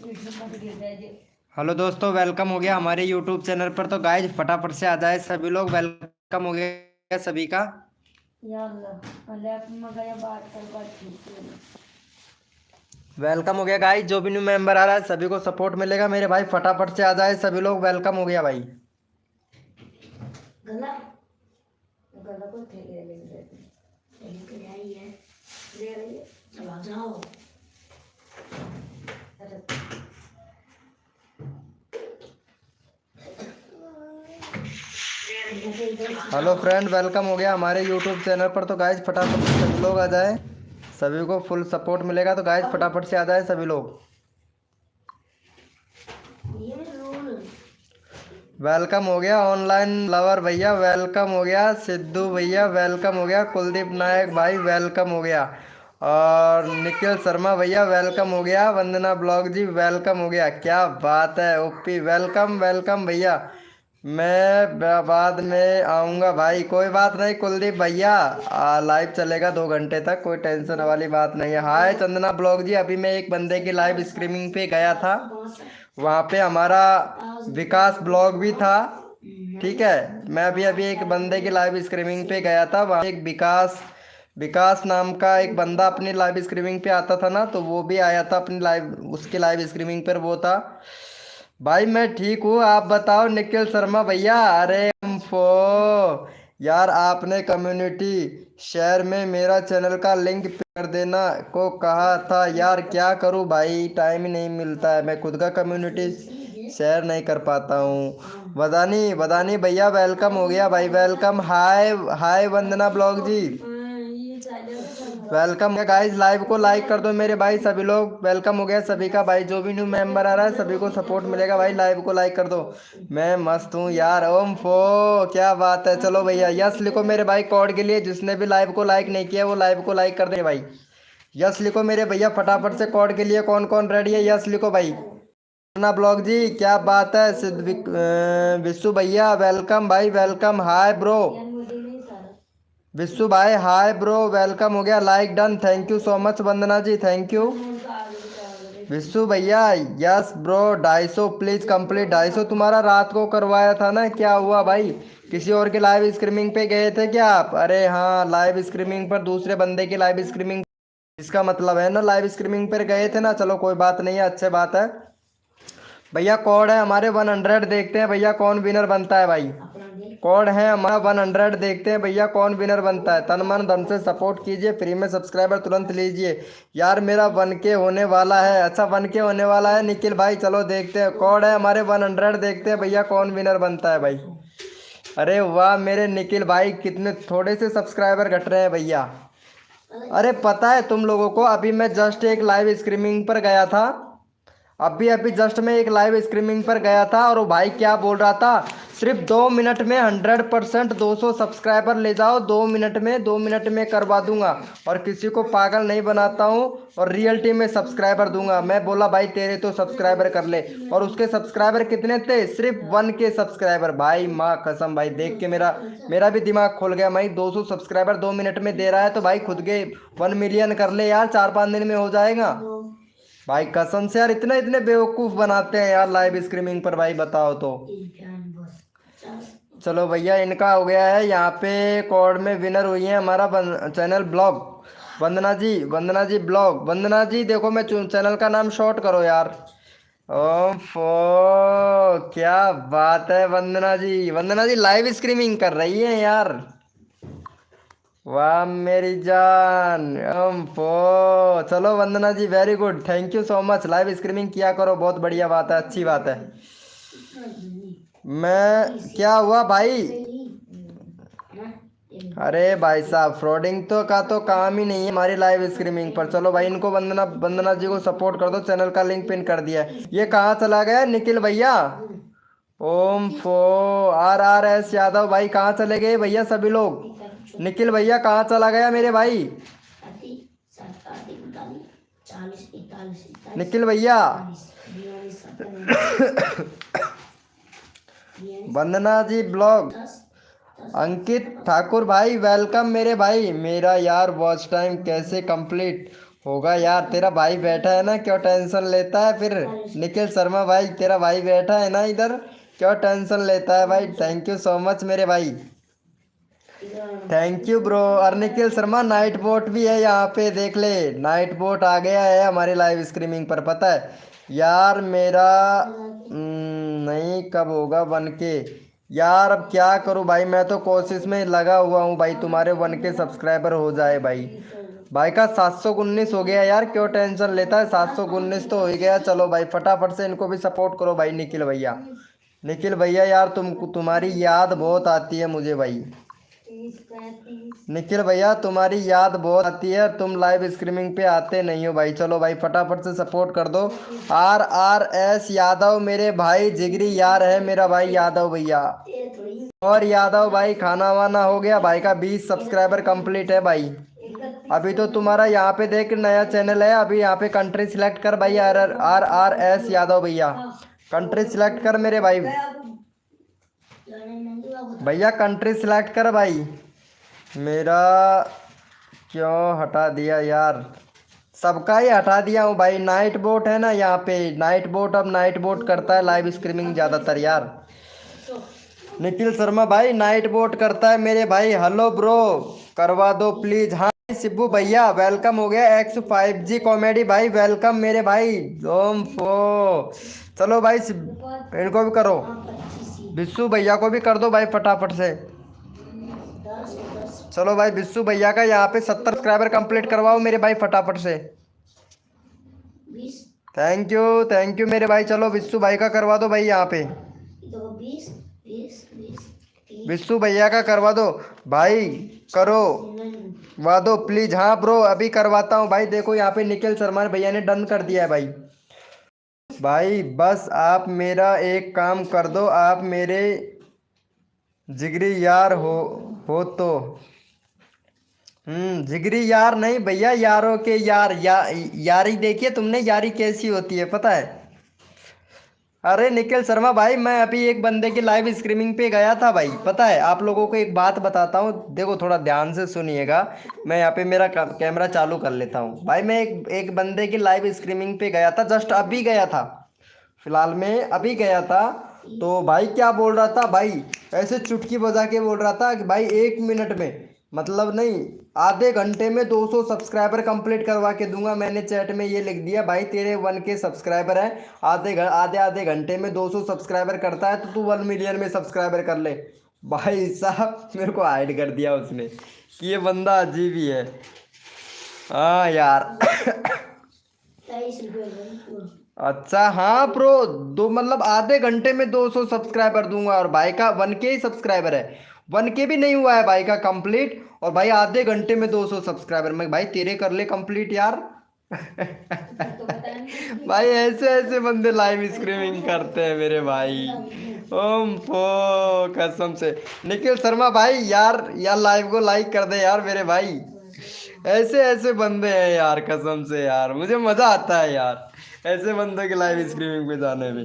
Hello दोस्तों, welcome हो गया हमारे यूट्यूब चैनल पर। तो गाइज फटाफट से आ जाए सभी लोग। वेलकम हो गया सभी का। वेलकम हो गया गाइज। जो भी न्यू मेंबर आ रहा है सभी को सपोर्ट मिलेगा मेरे भाई। फटाफट से आ जाए सभी लोग। वेलकम हो गया भाई। गला गला को थे ले लेके आई है ले रही है। चला जाओ। हेलो फ्रेंड, वेलकम हो गया हमारे यूट्यूब चैनल पर। तो गाइज फटाफट से सभी लोग आ जाए। सभी को फुल सपोर्ट मिलेगा। तो गाइज फटाफट से आ जाए सभी लोग। वेलकम हो गया ऑनलाइन लवर भैया। वेलकम हो गया सिद्धू भैया। वेलकम हो गया कुलदीप नायक भाई। वेलकम हो गया। और निखिल शर्मा भैया वेलकम हो गया। वंदना ब्लॉग जी वेलकम हो गया। क्या बात है ओपी। वेलकम वेलकम भैया। मैं बाद में आऊँगा भाई। कोई बात नहीं कुलदीप भैया। लाइव चलेगा 2 घंटे तक। कोई टेंशन वाली बात नहीं है। हाय चंदना ब्लॉग जी। अभी मैं एक बंदे की लाइव स्ट्रीमिंग पे गया था। वहाँ पे हमारा विकास ब्लॉग भी था। ठीक है। मैं अभी अभी एक बंदे की लाइव स्ट्रीमिंग पे गया था। वहाँ एक विकास विकास नाम का एक बंदा अपनी लाइव स्ट्रीमिंग पे आता था ना, तो वो भी आया था अपनी लाइव। उसकी लाइव स्ट्रीमिंग पर वो था। भाई मैं ठीक हूँ, आप बताओ निखिल शर्मा भैया। अरे फो यार, आपने कम्युनिटी शेयर में मेरा चैनल का लिंक कर देना को कहा था यार। क्या करूँ भाई, टाइम ही नहीं मिलता है। मैं खुद का कम्युनिटी शेयर नहीं कर पाता हूँ। वदानी वदानी भैया वेलकम हो गया भाई। वेलकम। हाय हाय वंदना ब्लॉग जी वेलकम है गाइस। लाइव को लाइक कर दो मेरे भाई सभी लोग। वेलकम हो गया सभी का भाई। जो भी न्यू मेंबर आ रहा है सभी को सपोर्ट मिलेगा भाई। लाइव को लाइक कर दो। मैं मस्त हूँ यार। ओम फो क्या बात है। चलो भैया यस लिखो मेरे भाई कोड के लिए। जिसने भी लाइव को लाइक नहीं किया वो लाइव को लाइक कर दे भाई। यस लिखो मेरे भैया फटाफट से कोड के लिए। कौन कौन रेडी है यस लिखो भाई। ना ब्लॉग जी क्या बात है। विश्व भैया वेलकम भाई। वेलकम। हाय ब्रो विश्व भाई। हाय ब्रो वेलकम हो गया। Like done. Thank you so much Vandana ji. Thank you Vishwa भैया। Yes bro 250 please complete. 250 तुम्हारा रात को करवाया था ना, क्या हुआ भाई? किसी और के लाइव स्ट्रीमिंग पे गए थे क्या आप? अरे हाँ, लाइव स्ट्रीमिंग पर दूसरे बंदे की लाइव स्ट्रीमिंग, इसका मतलब है ना लाइव स्ट्रीमिंग पर गए थे ना। चलो कोई बात नहीं है, अच्छी बात है भैया। कोड है हमारे 100। देखते हैं भैया कौन विनर बनता है भाई। कोड है हमारा 100। देखते हैं भैया कौन विनर बनता है। तन मन धन से सपोर्ट कीजिए। फ्री में सब्सक्राइबर तुरंत लीजिए यार। मेरा 1K होने वाला है। अच्छा 1K होने वाला है निखिल भाई। चलो देखते हैं। कोड है हमारे 100। देखते हैं भैया कौन विनर बनता है भाई। अरे वाह मेरे निखिल भाई, कितने थोड़े से सब्सक्राइबर घट रहे हैं भैया। अरे पता है तुम लोगों को, अभी मैं जस्ट एक लाइव स्ट्रीमिंग पर गया था। अभी अभी जस्ट मैं एक लाइव स्ट्रीमिंग पर गया था और वो भाई क्या बोल रहा था, सिर्फ 2 मिनट में 100% 200 सब्सक्राइबर ले जाओ। 2 मिनट में करवा दूंगा और किसी को पागल नहीं बनाता हूँ और रियलिटी में सब्सक्राइबर दूंगा। मैं बोला भाई तेरे तो सब्सक्राइबर कर ले। और उसके सब्सक्राइबर कितने थे? सिर्फ 1K सब्सक्राइबर। भाई माँ कसम भाई, देख के मेरा मेरा भी दिमाग खुल गया। भाई 200 सब्सक्राइबर 2 मिनट में दे रहा है तो भाई खुद के 1 मिलियन कर ले यार। 4-5 दिन में हो जाएगा भाई। कसम से यार, इतने इतने बेवकूफ बनाते हैं यार लाइव स्ट्रीमिंग पर भाई, बताओ तो। चलो भैया इनका हो गया है। यहाँ पे कोड में विनर हुई है हमारा चैनल ब्लॉग वंदना जी। वंदना जी ब्लॉग। वंदना जी देखो, मैं चैनल का नाम शॉर्ट करो यार। ओफो क्या बात है वंदना जी। वंदना जी लाइव स्ट्रीमिंग कर रही है यार। वाह मेरी जान। फो चलो Vandana ji very good. Thank you so much. Live streaming किया करो, बहुत बढ़िया बात है, अच्छी बात है। मैं क्या हुआ भाई? अरे भाई साहब, फ्रॉडिंग तो का तो काम ही नहीं है हमारी लाइव स्ट्रीमिंग पर। चलो भाई इनको वंदना वंदना जी को सपोर्ट कर दो। चैनल का लिंक पिन कर दिया है। ये कहाँ चला गया निखिल भैया? ओम फो RRS यादव भाई कहाँ चले गए भैया सभी लोग? निखिल भैया कहाँ चला गया मेरे भाई? निखिल भैया वंदना जी ब्लॉग। अंकित ठाकुर भाई वेलकम मेरे भाई। मेरा यार वॉच टाइम कैसे कंप्लीट होगा यार, तेरा भाई बैठा है ना, क्यों टेंशन लेता है फिर। निखिल शर्मा भाई तेरा भाई बैठा है ना इधर, क्यों टेंशन लेता है भाई। थैंक यू सो मच मेरे भाई, थैंक यू ब्रो। और निखिल शर्मा नाइट बोट भी है यहाँ पे, देख ले नाइट बोट आ गया है हमारे लाइव स्ट्रीमिंग पर, पता है यार मेरा। नहीं कब होगा 1K यार, अब क्या करूँ भाई, मैं तो कोशिश में लगा हुआ हूँ भाई, तुम्हारे 1K सब्सक्राइबर हो जाए भाई। भाई का 719 हो गया यार, क्यों टेंशन लेता है, 719 तो हो ही गया। चलो भाई फटाफट से इनको भी सपोर्ट करो भाई। निखिल भैया, निखिल भैया यार तुम्हारी याद बहुत आती है मुझे भाई। निखिल भैया तुम्हारी याद बहुत आती है, तुम लाइव स्ट्रीमिंग पे आते नहीं हो भाई। चलो भाई फटाफट से सपोर्ट कर दो। RRS यादव मेरे भाई जिगरी यार है मेरा भाई यादव भैया। और यादव भाई खाना वाना हो गया, भाई का 20 सब्सक्राइबर कंप्लीट है भाई। अभी तो तुम्हारा यहाँ पे देख नया चैनल है, अभी यहाँ पे कंट्री सिलेक्ट कर भाई। RRS यादव भैया कंट्री सिलेक्ट कर मेरे भाई, भैया कंट्री सिलेक्ट कर भाई। मेरा क्यों हटा दिया यार, सबका ही हटा दिया हूँ भाई। नाइट बोट है ना यहाँ पे, नाइट बोट अब नाइट बोट करता है लाइव स्ट्रीमिंग ज़्यादातर यार। निखिल शर्मा भाई नाइट बोट करता है मेरे भाई। हेलो ब्रो करवा दो प्लीज। हाँ शिबू भैया वेलकम हो गया। X5G कॉमेडी भाई वेलकम मेरे भाई। ओम फो चलो भाई इनको भी करो, बिस्सू भैया को भी कर दो भाई फटाफट से। चलो भाई बिस्सू भैया का यहाँ पे 70 सब्सक्राइबर कंप्लीट करवाओ मेरे भाई फटाफट से। थैंक यू मेरे भाई। चलो बिस्सू भाई का करवा दो भाई यहाँ पे, बिस्सू भैया का करवा दो भाई, करो वादो प्लीज। हाँ ब्रो अभी करवाता हूँ भाई। देखो यहाँ पे निखिल शर्मा भैया ने डन कर दिया है भाई। भाई बस आप मेरा एक काम कर दो, आप मेरे जिगरी यार हो तो। जिगरी यार नहीं भैया, यारों के यार यारी देखिए तुमने, यारी कैसी होती है पता है। अरे निखिल शर्मा भाई मैं अभी एक बंदे की लाइव स्ट्रीमिंग पे गया था भाई, पता है आप लोगों को एक बात बताता हूँ, देखो थोड़ा ध्यान से सुनिएगा। मैं यहाँ पे मेरा कैमरा चालू कर लेता हूँ भाई। मैं एक बंदे की लाइव स्ट्रीमिंग पे गया था, जस्ट अभी गया था, फिलहाल में अभी गया था। तो भाई क्या बोल रहा था भाई, ऐसे चुटकी बजा के बोल रहा था कि भाई 1 मिनट में, मतलब नहीं आधे घंटे में 200 सब्सक्राइबर कंप्लीट करवा के दूंगा। मैंने चैट में ये लिख दिया भाई तेरे 1K सब्सक्राइबर है, आधे घंटे में 200 सब्सक्राइबर करता है तो तू 1 मिलियन में सब्सक्राइबर कर ले। भाई साहब मेरे को हाइड कर दिया उसने कि ये बंदा अजीब ही है। हाँ यार अच्छा हाँ प्रो, दो मतलब आधे घंटे में 200 सब्सक्राइबर दूंगा। और भाई का 1K ही सब्सक्राइबर है, 1K भी नहीं हुआ है भाई का कंप्लीट, और भाई आधे घंटे में 200 सब्सक्राइबर। मैं भाई तेरे कर ले कंप्लीट यार। भाई ऐसे ऐसे बंदे लाइव स्ट्रीमिंग करते हैं मेरे भाई। ओम फो कसम से। निखिल शर्मा भाई यार लाइव को लाइक कर दे यार मेरे भाई। ऐसे ऐसे बंदे हैं यार, कसम से यार मुझे मजा आता है यार ऐसे बंदे के लाइव स्ट्रीमिंग पे जाने में।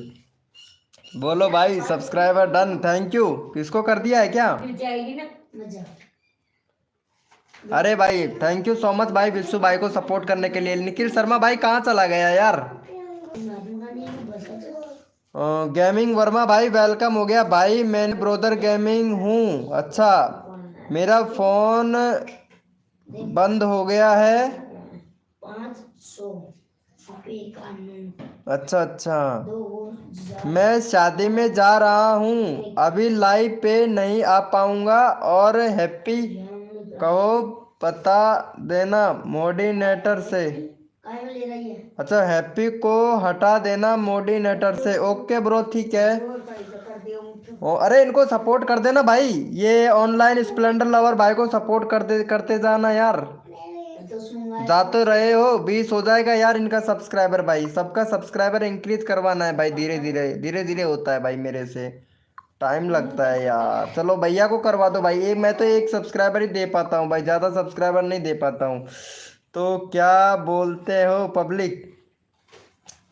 बोलो भाई सब्सक्राइबर डन, थैंक यू। किसको कर दिया है क्या? अरे भाई थैंक यू सो मच भाई विश्व भाई को सपोर्ट करने के लिए। निखिल शर्मा भाई कहाँ चला गया यार? गेमिंग वर्मा भाई वेलकम हो गया भाई। मैं ब्रोदर गेमिंग हूँ। अच्छा मेरा फोन बंद हो गया है। अच्छा मैं शादी में जा रहा हूँ, अभी लाइव पे नहीं आ पाऊंगा। और हैप्पी कहो बता देना मॉडिनेटर से। अच्छा हैप्पी को हटा देना मॉडिनेटर से। ओके ब्रो ठीक है। अरे इनको सपोर्ट कर देना भाई, ये ऑनलाइन स्प्लेंडर लवर भाई को सपोर्ट करते जाना यार। जाते रहे हो 20 हो जाएगा यार इनका सब्सक्राइबर भाई। सबका सब्सक्राइबर इंक्रीज करवाना है भाई, धीरे धीरे होता है भाई, मेरे से टाइम लगता है यार। चलो भैया को करवा दो भाई। मैं तो एक सब्सक्राइबर ही दे पाता हूँ भाई, ज़्यादा सब्सक्राइबर नहीं दे पाता हूँ। तो क्या बोलते हो पब्लिक?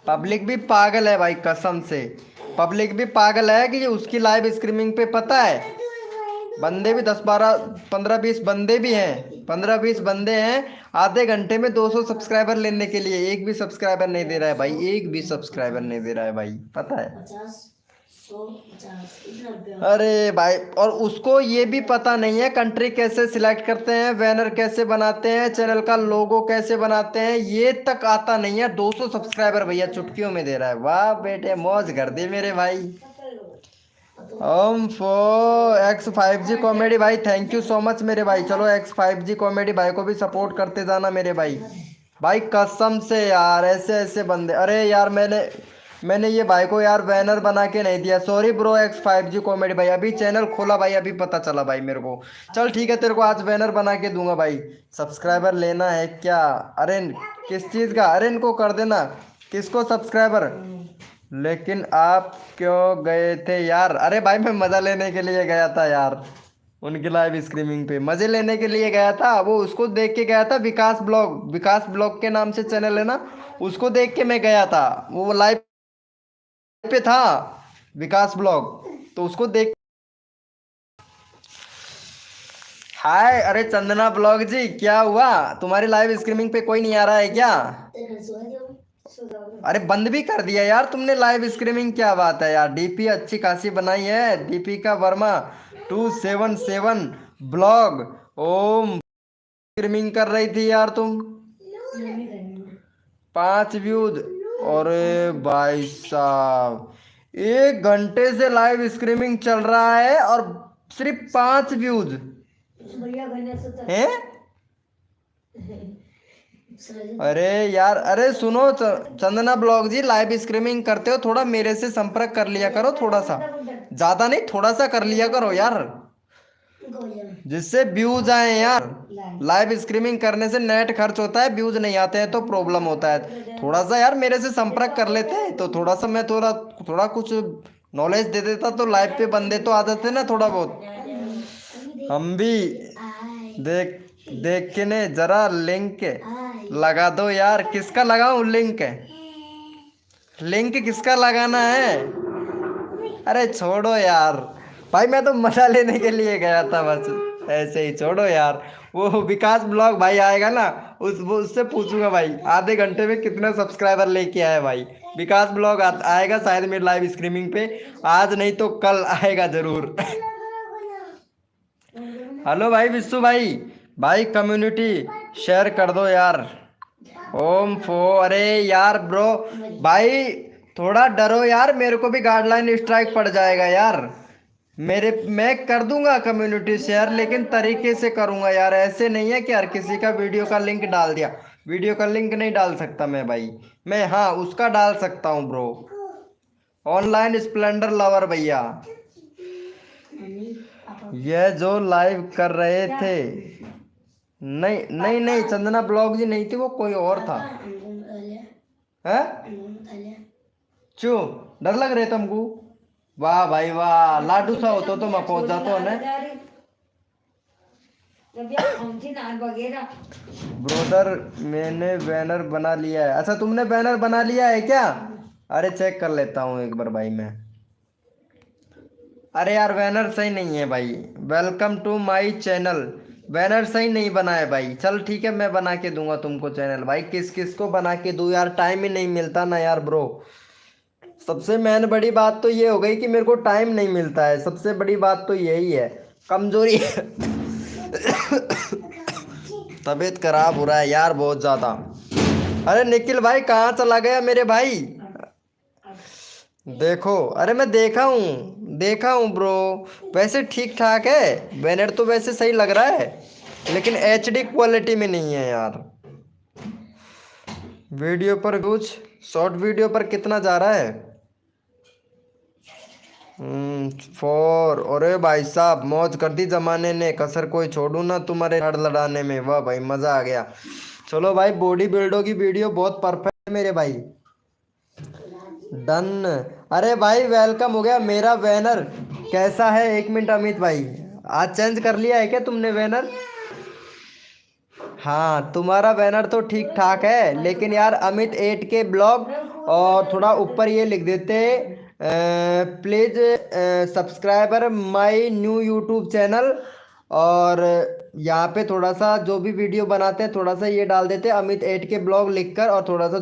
पब्लिक भी पागल है भाई कसम से, पब्लिक भी पागल है कि उसकी लाइव स्ट्रीमिंग पे पता है बंदे भी 10 12 15 20 बंदे भी हैं, 15 20 बंदे हैं। आधे घंटे में 200 सब्सक्राइबर लेने के लिए एक भी सब्सक्राइबर नहीं दे रहा है भाई, एक भी सब्सक्राइबर नहीं दे रहा है भाई, पता है। 50, 100, 50 इतना रुपया। अरे भाई, और उसको ये भी पता नहीं है कंट्री कैसे सिलेक्ट करते हैं, बैनर कैसे बनाते हैं, चैनल का लोगो कैसे बनाते हैं, ये तक आता नहीं है। 200 सब्सक्राइबर भैया चुटकियों में दे रहा है। वाह बेटे, मौज कर दे मेरे भाई। X5G कॉमेडी भाई, थैंक यू सो मच मेरे भाई। चलो X5G कॉमेडी भाई को भी सपोर्ट करते जाना मेरे भाई। भाई कसम से यार, ऐसे ऐसे बंदे, अरे यार मैंने ये भाई को यार बैनर बना के नहीं दिया, सॉरी ब्रो। X5G कॉमेडी भाई, अभी चैनल खोला भाई, अभी पता चला भाई मेरे को। चल ठीक है, तेरे को आज बैनर बना के दूंगा भाई। सब्सक्राइबर लेना है क्या? अरे किस चीज़ का? अरे इनको कर देना। किसको सब्सक्राइबर? लेकिन आप क्यों गए थे यार? अरे भाई मैं मज़ा लेने के लिए गया था यार, उनकी लाइव स्ट्रीमिंग पे मज़े लेने के लिए गया था। वो उसको देख के गया था, विकास ब्लॉग के नाम से चैनल है ना, उसको देख के मैं गया था। वो लाइव पे था, विकास ब्लॉग, तो उसको देख। हाय, अरे चंदना ब्लॉग जी, क्या हुआ? तुम्हारी लाइव स्ट्रीमिंग पे कोई नहीं आ रहा है क्या? अरे बंद भी कर दिया यार तुमने लाइव स्ट्रीमिंग, क्या बात है यार। डीपी अच्छी खासी बनाई है, दीपिका वर्मा 277 ब्लॉग। ओम स्ट्रीमिंग कर रही थी यार तुम, 5 व्यूज। अरे भाई साहब, 1 घंटे से लाइव स्ट्रीमिंग चल रहा है और सिर्फ 5 व्यूज हैं। अरे यार, अरे सुनो चंदना ब्लॉग जी, लाइव स्ट्रीमिंग करते हो, थोड़ा मेरे से संपर्क कर लिया करो, थोड़ा सा, ज्यादा नहीं, थोड़ा सा कर लिया करो यार, जिससे व्यूज आए यार। लाइव स्ट्रीमिंग करने से नेट खर्च होता है, व्यूज नहीं आते हैं तो प्रॉब्लम होता है। थोड़ा सा यार मेरे से संपर्क कर लेते हैं तो थोड़ा सा मैं थोड़ा कुछ नॉलेज दे देता, तो लाइव पे बंदे तो आ जाते ना थोड़ा बहुत। हम भी देख के ने जरा लिंक लगा दो यार। किसका लगाऊं लिंक? लिंक किसका लगाना है? अरे छोड़ो यार भाई, मैं तो मजा लेने के लिए गया था बस, ऐसे ही छोड़ो यार। वो विकास ब्लॉग भाई आएगा ना, वो उससे पूछूंगा भाई आधे घंटे में कितना सब्सक्राइबर लेके आया भाई। विकास ब्लॉग आएगा शायद मेरी लाइव स्ट्रीमिंग पे, आज नहीं तो कल आएगा जरूर। हेलो भाई विश्व भाई, भाई कम्युनिटी शेयर कर दो यार। अरे यार ब्रो भाई, थोड़ा डरो यार, मेरे को भी गाइडलाइन स्ट्राइक पड़ जाएगा यार। मैं कर दूंगा कम्युनिटी शेयर, लेकिन तरीके से करूंगा यार, ऐसे नहीं है कि हर किसी का वीडियो का लिंक डाल दिया। वीडियो का लिंक नहीं डाल सकता मैं भाई, मैं हाँ उसका डाल सकता हूँ ब्रो, ऑनलाइन स्प्लेंडर लवर भैया, ये जो लाइव कर रहे थे। नहीं नहीं नहीं, चंदना ब्लॉग जी नहीं थी, वो कोई और था। है क्यों डर लग रहे तुमको? वाह भाई वाह, लाडू सा होता तो मैं पहुंच जाता हूँ। ब्रोदर मैंने बैनर बना लिया है। अच्छा तुमने बैनर बना लिया है क्या? अरे चेक कर लेता हूँ एक बार भाई मैं। अरे यार बैनर सही नहीं है भाई, welcome to my channel, banner सही नहीं बना है भाई। चल ठीक है, मैं बना के दूंगा तुमको चैनल भाई। किस किस को बना के दूं यार, टाइम ही नहीं मिलता ना यार ब्रो। सबसे मेन बड़ी बात तो ये हो गई कि मेरे को टाइम नहीं मिलता है, सबसे बड़ी बात तो यही है, कमजोरी। तबीयत खराब हो रहा है यार बहुत ज्यादा। अरे निखिल भाई कहाँ चला गया मेरे भाई? देखो, अरे मैं देखा हूँ ब्रो, वैसे ठीक ठाक है, बैनर तो वैसे सही लग रहा है, लेकिन एचडी क्वालिटी में नहीं है यार। वीडियो पर कुछ शॉर्ट वीडियो पर कितना जा रहा है? 4। अरे भाई साहब मौज कर दी जमाने ने, कसर कोई छोड़ू ना तुम्हारे हड़ लड़ाने में। वाह भाई मजा आ गया। चलो भाई, बॉडी बिल्डो की वीडियो बहुत परफेक्ट है मेरे भाई, डन। अरे भाई वेलकम हो गया। मेरा बैनर कैसा है? 1 मिनट अमित भाई, आज चेंज कर लिया है क्या तुमने बैनर? हाँ तुम्हारा बैनर तो ठीक ठाक है, लेकिन यार अमित 8K ब्लॉग, और थोड़ा ऊपर ये लिख देते please subscriber my new YouTube channel, और यहाँ पे थोड़ा सा जो भी वीडियो बनाते हैं थोड़ा सा ये डाल देते हैं अमित एट के ब्लॉग लिखकर, और थोड़ा सा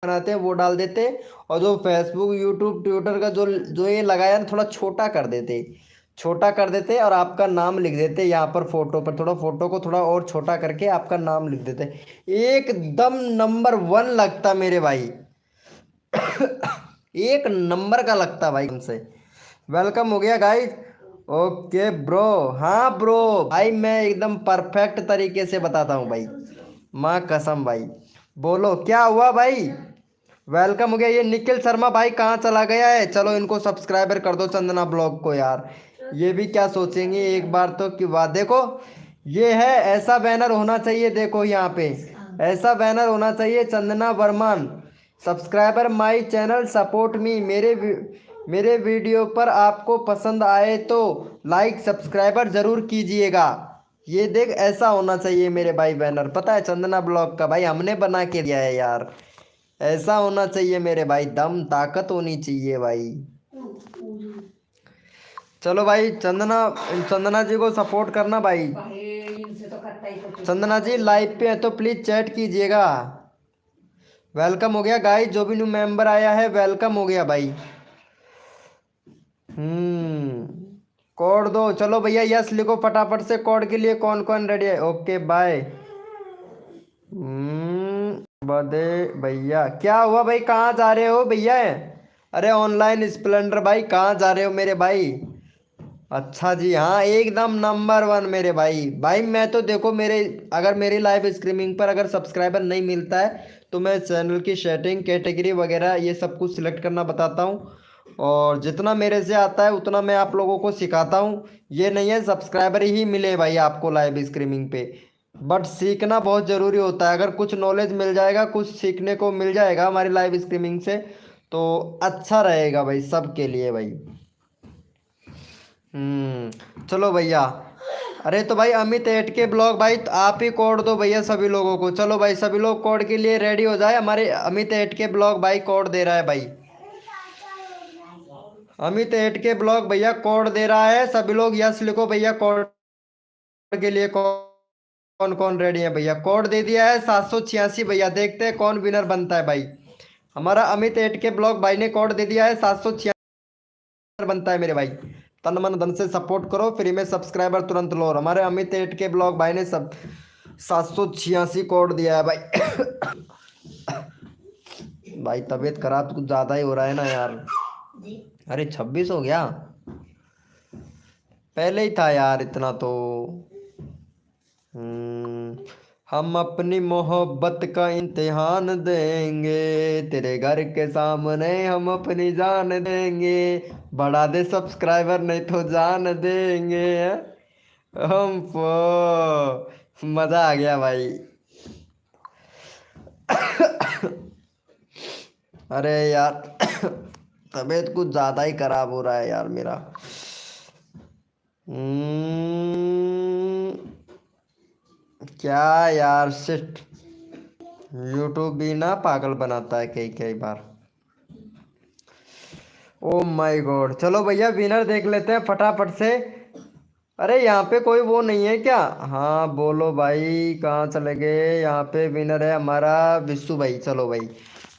बनाते हैं वो डाल देते। और जो फेसबुक यूट्यूब ट्विटर का जो जो ये लगाया ना थोड़ा छोटा कर देते, छोटा कर देते और आपका नाम लिख देते यहाँ पर फोटो पर, थोड़ा फोटो को थोड़ा और छोटा करके आपका नाम लिख देते, एकदम नंबर वन लगता मेरे भाई। एक नंबर का लगता भाई हमसे। वेलकम हो गया गाइस। ओके ब्रो, हाँ ब्रो भाई मैं एकदम परफेक्ट तरीके से बताता हूँ भाई, माँ कसम भाई। बोलो क्या हुआ भाई। वेलकम हो गया। ये निखिल शर्मा भाई कहाँ चला गया है, चलो इनको सब्सक्राइबर कर दो चंदना ब्लॉग को यार, ये भी क्या सोचेंगे एक बार तो की बात। देखो ये है, ऐसा बैनर होना चाहिए, देखो यहाँ पे ऐसा बैनर होना चाहिए, Chandana Varman subscriber my channel support me, मेरे वीडियो पर आपको पसंद आए तो लाइक सब्सक्राइबर जरूर कीजिएगा। ये देख ऐसा होना चाहिए मेरे भाई बैनर, पता है चंदना ब्लॉग का भाई हमने बना के दिया है यार, ऐसा होना चाहिए मेरे भाई, दम ताकत होनी चाहिए भाई। चलो भाई चंदना जी को सपोर्ट करना भाई। इनसे तो करता ही कुछ चंदना जी लाइव पे है तो प्लीज चैट कीजिएगा। वेलकम हो गया गाइस, जो भी न्यू मेंबर आया है वेलकम हो गया भाई। कोड दो, चलो भैया यस लिखो फटाफट से, कोड के लिए कौन कौन रेडी है। Okay bye. बदे भैया क्या हुआ भाई, कहाँ जा रहे हो भैया। अरे ऑनलाइन स्प्लेंडर भाई कहाँ जा रहे हो मेरे भाई। अच्छा जी हाँ एकदम नंबर वन मेरे भाई। भाई मैं तो देखो मेरे अगर मेरी लाइव स्ट्रीमिंग पर अगर सब्सक्राइबर नहीं मिलता है तो मैं चैनल की सेटिंग कैटेगरी वगैरह ये सब कुछ सिलेक्ट करना बताता हूँ, और जितना मेरे से आता है उतना मैं आप लोगों को सिखाता हूँ। ये नहीं है सब्सक्राइबर ही मिले भाई आपको लाइव स्ट्रीमिंग पे, बट सीखना बहुत ज़रूरी होता है। अगर कुछ नॉलेज मिल जाएगा, कुछ सीखने को मिल जाएगा हमारी लाइव स्ट्रीमिंग से तो अच्छा रहेगा भाई सबके लिए भाई। चलो भैया। अरे तो भाई अमित एट के ब्लॉग भाई तो आप ही कोड दो भैया सभी लोगों को। चलो भाई सभी लोग कोड के लिए रेडी हो जाए, हमारे अमित एट के ब्लॉग भाई कोड दे रहा है भाई। अमित एट के ब्लॉग भैया कोड दे रहा है, सभी लोग यस लिखो भैया। कोड के लिए कौन कौन रेडी है भैया, कोड दे दिया है 786 भैया, देखते हैं कौन विनर बनता है भाई। हमारा अमित एट के ब्लॉग भाई ने कोड दे दिया है 786 बनता है मेरे भाई। तन मन धन से सपोर्ट करो, फ्री में सब्सक्राइबर तुरंत लो। और हमारे अमित एट के ब्लॉग भाई ने सब 786 कोड दिया है भाई। भाई तबीयत खराब कुछ ज़्यादा ही हो रहा है ना यार। अरे 26 हो गया, पहले ही था यार इतना तो। हम अपनी मोहब्बत का इम्तिहान देंगे, तेरे घर के सामने हम अपनी जान देंगे, बढ़ा दे सब्सक्राइबर नहीं तो जान देंगे। हम मज़ा आ गया भाई। अरे यार तबीयत कुछ ज़्यादा ही खराब हो रहा है यार मेरा। क्या यार शिट, यूट्यूब भी ना पागल बनाता है कई कई बार। ओ माय गॉड, चलो भैया विनर देख लेते हैं फटाफट से। अरे यहाँ पे कोई वो नहीं है क्या, हाँ बोलो भाई कहाँ चले गए। यहाँ पे विनर है हमारा विश्वू भाई। चलो भाई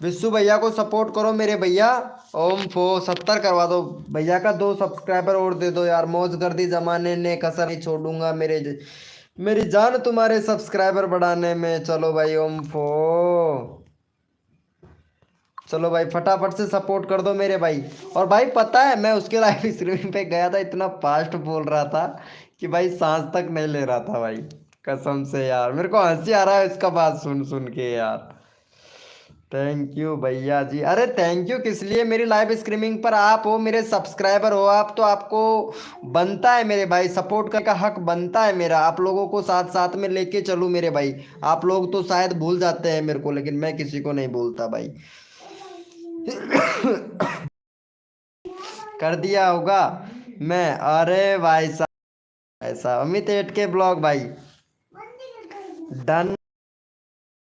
विश्वू भैया को सपोर्ट करो मेरे भैया। ओम फो 70 करवा दो भैया का, 2 सब्सक्राइबर और दे दो यार, मौज कर दी जमाने ने, कसर नहीं छोड़ूंगा मेरी जान तुम्हारे सब्सक्राइबर बढ़ाने में। चलो भाई ओम फो, चलो भाई फटाफट से सपोर्ट कर दो मेरे भाई। और भाई पता है मैं उसके लाइव स्ट्रीमिंग पे गया था, इतना फास्ट बोल रहा था कि भाई सांस तक नहीं ले रहा था भाई, कसम से यार मेरे को हंसी आ रहा है इसका बात सुन सुन के यार। थैंक यू भैया जी। अरे थैंक यू किस लिए, मेरी लाइव स्ट्रीमिंग पर आप हो, मेरे सब्सक्राइबर हो आप, तो आपको बनता है मेरे भाई, सपोर्ट का हक बनता है मेरा, आप लोगों को साथ साथ में लेके चलूँ मेरे भाई। आप लोग तो शायद भूल जाते हैं मेरे को, लेकिन मैं किसी को नहीं भूलता भाई। कर दिया होगा मैं, अरे भाई साहब ऐसा अमित एट के ब्लॉग भाई डन।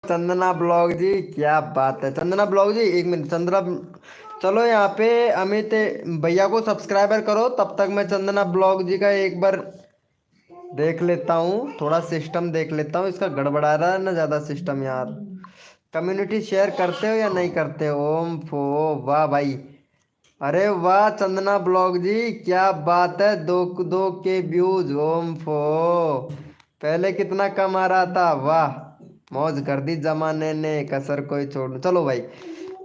चंदना ब्लॉग जी क्या बात है, चंदना ब्लॉग जी एक मिनट चंदना, चलो यहाँ पे अमित भैया को सब्सक्राइबर करो, तब तक मैं चंदना ब्लॉग जी का एक बार देख लेता हूँ, थोड़ा सिस्टम देख लेता हूँ, इसका गड़बड़ा रहा है ना ज़्यादा सिस्टम यार। कम्युनिटी शेयर करते हो या नहीं करते हो? ओम फो, वाह भाई, अरे वाह चंदना ब्लॉग जी, क्या बात है, दो दो के व्यूज, ओम फो, पहले कितना कम आ रहा था, वाह, मौज कर दी जमाने ने, कसर कोई छोड़, चलो भाई,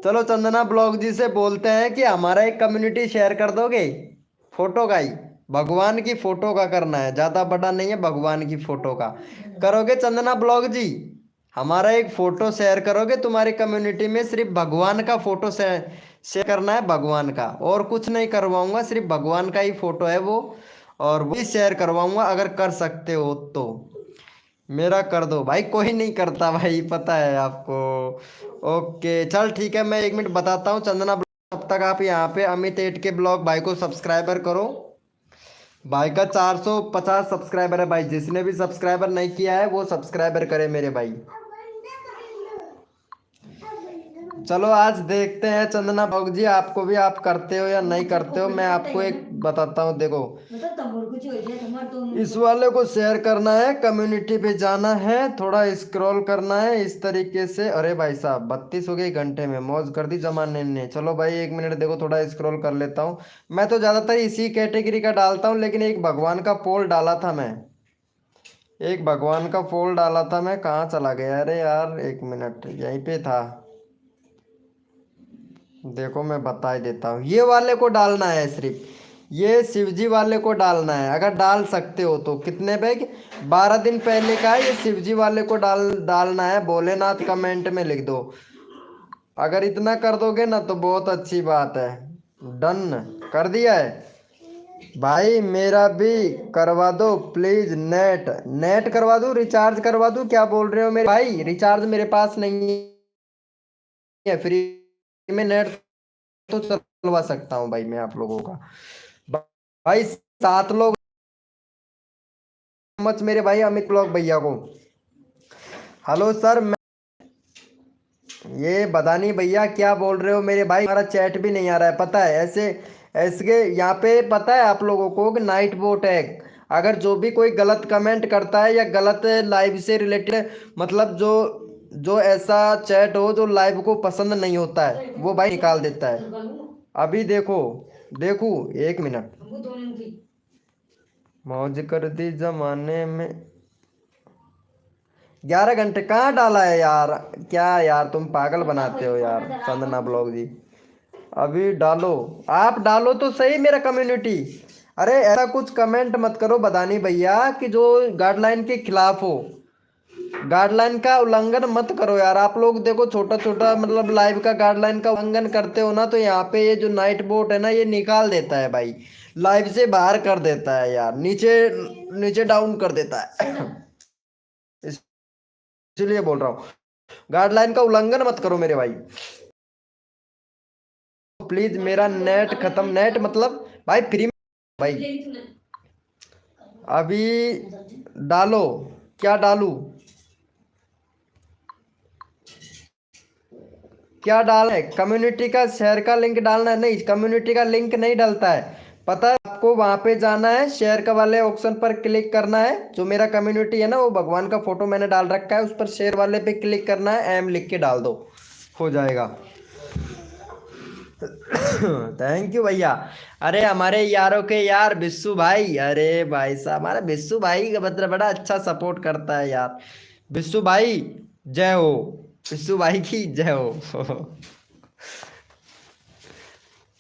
चलो चंदना ब्लॉग जी से बोलते हैं कि हमारा एक कम्युनिटी शेयर कर दोगे, फोटो का ही, भगवान की फोटो का करना है, ज्यादा बड़ा नहीं है, भगवान की फोटो का करोगे चंदना ब्लॉग जी? हमारा एक फोटो शेयर करोगे तुम्हारी कम्युनिटी में, सिर्फ भगवान का फोटो शेयर करना है, भगवान का, और कुछ नहीं करवाऊंगा, सिर्फ भगवान का ही फोटो है वो, और वही शेयर करवाऊंगा, अगर कर सकते हो तो मेरा कर दो भाई। कोई नहीं करता भाई, पता है आपको। ओके चल ठीक है, मैं 1 मिनट बताता हूँ चंदना ब्लॉग, तब तक आप यहाँ पे अमित एट के ब्लॉग भाई को सब्सक्राइबर करो। भाई का 450 सब्सक्राइबर है भाई, जिसने भी सब्सक्राइबर नहीं किया है वो सब्सक्राइबर करे मेरे भाई। चलो आज देखते हैं चंदना भाग जी, आपको भी आप करते हो या नहीं करते हो। मैं आपको एक बताता हूँ, देखो इस वाले को शेयर करना है, कम्युनिटी पे जाना है, थोड़ा स्क्रॉल करना है इस तरीके से। अरे भाई साहब 32 हो गए घंटे में, मौज कर दी जमाने ने। चलो भाई 1 मिनट देखो, थोड़ा स्क्रॉल कर लेता हूँ। मैं तो ज्यादातर इसी कैटेगरी का डालता हूँ, लेकिन एक भगवान का पोल डाला था मैं, एक भगवान का पोल डाला था मैं, कहाँ चला गया? अरे यार 1 मिनट, यहीं पे था, देखो मैं बता ही देता हूँ। ये वाले को डालना है, सिर्फ ये शिवजी वाले को डालना है, अगर डाल सकते हो तो। कितने पे? 12 दिन पहले का है, ये शिवजी वाले को डालना है, भोलेनाथ कमेंट में लिख दो। अगर इतना कर दोगे ना तो बहुत अच्छी बात है। डन कर दिया है भाई, मेरा भी करवा दो प्लीज, नेट नेट करवा दूं, रिचार्ज करवा दूं, क्या बोल रहे हो मेरे भाई? रिचार्ज मेरे पास नहीं है, फ्री में नेट तो चलवा सकता हूँ भाई मैं आप लोगों का। भाई 7 लोग मच मेरे भाई अमित ब्लॉग भैया को। हेलो सर, मैं ये बदानी भैया क्या बोल रहे हो मेरे भाई? हमारा चैट भी नहीं आ रहा है, पता है ऐसे ऐसे यहाँ पे, पता है आप लोगों को कि नाइट बोट है। अगर जो भी कोई गलत कमेंट करता है या गलत लाइव से रिलेटेड, मतलब जो जो ऐसा चैट हो जो लाइव को पसंद नहीं होता है, वो भाई निकाल देता है। अभी देखो, देखो 1 मिनट, मौज कर दी जमाने में। 11 घंटे कहाँ डाला है यार? क्या यार तुम पागल बनाते हो यार चंदना ब्लॉग जी। अभी डालो, आप डालो तो सही मेरा कम्युनिटी। अरे ऐसा कुछ कमेंट मत करो बदानी भैया कि जो गाइडलाइन के खिलाफ हो, गाइडलाइन का उल्लंघन मत करो यार। आप लोग देखो छोटा छोटा मतलब लाइव का गाइडलाइन का उल्लंघन करते हो ना, तो यहाँ पे ये जो नाइट बोट है ना, ये निकाल देता है भाई, लाइव से बाहर कर देता है यार, नीचे नीचे डाउन कर देता है। इसलिए बोल रहा हूँ, गाइडलाइन का उल्लंघन मत करो मेरे भाई प्लीज। मेरा नेट खत्म, नेट मतलब भाई फ्री में भाई। अभी डालो, क्या डालू, क्या डालना है? कम्युनिटी का शेयर का लिंक डालना है? नहीं, कम्युनिटी का लिंक नहीं डलता है, पता है आपको। वहां पे जाना है, शेयर का वाले ऑप्शन पर क्लिक करना है, जो मेरा कम्युनिटी है ना, वो भगवान का फोटो मैंने डाल रखा है, उस पर शेयर वाले पे क्लिक करना है, एम लिख के डाल दो, हो जाएगा। थैंक यू भैया। अरे हमारे यारों के यार बिस्सू भाई, अरे भाई साहब हमारा बिस्सू भाई का मतलब बड़ा अच्छा सपोर्ट करता है यार। बिस्सू भाई जय हो, बिस्सू भाई की जय हो।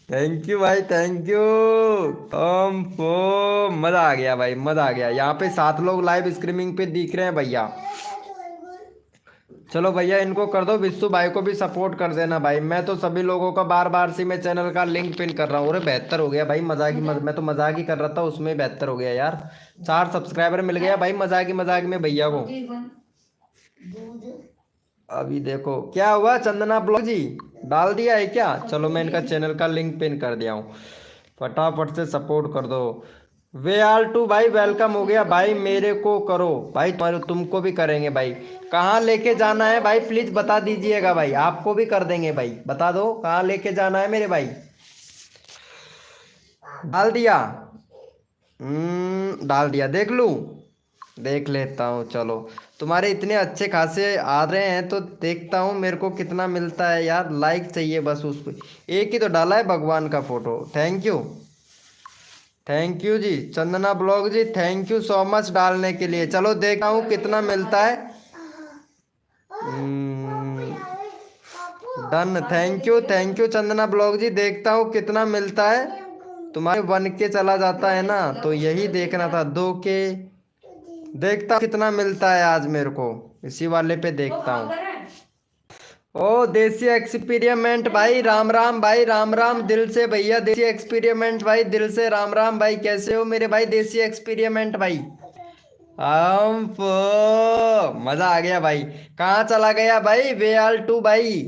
थैंक यू भाई, थैंक यू। मजा आ गया भाई, मजा आ गया। यहाँ पे 7 लोग लाइव स्ट्रीमिंग पे दिख रहे हैं भैया। चलो भैया इनको कर दो, विश्व भाई को भी सपोर्ट कर देना भाई। मैं तो सभी लोगों का बार बार से मैं चैनल का लिंक पिन कर रहा हूँ। अरे 72 हो गया भाई, मैं तो मजाक ही कर रहा था, उसमें 72 हो गया यार। 4 सब्सक्राइबर मिल गया भाई, मजाक में भैया को। अभी देखो क्या हुआ, चंदना ब्लॉग जी डाल दिया है क्या? चलो मैं इनका चैनल का लिंक पिन कर दिया हूँ, फटाफट से सपोर्ट कर दो। वे आल टू भाई वेलकम हो गया भाई, मेरे को करो भाई, तुम्हारे तुमको भी करेंगे भाई। कहाँ लेके जाना है भाई प्लीज बता दीजिएगा भाई, आपको भी कर देंगे भाई, बता दो कहाँ लेके जाना है मेरे भाई। डाल दिया, डाल दिया, देख लूं। देख लेता हूँ। चलो तुम्हारे इतने अच्छे खासे आ रहे हैं तो देखता हूँ मेरे को कितना मिलता है यार। लाइक चाहिए बस उस पे। एक ही तो डाला है भगवान का फोटो। थैंक यू जी। Chandana blog ji thank you so much डालने के लिए। चलो देखता हूँ कितना मिलता है। Done. Thank you Chandana blog ji. देखता हूँ कितना मिलता है। तुम्हारे 1K चला जाता है ना तो यही देखना था। 2K देखता हूँ कितना मिलता है आज मेरे को। इसी वाले पे देखता हूँ। ओ देसी एक्सपेरिमेंट भाई राम राम भाई राम राम दिल से भैया। देसी एक्सपेरिमेंट भाई दिल से राम राम भाई। कैसे हो मेरे भाई देसी एक्सपेरिमेंट भाई। हम मजा आ गया भाई। कहाँ चला गया भाई वेआल टू भाई।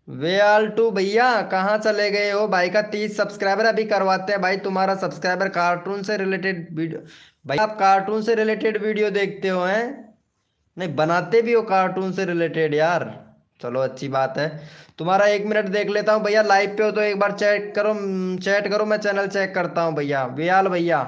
वेआल टू भैया कहाँ चले गए हो भाई। का 30 सब्सक्राइबर अभी करवाते हैं भाई तुम्हारा सब्सक्राइबर। कार्टून से रिलेटेड वीडियो भाई। आप कार्टून से रिलेटेड वीडियो देखते हो हैं। नहीं बनाते भी हो कार्टून से रिलेटेड यार। चलो अच्छी बात है। तुम्हारा 1 मिनट देख लेता हूँ भैया। लाइव पे हो तो एक बार चेक करो। चैट करो मैं चैनल चेक करता हूँ भैया। वियाल भैया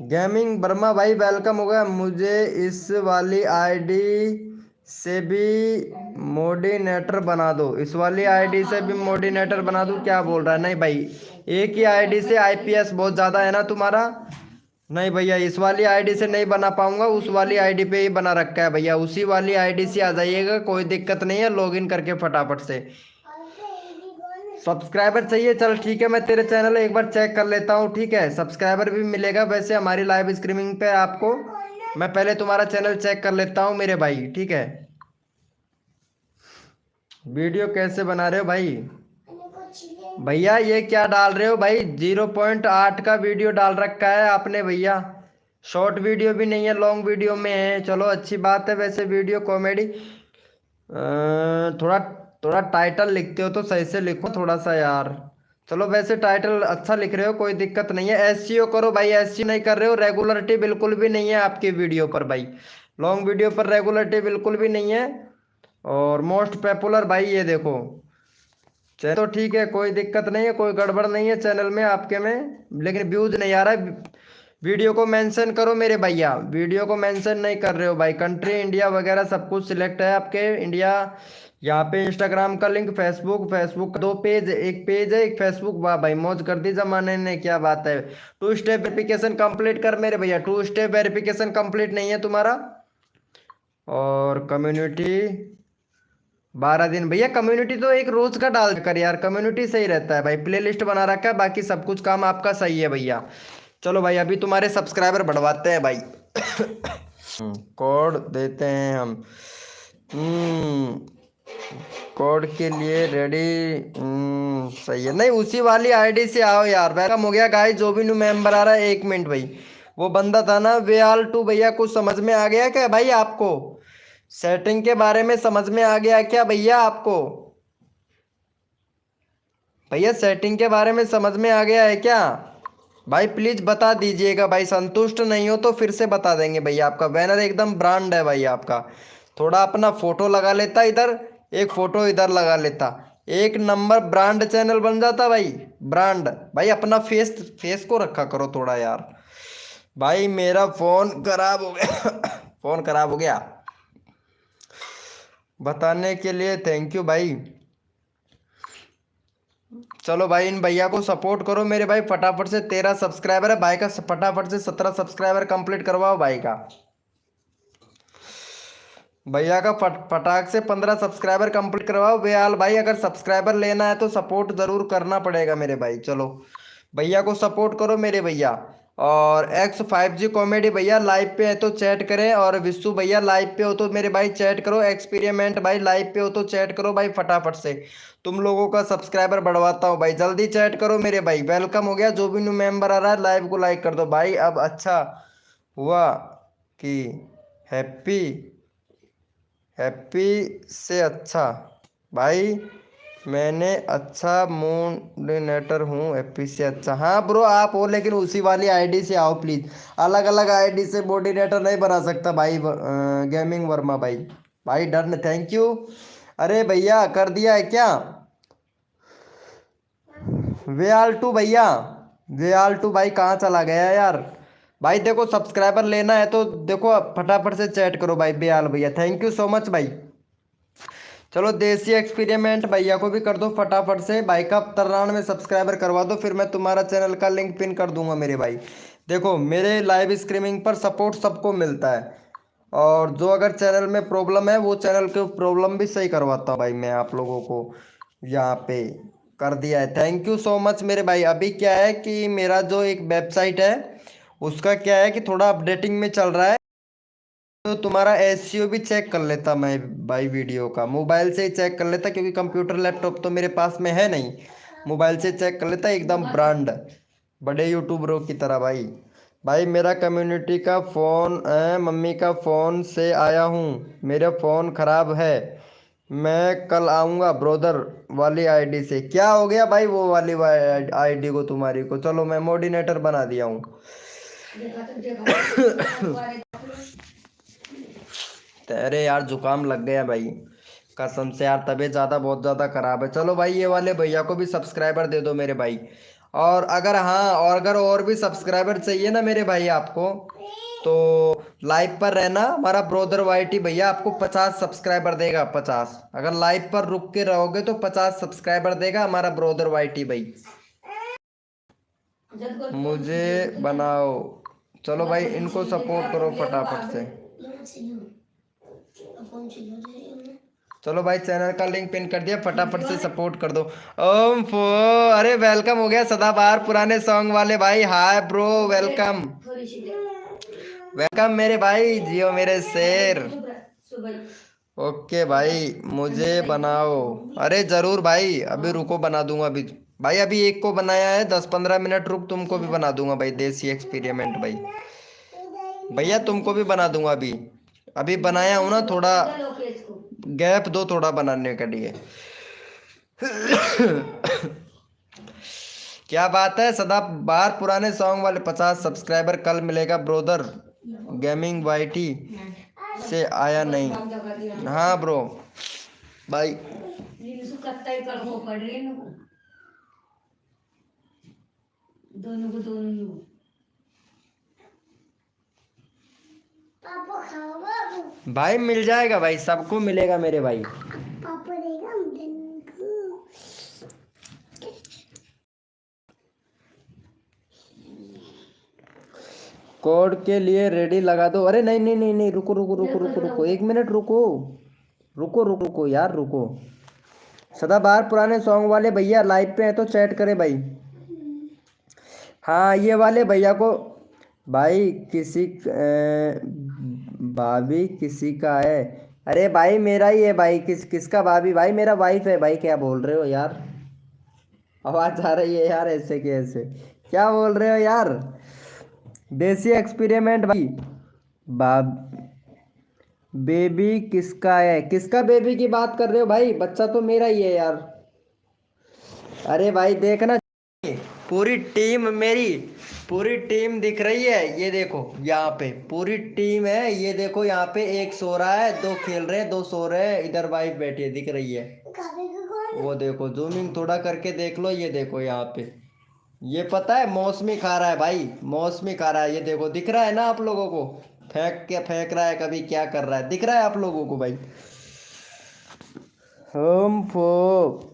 गेमिंग वर्मा भाई वेलकम हो गया। मुझे इस वाली आईडी से भी मोडिनेटर बना दो। इस वाली आईडी से भी मोडिनेटर बना दूं। क्या बोल रहा है। नहीं भाई एक ही आईडी से आईपीएस बहुत ज़्यादा है ना तुम्हारा। नहीं भैया इस वाली आईडी से नहीं बना पाऊंगा। उस वाली आईडी पे ही बना रखा है भैया। उसी वाली आईडी से आ जाइएगा कोई दिक्कत नहीं है। लॉगिन करके फटाफट से। सब्सक्राइबर चाहिए चल ठीक है। मैं तेरे चैनल एक बार चेक कर लेता हूँ ठीक है। सब्सक्राइबर भी मिलेगा वैसे हमारी लाइव स्ट्रीमिंग पे आपको। मैं पहले तुम्हारा चैनल चेक कर लेता हूँ मेरे भाई ठीक है। वीडियो कैसे बना रहे हो भाई। भैया ये क्या डाल रहे हो भाई। 0.8 का वीडियो डाल रखा है आपने भैया। शॉर्ट वीडियो भी नहीं है लॉन्ग वीडियो में है। चलो अच्छी बात है वैसे वीडियो कॉमेडी। थोड़ा थोड़ा टाइटल लिखते हो तो सही से लिखो थोड़ा सा यार। चलो वैसे टाइटल अच्छा लिख रहे हो कोई दिक्कत नहीं है। एसईओ करो भाई। एसईओ नहीं कर रहे हो। रेगुलरिटी बिल्कुल भी नहीं है आपकी वीडियो पर भाई। लॉन्ग वीडियो पर रेगुलरिटी बिल्कुल भी नहीं है। और मोस्ट पॉपुलर भाई ये देखो। चैनल तो ठीक है कोई दिक्कत नहीं है कोई गड़बड़ नहीं है चैनल में आपके में। लेकिन व्यूज नहीं आ रहा है। वीडियो को मेंशन करो मेरे भैया। वीडियो को मेंशन नहीं कर रहे हो भाई। कंट्री इंडिया वगैरह सब कुछ सिलेक्ट है आपके इंडिया। यहाँ पे इंस्टाग्राम का लिंक फेसबुक का 2 पेज। एक पेज है एक फेसबुक। वाह भाई मौज कर दी जमाने ने। क्या बात है। 2 स्टेप वेरिफिकेशन कंप्लीट कर मेरे भैया। 2 स्टेप वेरिफिकेशन कंप्लीट नहीं है तुम्हारा। और कम्युनिटी 12 दिन भैया। कम्युनिटी तो एक रोज का डाल कर यार। कम्युनिटी सही रहता है भाई। प्लेलिस्ट बना रखा है बाकी सब कुछ काम आपका सही है भैया। चलो भाई अभी तुम्हारे सब्सक्राइबर बढ़वाते हैं भाई। कोड देते हैं हम। कोड के लिए रेडी। सही है। नहीं उसी वाली आईडी से आओ यार। वेलकम हो गया गाइस। जो भी न्यू मेंबर आ रहा है 1 मिनट भाई। वो बंदा था ना वेआल टू भैया कुछ समझ में आ गया क्या भाई आपको। सेटिंग के बारे में समझ में आ गया क्या भैया आपको। भैया सेटिंग के बारे में समझ में आ गया है क्या भाई। प्लीज बता दीजिएगा भाई। संतुष्ट नहीं हो तो फिर से बता देंगे भैया। आपका बैनर एकदम ब्रांड है भाई आपका। थोड़ा अपना फोटो लगा लेता इधर। एक फोटो इधर लगा लेता। एक नंबर ब्रांड चैनल बन जाता भाई। ब्रांड भाई अपना फेस फेस को रखा करो थोड़ा यार। भाई मेरा फोन खराब हो गया। फोन खराब हो गया। बताने के लिए थैंक यू भाई। चलो भाई इन भैया को सपोर्ट करो मेरे भाई। फटाफट से 13 सब्सक्राइबर है भाई का। फटाफट से 17 सब्सक्राइबर कंप्लीट करवाओ भाई का। भैया का फटाक से 15 सब्सक्राइबर कंप्लीट करवाओ। वेयाल भाई अगर सब्सक्राइबर लेना है तो सपोर्ट जरूर करना पड़ेगा मेरे भाई। चलो भैया को सपोर्ट करो मेरे भैया। और X5G कॉमेडी भैया लाइव पे है तो चैट करें। और विश्व भैया लाइव पे हो तो मेरे भाई चैट करो। एक्सपेरिमेंट भाई लाइव पे हो तो चैट करो भाई फटाफट से। तुम लोगों का सब्सक्राइबर बढ़वाता हूँ भाई। जल्दी चैट करो मेरे भाई। वेलकम हो गया। जो भी न्यू मेंबर आ रहा है लाइव को लाइक कर दो भाई। अब अच्छा हुआ कि हैप्पी हैप्पी से अच्छा भाई मैंने अच्छा मोडिनेटर हूँ। हैप्पी से अच्छा हाँ ब्रो आप हो। लेकिन उसी वाली आईडी से आओ प्लीज़। अलग अलग आईडी से मोडिनेटर नहीं बना सकता भाई। गेमिंग वर्मा भाई। भाई डन थैंक यू। अरे भैया कर दिया है क्या। वेआल टू भैया। वेआल टू भाई कहाँ चला गया यार। भाई देखो सब्सक्राइबर लेना है तो देखो फटाफट से चैट करो भाई बेयाल भैया, थैंक यू सो मच भाई। चलो देसी एक्सपेरिमेंट भैया को भी कर दो फटाफट से भाई का 93 सब्सक्राइबर करवा दो, फिर मैं तुम्हारा चैनल का लिंक पिन कर दूंगा मेरे भाई। देखो मेरे लाइव स्ट्रीमिंग पर सपोर्ट सबको मिलता है, और जो अगर चैनल में प्रॉब्लम है वो चैनल के प्रॉब्लम भी सही करवाता हूँ भाई मैं आप लोगों को। यहाँ पे कर दिया है, थैंक यू सो मच मेरे भाई। अभी क्या है कि मेरा जो एक वेबसाइट है उसका क्या है कि थोड़ा अपडेटिंग में चल रहा है, तो तुम्हारा एसईओ भी चेक कर लेता मैं भाई, वीडियो का मोबाइल से ही चेक कर लेता, क्योंकि कंप्यूटर लैपटॉप तो मेरे पास में है नहीं। मोबाइल से चेक कर लेता एकदम ब्रांड बड़े यूट्यूबरों की तरह भाई। भाई मेरा कम्युनिटी का फ़ोन है, मम्मी का फ़ोन से आया हूँ, मेरा फ़ोन ख़राब है, मैं कल आऊँगा ब्रोदर वाली आईडी से। क्या हो गया भाई वो वाली आईडी को तुम्हारी को? चलो मैं मोडिनेटर बना दिया हूँ। अरे यार जुकाम लग गया भाई, कसम से यार तबीयत ज़्यादा बहुत ज़्यादा ख़राब है। चलो भाई ये वाले भैया को भी सब्सक्राइबर दे दो मेरे भाई। और अगर हाँ, और अगर और भी सब्सक्राइबर चाहिए ना मेरे भाई आपको, तो लाइव पर रहना, हमारा ब्रोदर वाईटी भैया आपको 50 सब्सक्राइबर देगा, 50। अगर लाइव पर रुक के रहोगे तो 50 सब्सक्राइबर देगा हमारा ब्रोदर वाईटी भाई। मुझे बनाओ। चलो भाई इनको सपोर्ट करो फटाफट से। चलो भाई चैनल का लिंक पिन कर दिया, फटाफट से सपोर्ट कर दो। ओम फो, अरे वेलकम हो गया सदाबहार पुराने सॉन्ग वाले भाई, हाय ब्रो वेलकम। वेलकम मेरे भाई, जियो मेरे शेर। ओके भाई मुझे बनाओ। अरे जरूर भाई, अभी रुको बना दूंगा अभी। भाई अभी एक को बनाया है, 10-15 मिनट रुक तुमको भी बना दूंगा भाई, देसी एक्सपेरिमेंट भाई। भैया तुमको भी बना दूंगा अभी, अभी बनाया हूं ना, थोड़ा गैप दो थोड़ा बनाने के लिए। क्या बात है सदा बार पुराने सॉन्ग वाले 50 सब्सक्राइबर कल मिलेगा ब्रोदर गेमिंग वाईटी से आया नहीं। हाँ ब्रो भाई। भाई मिल जाएगा भाई, सबको मिलेगा मेरे भाई। कोड के लिए रेडी लगा दो। अरे नहीं नहीं नहीं नहीं, रुको रुको रुको रुको रुको, 1 मिनट रुको, रुको रुको रुको यार रुको। सदाबहार पुराने सॉन्ग वाले भैया लाइव पे हैं तो चैट करे भाई। हाँ ये वाले भैया को भाई किसी भाभी किसी का है। अरे भाई मेरा ही है भाई, किसका भाभी? भाई मेरा वाइफ है भाई। क्या बोल रहे हो यार, आवाज आ रही है यार ऐसे कैसे, क्या बोल रहे हो यार? देसी एक्सपेरिमेंट भाई। बाब बेबी किसका है? किसका बेबी की बात कर रहे हो भाई? बच्चा तो मेरा ही है यार। अरे भाई देखना, पूरी टीम मेरी, पूरी टीम दिख रही है, ये देखो यहाँ पे पूरी टीम है, ये देखो यहाँ पे एक सो रहा है, दो खेल रहे हैं, दो सो रहे हैं, इधर वाइफ बैठी है दिख रही है, वो देखो जूमिंग थोड़ा करके देख लो, ये देखो यहाँ पे, ये पता है मौसमी खा रहा है भाई, मौसमी खा रहा है, ये देखो दिख रहा है ना आप लोगों को, फेंक रहा है, कभी क्या कर रहा है, दिख रहा है आप लोगों को भाई। हम फो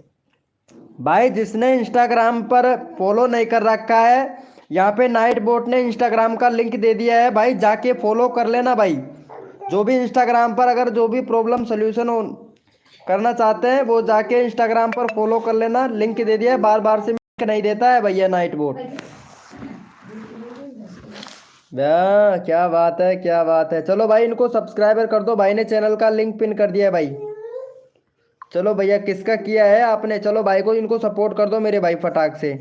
भाई जिसने इंस्टाग्राम पर फॉलो नहीं कर रखा है, यहाँ पे नाइट बोट ने इंस्टाग्राम का लिंक दे दिया है भाई, जाके फॉलो कर लेना भाई। जो भी इंस्टाग्राम पर अगर जो भी प्रॉब्लम सोल्यूशन हो करना चाहते हैं वो जाके इंस्टाग्राम पर फॉलो कर लेना, लिंक दे दिया है, बार बार से लिंक नहीं देता है भैया नाइट बोट। क्या बात है, क्या बात है। चलो भाई इनको सब्सक्राइबर कर दो, भाई ने चैनल का लिंक पिन कर दिया है भाई। चलो भैया किसका किया है आपने? चलो भाई को इनको सपोर्ट कर दो मेरे भाई फटाक से।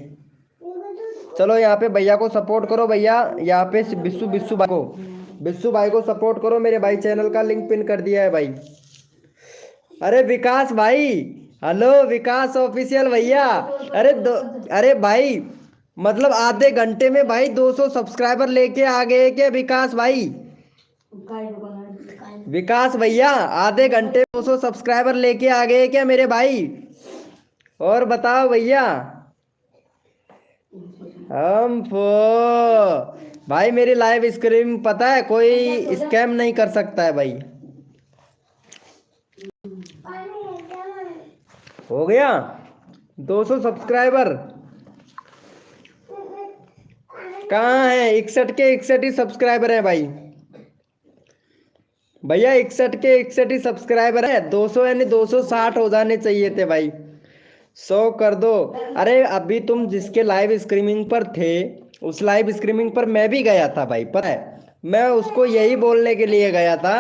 चलो यहाँ पे भैया को सपोर्ट करो भैया, यहाँ पे बिस्सू भाई को सपोर्ट करो मेरे भाई, चैनल का लिंक पिन कर दिया है भाई। अरे विकास भाई, हेलो विकास ऑफिशियल भैया। अरे भाई मतलब आधे घंटे में भाई 200 सब्सक्राइबर लेके आ गए क्या विकास भाई? विकास भैया आधे घंटे 200 सब्सक्राइबर लेके आ गए क्या मेरे भाई? और बताओ भैया। हम भाई मेरी लाइव स्ट्रीम पता है कोई स्कैम नहीं कर सकता है भाई। हो गया 200 सब्सक्राइबर। कहाँ है? 61 के 61 ही सब्सक्राइबर है भाई। भैया 61 के 61 ही सब्सक्राइबर है। 200 यानी 260 हो जाने चाहिए थे भाई। 100 कर दो। अरे अभी तुम जिसके लाइव स्ट्रीमिंग पर थे उस लाइव स्ट्रीमिंग पर मैं भी गया था भाई, पता है। मैं उसको यही बोलने के लिए गया था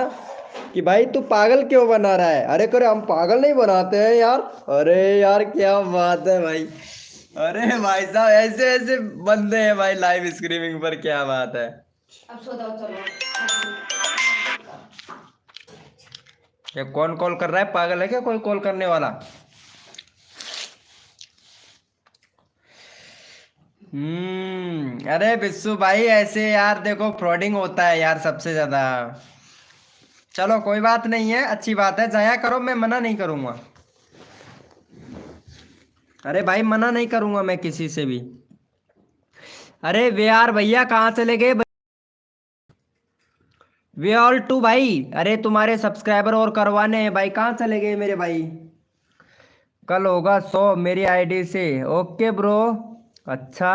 कि भाई तू पागल क्यों बना रहा है। अरे करे हम पागल नहीं बनाते हैं यार। अरे यार क्या बात है भाई। अरे भाई साहब ऐसे ऐसे बंदे हैं भाई लाइव स्ट्रीमिंग पर, क्या बात है। अब सो जाओ चलो। ये कौन कॉल कर रहा है? पागल है क्या कोई कॉल करने वाला? अरे बिस्सू भाई ऐसे यार देखो फ्रॉडिंग होता है यार सबसे ज्यादा। चलो कोई बात नहीं है, अच्छी बात है, जाया करो, मैं मना नहीं करूंगा। अरे भाई मना नहीं करूंगा मैं किसी से भी। अरे वे यार भैया कहाँ चले गए? वे ऑल टू भाई, अरे तुम्हारे सब्सक्राइबर और करवाने हैं भाई, कहाँ चले गए मेरे भाई? कल होगा 100 मेरी आईडी से। Okay bro. अच्छा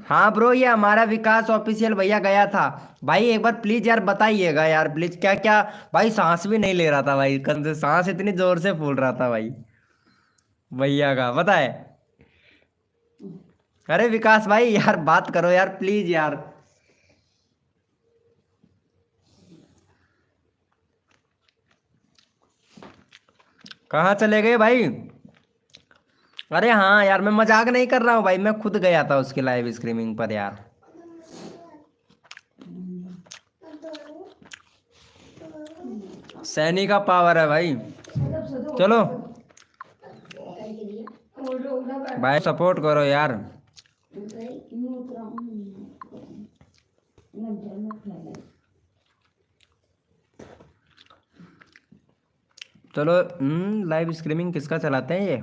हाँ ब्रो, ये हमारा विकास ऑफिशियल भैया गया था भाई। एक बार प्लीज यार बताइएगा यार प्लीज, क्या क्या भाई सांस भी नहीं ले रहा था भाई, कंधे से सांस इतनी जोर से फूल रहा था भाई भैया का, पता है। अरे विकास भाई यार बात करो यार प्लीज यार। कहाँ चले गए भाई? अरे हाँ यार मैं मजाक नहीं कर रहा हूँ भाई, मैं खुद गया था उसके लाइव स्ट्रीमिंग पर यार। सैनी का पावर है भाई। चलो भाई सपोर्ट करो यार। चलो लाइव स्ट्रीमिंग किसका चलाते हैं ये?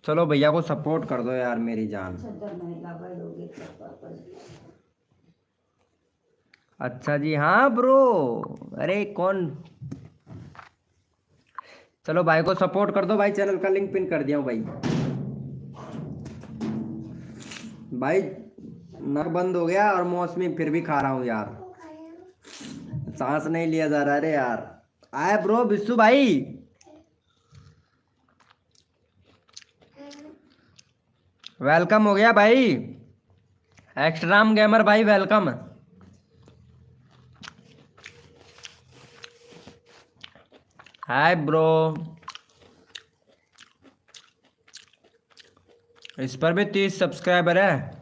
चलो भैया को सपोर्ट कर दो यार मेरी जान। अच्छा जी हाँ ब्रो। अरे कौन? चलो भाई को सपोर्ट कर दो भाई, चैनल का लिंक पिन कर दिया हूँ भाई। भाई नक बंद हो गया और मौसमी फिर भी खा रहा हूँ यार, सांस नहीं लिया जा रहा। अरे यार आए ब्रो बिस्सू भाई। वेलकम हो गया भाई। एक्स्ट्राम गेमर भाई वेलकम। Hi bro. इस पर भी 30 सब्सक्राइबर है।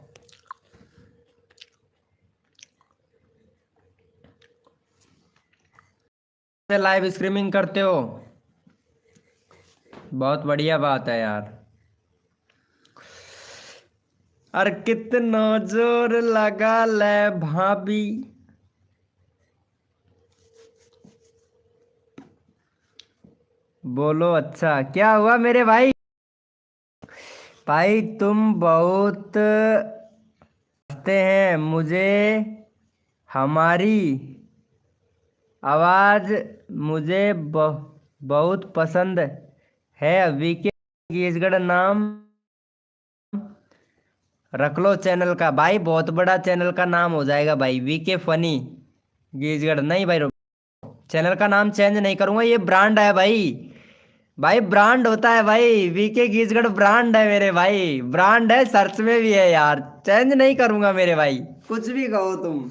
लाइव स्ट्रीमिंग करते हो? बहुत बढ़िया बात है यार। अरे कितना जोर लगा ले भाभी। बोलो अच्छा क्या हुआ मेरे भाई? भाई तुम बहुत हंसते हैं, मुझे हमारी आवाज मुझे बहुत पसंद है। वीके गीजगढ़ नाम रख लो चैनल का भाई, बहुत बड़ा चैनल का नाम हो जाएगा भाई। वीके फनी गीजगढ़ नहीं भाई, चैनल का नाम चेंज नहीं करूंगा, ये ब्रांड है भाई। भाई ब्रांड होता है भाई, वीके गीजगढ़ ब्रांड है मेरे भाई, ब्रांड है, सर्च में भी है यार। चेंज नहीं करूंगा मेरे भाई, कुछ भी कहो तुम।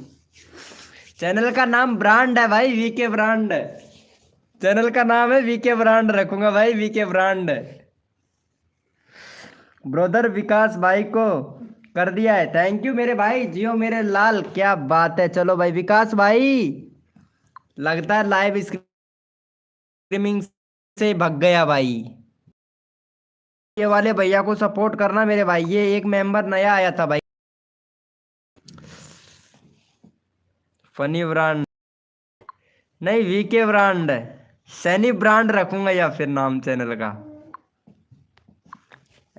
चैनल का नाम ब्रांड है भाई, वीके ब्रांड। चैनल का नाम है वीके ब्रांड रखूंगा भाई, वीके ब्रांड। ब्रदर विकास भाई को कर दिया है, थैंक यू मेरे भाई, जियो मेरे लाल, क्या बात है। चलो भाई विकास भाई लगता है लाइव स्ट्रीमिंग से भग गया भाई। ये वाले भैया को सपोर्ट करना मेरे भाई, ये एक मेंबर नया आया था भाई। फनी ब्रांड नहीं, वीके ब्रांड, सैनी ब्रांड रखूंगा या फिर नाम चैनल का।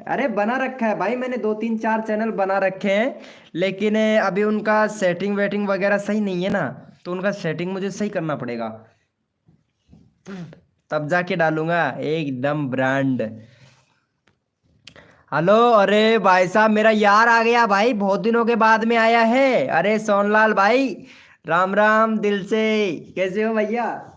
अरे बना रखा है भाई, मैंने 2 3 4 चैनल बना रखे हैं, लेकिन अभी उनका सेटिंग वेटिंग वगैरह सही नहीं है ना, तो उनका सेटिंग मुझे सही करना पड़ेगा, तब जाके डालूंगा एकदम ब्रांड। हेलो, अरे भाई साहब मेरा यार आ गया भाई, बहुत दिनों के बाद में आया है। अरे सोनलाल भाई, राम राम दिल से, कैसे हो भैया?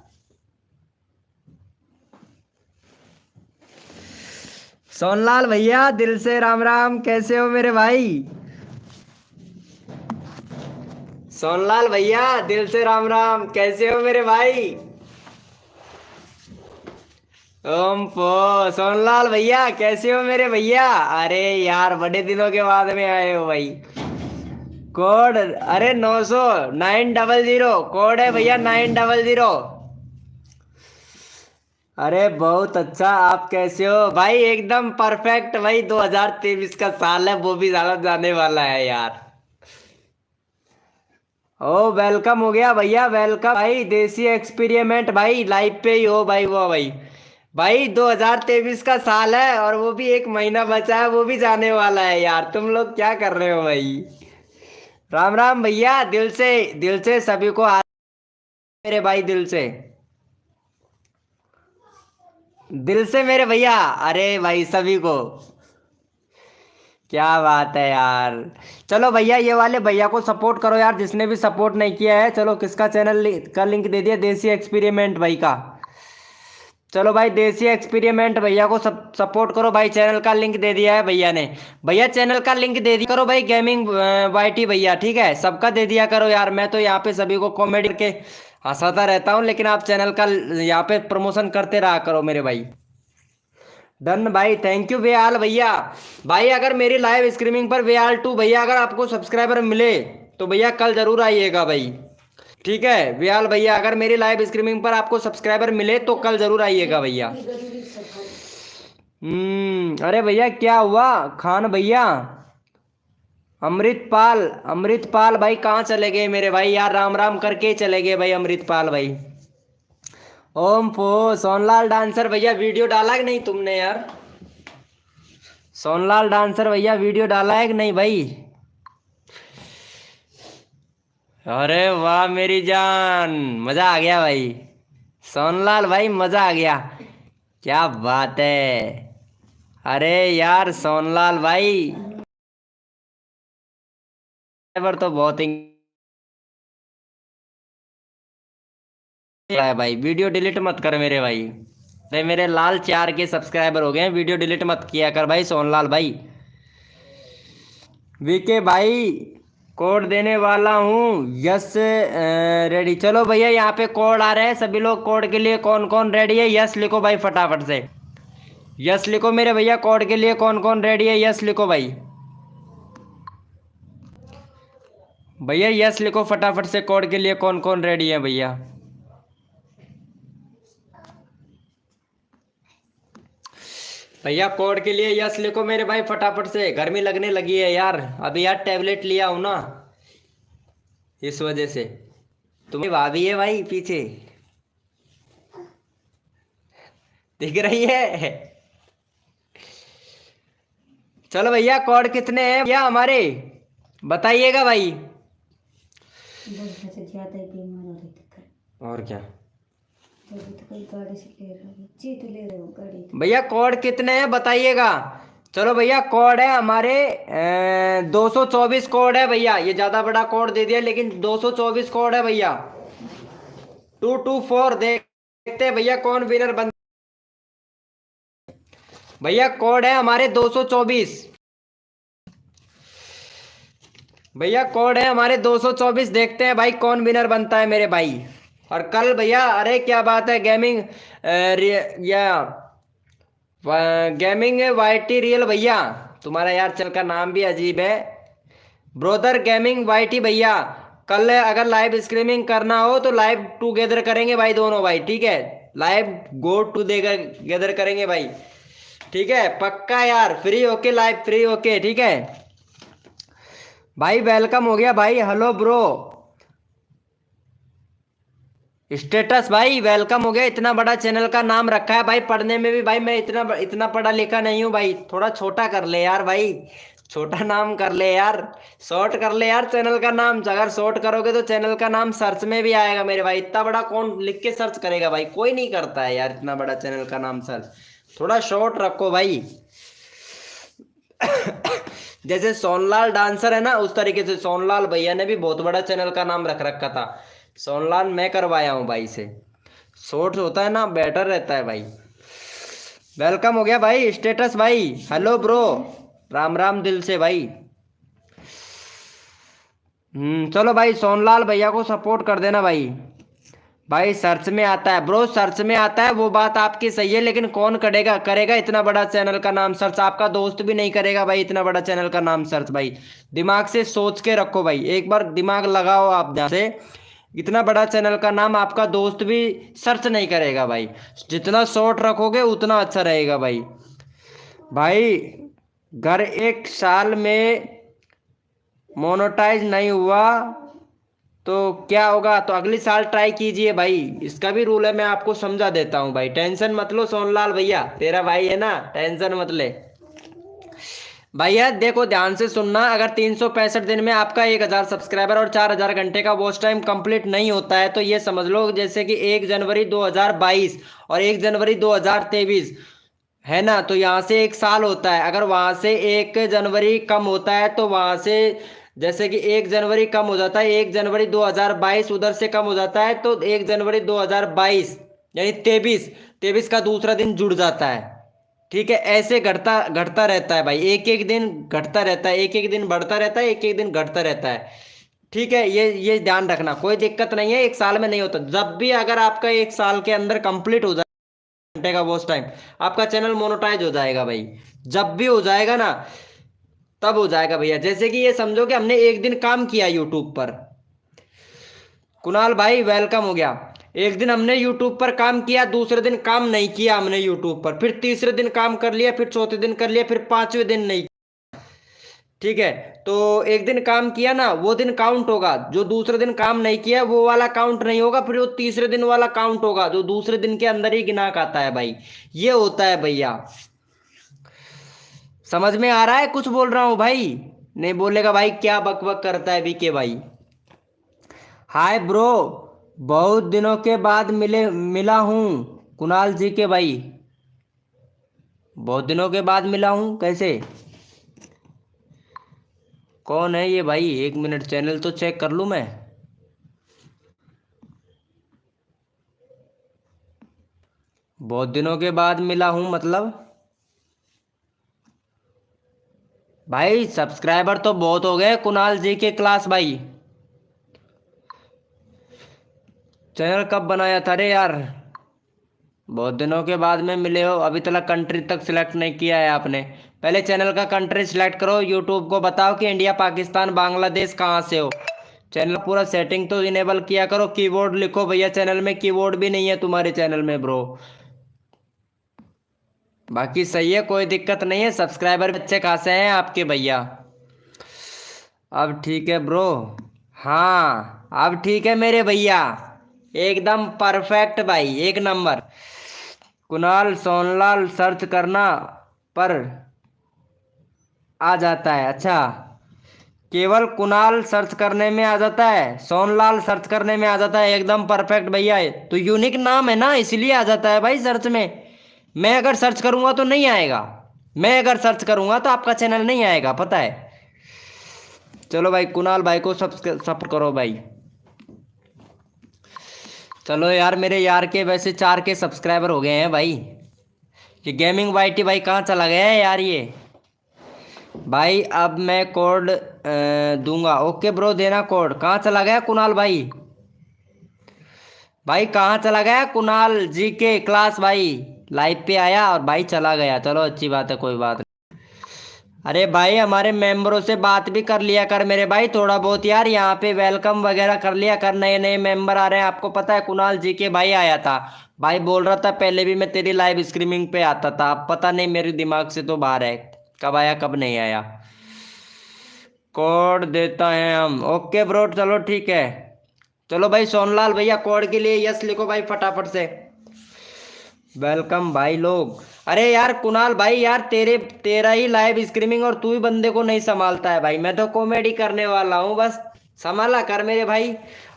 सोनलाल भैया दिल से राम राम, कैसे हो मेरे भाई? सोनलाल भैया दिल से राम राम, कैसे हो मेरे भाई? ओम पो सोनलाल भैया कैसे हो मेरे भैया? अरे यार बड़े दिनों के बाद में आए हो भाई। कोड अरे 900 900 कोड है भैया, 900। अरे बहुत अच्छा, आप कैसे हो भाई? एकदम परफेक्ट भाई, 2023 का साल है, वो भी साल जाने वाला है यार। ओ वेलकम हो गया भैया, वेलकम भाई, देसी एक्सपेरिमेंट भाई, लाइव पे ही हो भाई, वो भाई भाई 2023 का साल है और वो भी 1 महीना बचा है, वो भी जाने वाला है यार। तुम लोग क्या कर रहे हो भाई? राम राम भैया, दिल से सभी को मेरे भाई, दिल से मेरे भैया, अरे भाई सभी को, क्या बात है यार। चलो भैया, ये वाले भैया को सपोर्ट करो यार, जिसने भी सपोर्ट नहीं किया है। चलो किसका चैनल का लिंक दे दिया? देसी एक्सपेरिमेंट भाई का। चलो भाई, देसी एक्सपेरिमेंट भैया को सब सपोर्ट करो भाई, चैनल का लिंक दे दिया है भैया ने। भैया चैनल का लिंक दे दिया करो भाई, गेमिंग वाईटी भैया, ठीक है, सबका दे दिया करो यार। मैं तो यहाँ पे सभी को कॉमेडी करके हंसाता रहता हूँ, लेकिन आप चैनल का यहाँ पे प्रमोशन करते रहा करो मेरे भाई। डन भाई, थैंक यू वेयाल भैया। भाई अगर मेरी लाइव स्ट्रीमिंग पर वेयाल 2 भैया अगर आपको सब्सक्राइबर मिले तो भैया कल जरूर आइएगा भाई, ठीक है वियाल भैया। अगर मेरी लाइव स्ट्रीमिंग पर आपको सब्सक्राइबर मिले तो कल जरूर आइएगा भैया। अरे भैया क्या हुआ खान भैया? अमृतपाल भाई कहाँ चले गए मेरे भाई यार? राम राम करके चले गए भाई अमृतपाल भाई। ओम फो सोनलाल डांसर भैया, वीडियो डाला कि नहीं तुमने यार? सोनलाल डांसर भैया वीडियो डाला है कि नहीं भाई? अरे वाह मेरी जान, मजा आ गया भाई। सोनलाल भाई मजा आ गया, क्या बात है। अरे यार सोनलाल भाई तो बहुत ही है भाई, वीडियो डिलीट मत कर मेरे भाई। अरे मेरे लाल 4 के सब्सक्राइबर हो गए हैं, वीडियो डिलीट मत किया कर भाई सोनलाल भाई। वीके भाई कोड देने वाला हूँ, यस रेडी। चलो भैया यहाँ पे कोड आ रहे हैं, सभी लोग कोड के लिए कौन कौन रेडी है यस लिखो भाई फटाफट से। यस लिखो मेरे भैया, कोड के लिए कौन कौन रेडी है यस लिखो भाई। भैया यस लिखो फटाफट से, कोड के लिए कौन कौन रेडी है भैया। भैया कोड के लिए यस लिखो मेरे भाई फटाफट से, गर्मी लगने लगी है यार, अभी यार टैबलेट लिया हूं ना, इस वजह से। तुम्हें भाभी है भाई पीछे, दिख रही है? चलो भैया कोड कितने हैं भैया हमारे, बताइएगा भाई। और क्या भैया कोड कितने हैं बताइएगा। चलो भैया कोड है हमारे 224 कोड है भैया, ये ज्यादा बड़ा कोड दे दिया लेकिन 224 कोड है भैया। 224 देखते हैं भैया कौन विनर बन। भैया कोड है हमारे 224, भैया कोड है हमारे 224, देखते हैं भाई कौन विनर बनता है मेरे भाई। और कल भैया अरे क्या बात है, गेमिंग वाईटी रियल भैया, तुम्हारा यार चैनल का नाम भी अजीब है, ब्रोदर गेमिंग वाईटी भैया। कल अगर लाइव स्ट्रीमिंग करना हो तो लाइव टूगेदर करेंगे भाई दोनों भाई, ठीक है, लाइव गो टूगेदर करेंगे भाई, ठीक है पक्का यार, फ्री होके लाइव फ्री होके, ठीक है भाई। वेलकम हो गया भाई, हेलो ब्रो। स्टेटस भाई वेलकम हो गया। इतना बड़ा चैनल का नाम रखा है भाई, पढ़ने में भी भाई मैं इतना इतना पढ़ा लिखा नहीं हूँ भाई, थोड़ा छोटा कर ले यार भाई, छोटा नाम कर ले यार, शॉर्ट कर ले यार चैनल का नाम। अगर शॉर्ट करोगे तो चैनल का नाम सर्च में भी आएगा मेरे भाई। इतना बड़ा कौन लिख के सर्च करेगा भाई, कोई नहीं करता है यार इतना बड़ा चैनल का नाम सर्च। थोड़ा शॉर्ट रखो भाई। जैसे सोनलाल डांसर है ना, उस तरीके से सोनलाल भैया ने भी बहुत बड़ा चैनल का नाम रख रखा था। सोनलाल मैं करवाया हूँ भाई से। शॉर्ट होता है ना, बेटर रहता है भाई। वेलकम हो गया भाई स्टेटस भाई। हेलो ब्रो, राम राम दिल से भाई। चलो भाई सोनलाल भैया को सपोर्ट कर देना भाई। भाई सर्च में आता है ब्रो, सर्च में आता है, वो बात आपकी सही है, लेकिन कौन करेगा करेगा इतना बड़ा चैनल का नाम सर्च? आपका दोस्त भी नहीं करेगा भाई इतना बड़ा चैनल का नाम सर्च भाई। दिमाग से सोच के रखो भाई, एक बार दिमाग लगाओ आप ध्यान से। इतना बड़ा चैनल का नाम आपका दोस्त भी सर्च नहीं करेगा भाई। जितना शॉर्ट रखोगे उतना अच्छा रहेगा भाई। भाई अगर 1 साल में मोनेटाइज नहीं हुआ तो क्या होगा? तो अगले साल ट्राई कीजिए भाई, इसका भी रूल है, मैं आपको समझा देता हूँ भाई। टेंशन मत लो सोनलाल भैया, तेरा भाई है ना, टेंशन मत ले। भैया देखो ध्यान से सुनना, अगर 365 दिन में आपका 1000 सब्सक्राइबर और 4000 घंटे का वॉच टाइम कंप्लीट नहीं होता है तो ये समझ लो जैसे कि 1 जनवरी 2022 और 1 जनवरी 2023 है ना, तो यहाँ से 1 साल होता है। अगर वहां से 1 जनवरी कम होता है तो वहां से जैसे कि 1 जनवरी कम हो जाता है, 1 जनवरी 2022 उधर से कम हो जाता है, तो 1 जनवरी 2022 यानी 23 का दूसरा दिन जुड़ जाता है। ठीक है, ऐसे घटता घटता रहता है भाई, एक एक दिन घटता रहता है, एक एक दिन बढ़ता रहता है, एक एक दिन घटता रहता है। ठीक है, ये ध्यान रखना, कोई दिक्कत नहीं है, 1 साल में नहीं होता। जब भी अगर आपका 1 साल के अंदर कंप्लीट हो जाए घंटे का वॉच टाइम, आपका चैनल मोनेटाइज हो जाएगा भाई। जब भी हो जाएगा ना, तब हो जाएगा भैया। जैसे कि ये समझो कि हमने एक दिन काम किया यूट्यूब पर, कुणाल भाई वेलकम हो गया। एक दिन हमने यूट्यूब पर काम किया, दूसरे दिन काम नहीं किया हमने यूट्यूब पर, फिर तीसरे दिन काम कर लिया, फिर चौथे दिन कर लिया, फिर पांचवें दिन नहीं। ठीक है, तो एक दिन काम किया ना, वो दिन काउंट होगा। जो दूसरे दिन काम नहीं किया वो वाला काउंट नहीं होगा, फिर वो तीसरे दिन वाला काउंट होगा, जो दूसरे दिन के अंदर ही गिनाक आता है भाई। ये होता है भैया, समझ में आ रहा है कुछ बोल रहा हूँ भाई? नहीं बोलेगा भाई क्या बक बक करता है बीके भाई। हाय ब्रो, बहुत दिनों के बाद मिला हूँ कुणाल जी के भाई। बहुत दिनों के बाद मिला हूँ कैसे? कौन है ये भाई? 1 मिनट चैनल तो चेक कर लूँ मैं। बहुत दिनों के बाद मिला हूँ मतलब भाई सब्सक्राइबर तो बहुत हो गए कुणाल जी के क्लास भाई। चैनल कब बनाया था रे यार? बहुत दिनों के बाद में मिले हो, अभी तक कंट्री तक सिलेक्ट नहीं किया है आपने। पहले चैनल का कंट्री सिलेक्ट करो, यूट्यूब को बताओ कि इंडिया पाकिस्तान बांग्लादेश कहाँ से हो। चैनल पूरा सेटिंग तो इनेबल किया करो, कीबोर्ड लिखो भैया, चैनल में कीबोर्ड भी नहीं है तुम्हारे चैनल में ब्रो। बाकी सही है, कोई दिक्कत नहीं है, सब्सक्राइबर भी अच्छे खासे हैं आपके भैया। अब ठीक है ब्रो, हाँ अब ठीक है मेरे भैया, एकदम परफेक्ट भाई, एक नंबर। कुणाल सोनलाल सर्च करना पर आ जाता है, अच्छा केवल कुणाल सर्च करने में आ जाता है, सोनलाल सर्च करने में आ जाता है, एकदम परफेक्ट भैया। तो यूनिक नाम है ना, इसलिए आ जाता है भाई सर्च में। मैं अगर सर्च करूंगा तो नहीं आएगा, मैं अगर सर्च करूंगा तो आपका चैनल नहीं आएगा, पता है। चलो भाई कुणाल भाई को सपोर्ट करो भाई। चलो यार, मेरे यार के वैसे 4 के सब्सक्राइबर हो गए हैं भाई। ये गेमिंग वाईटी भाई कहाँ चला गया है यार ये भाई? अब मैं कोड दूंगा, ओके ब्रो देना कोड। कहाँ चला गया कुणाल भाई? भाई कहाँ चला गया कुणाल जी के क्लास भाई? लाइव पे आया और भाई चला गया, चलो अच्छी बात है, कोई बात नहीं। अरे भाई हमारे मेंबरों से बात भी कर लिया कर मेरे भाई, थोड़ा बहुत यार, यहाँ पे वेलकम वगैरह कर लिया कर, नए नए मेंबर आ रहे हैं। आपको पता है कुणाल जी के भाई आया था, भाई बोल रहा था पहले भी मैं तेरी लाइव स्ट्रीमिंग पे आता था, अब पता नहीं मेरे दिमाग से तो बाहर है, कब आया कब नहीं आया। कोड देता है हम, ओके ब्रो चलो ठीक है। चलो भाई सोनलाल भैया कोड के लिए यस लिखो भाई फटाफट से। वेलकम भाई लोग। अरे यार कुणाल भाई यार तेरा ही लाइव स्ट्रीमिंग और तू ही बंदे को नहीं संभालता है भाई। मैं तो कॉमेडी करने वाला हूँ बस, संभाला कर मेरे भाई।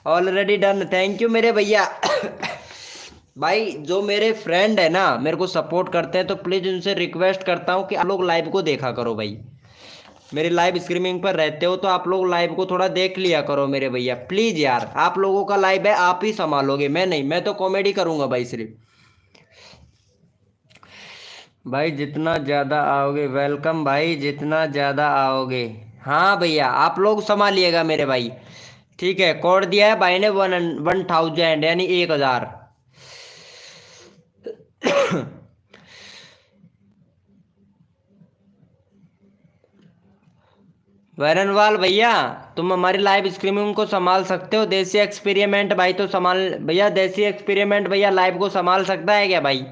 ऑलरेडी डन, थैंक यू मेरे भैया। भाई जो मेरे फ्रेंड है ना मेरे को सपोर्ट करते हैं तो प्लीज उनसे रिक्वेस्ट करता हूँ कि आप लोग लाइव को देखा करो भाई। मेरे लाइव स्ट्रीमिंग पर रहते हो तो आप लोग लाइव को थोड़ा देख लिया करो मेरे भैया प्लीज यार। आप लोगों का लाइव है, आप ही संभालोगे, मैं नहीं, मैं तो कॉमेडी करूंगा भाई सिर्फ। भाई जितना ज़्यादा आओगे, वेलकम भाई, जितना ज़्यादा आओगे। हाँ भैया आप लोग संभालिएगा मेरे भाई। ठीक है, कोड दिया है भाई ने 1000 यानी 1000। वैरनवाल भैया तुम हमारी लाइव स्ट्रीमिंग को संभाल सकते हो। देसी एक्सपेरिमेंट भाई तो संभाल भैया, देसी एक्सपेरिमेंट भैया लाइव को संभाल सकता है क्या भाई?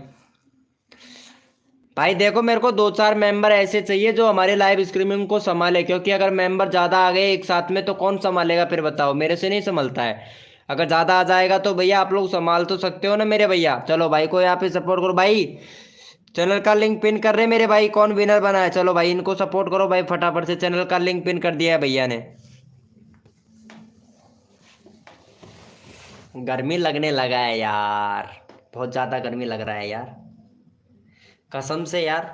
भाई देखो मेरे को 2-4 मेंबर ऐसे चाहिए जो हमारे लाइव स्ट्रीमिंग को संभाले, क्योंकि अगर मेंबर ज़्यादा आ गए एक साथ में तो कौन संभालेगा फिर बताओ, मेरे से नहीं संभलता है। अगर ज़्यादा आ जाएगा तो भैया आप लोग संभाल तो सकते हो ना मेरे भैया। चलो भाई को यहाँ पे सपोर्ट करो भाई, चैनल का लिंक पिन कर रहे मेरे भाई, कौन विनर बना है। चलो भाई इनको सपोर्ट करो भाई फटाफट से, चैनल का लिंक पिन कर दिया है भैया ने। गर्मी लगने लगा है यार, बहुत ज़्यादा गर्मी लग रहा है यार, कसम से यार।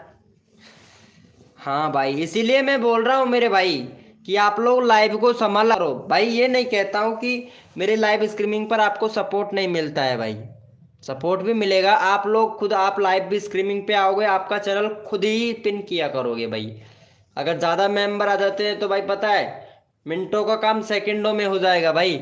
हाँ भाई इसीलिए मैं बोल रहा हूँ मेरे भाई कि आप लोग लाइव को संभाला करो भाई। ये नहीं कहता हूँ कि मेरे लाइव स्ट्रीमिंग पर आपको सपोर्ट नहीं मिलता है भाई, सपोर्ट भी मिलेगा। आप लोग खुद आप लाइव भी स्ट्रीमिंग पे आओगे, आपका चैनल खुद ही पिन किया करोगे भाई। अगर ज़्यादा मेंबर आ जाते हैं तो भाई पता है मिनटों का काम सेकंडों में हो जाएगा भाई।